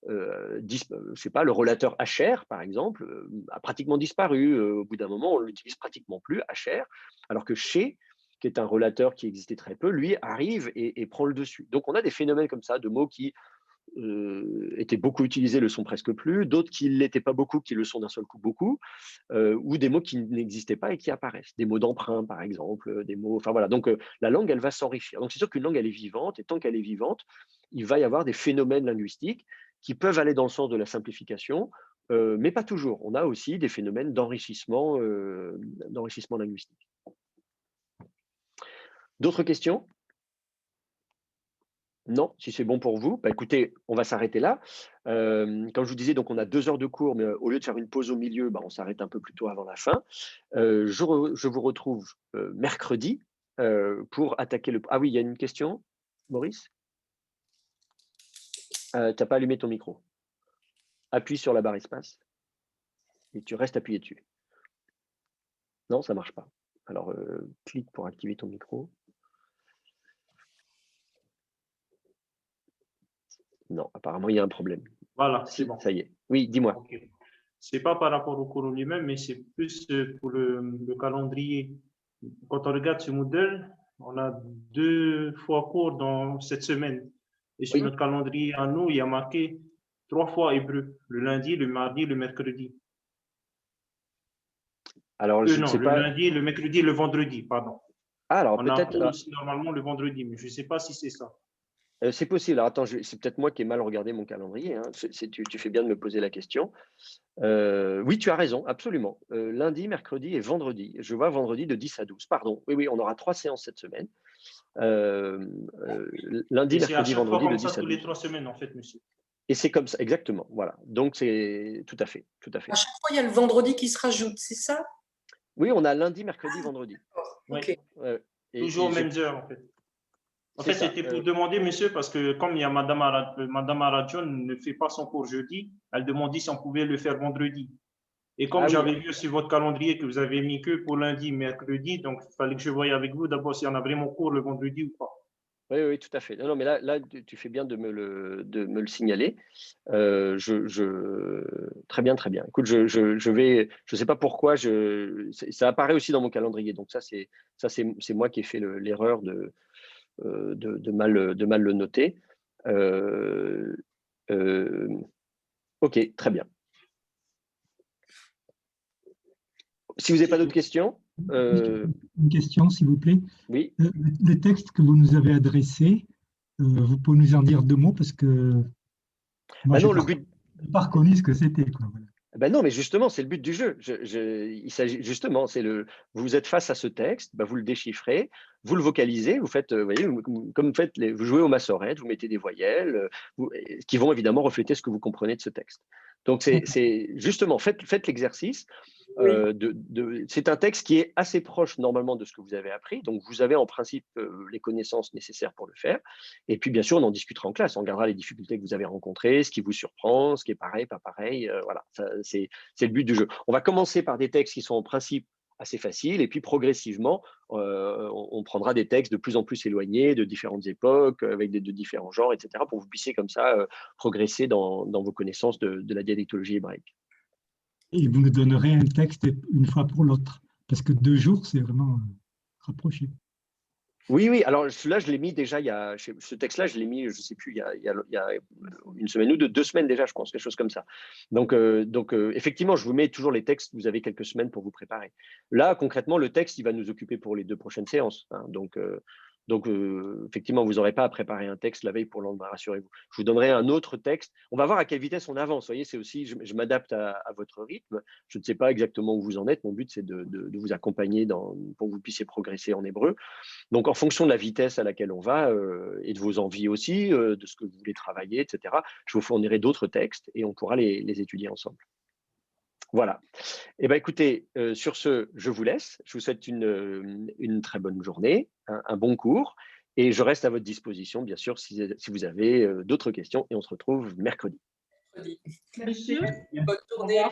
je sais pas, le relateur Asher, par exemple, a pratiquement disparu. Au bout d'un moment, on l'utilise pratiquement plus, Asher, alors que chez, qui est un relateur qui existait très peu, lui arrive et prend le dessus. Donc, on a des phénomènes comme ça, de mots qui étaient beaucoup utilisés, le sont presque plus, d'autres qui ne l'étaient pas beaucoup, qui le sont d'un seul coup beaucoup, ou des mots qui n'existaient pas et qui apparaissent. Des mots d'emprunt, par exemple, des mots. Enfin voilà. Donc la langue, elle va s'enrichir. Donc c'est sûr qu'une langue, elle est vivante, et tant qu'elle est vivante, il va y avoir des phénomènes linguistiques qui peuvent aller dans le sens de la simplification, mais pas toujours. On a aussi des phénomènes d'enrichissement linguistique. D'autres questions? Non, si c'est bon pour vous, bah, écoutez, on va s'arrêter là. Comme je vous disais, donc on a 2 heures de cours, mais au lieu de faire une pause au milieu, bah, on s'arrête un peu plus tôt avant la fin. Je vous retrouve mercredi pour attaquer le. Ah oui, il y a une question, Maurice? Tu n'as pas allumé ton micro. Appuie sur la barre espace et tu restes appuyé dessus. Non, ça ne marche pas. Alors, clique pour activer ton micro. Non, apparemment, il y a un problème. Voilà, c'est Si, bon. ça y est. Oui, dis-moi. Ok. C'est pas par rapport au cours lui-même, mais c'est plus pour le calendrier. Quand on regarde ce modèle, on a 2 fois cours dans cette semaine. Et sur Oui. notre calendrier à nous, il y a marqué 3 fois hébreu, le lundi, le mardi, le mercredi. Alors, je ne Non, sais le pas. lundi, le mercredi, le vendredi, pardon. Ah, alors, On a peut-être. cours aussi normalement le vendredi, mais je ne sais pas si c'est ça. C'est possible. Alors, attends, c'est peut-être moi qui ai mal regardé mon calendrier, hein. Tu fais bien de me poser la question. Oui, tu as raison, absolument. Lundi, mercredi et vendredi. Je vois vendredi de 10 à 12. Pardon. Oui, oui, on aura 3 séances cette semaine. Lundi, Et c'est à mercredi, chaque fois vendredi de comme ça 10 à tous les 12. 3 semaines, en fait, monsieur. Et c'est comme ça, exactement. Voilà. Donc, c'est tout à fait, tout à fait. À chaque fois, il y a le vendredi qui se rajoute, c'est ça? Oui, on a lundi, mercredi, vendredi. Oui, Ok. toujours aux mêmes heures, en fait. En C'est fait, ça. c'était pour demander, monsieur, parce que comme il y a Madame Aradjon ne fait pas son cours jeudi, elle demandait si on pouvait le faire vendredi. Et comme Ah oui. j'avais vu sur votre calendrier que vous avez mis que pour lundi, mercredi, donc il fallait que je voie avec vous d'abord si on a vraiment cours le vendredi ou pas. Oui, oui, tout à fait. Non, non, mais là, tu fais bien de me le signaler. Très bien, très bien. Écoute, je sais pas pourquoi, ça apparaît aussi dans mon calendrier. Donc ça, c'est moi qui ai fait l'erreur de mal le noter. Ok, très bien. Si vous n'avez pas d'autres questions. Une question, s'il vous plaît. Oui. Le texte que vous nous avez adressé, vous pouvez nous en dire 2 mots parce que moi, je n'ai pas reconnu ce que c'était. Voilà. Ben non, mais justement, c'est le but du jeu. Il s'agit justement, vous êtes face à ce texte, vous le déchiffrez, vous le vocalisez, vous faites, vous voyez, comme vous jouez aux massorette, vous mettez des voyelles qui vont évidemment refléter ce que vous comprenez de ce texte. Donc, c'est justement, faites l'exercice. Oui. C'est un texte qui est assez proche normalement de ce que vous avez appris. Donc, vous avez en principe les connaissances nécessaires pour le faire. Et puis, bien sûr, on en discutera en classe. On regardera les difficultés que vous avez rencontrées, ce qui vous surprend, ce qui est pareil, pas pareil. Voilà, c'est le but du jeu. On va commencer par des textes qui sont en principe assez faciles. Et puis, progressivement, on prendra des textes de plus en plus éloignés, de différentes époques, avec de différents genres, etc., pour que vous puissiez comme ça progresser dans vos connaissances de la dialectologie hébraïque. Et vous nous donnerez un texte une fois pour l'autre, parce que 2 jours, c'est vraiment rapproché. Oui, oui. Alors, celui-là, je l'ai mis déjà, ce texte-là, je l'ai mis, je ne sais plus, il y a une semaine ou 2 semaines déjà, je pense, quelque chose comme ça. Donc, effectivement, je vous mets toujours les textes, vous avez quelques semaines pour vous préparer. Là, concrètement, le texte, il va nous occuper pour les 2 prochaines séances, hein. Donc, effectivement, vous n'aurez pas à préparer un texte la veille pour le lendemain, rassurez-vous. Je vous donnerai un autre texte. On va voir à quelle vitesse on avance. Vous voyez, c'est aussi, je m'adapte à votre rythme. Je ne sais pas exactement où vous en êtes. Mon but, c'est de vous accompagner pour que vous puissiez progresser en hébreu. Donc, en fonction de la vitesse à laquelle on va et de vos envies aussi, de ce que vous voulez travailler, etc., je vous fournirai d'autres textes et on pourra les étudier ensemble. Voilà. Eh bien, écoutez, sur ce, je vous laisse. Je vous souhaite une très bonne journée, un bon cours, et je reste à votre disposition, bien sûr, si vous avez d'autres questions, et on se retrouve mercredi. Merci. Monsieur, Bonne journée.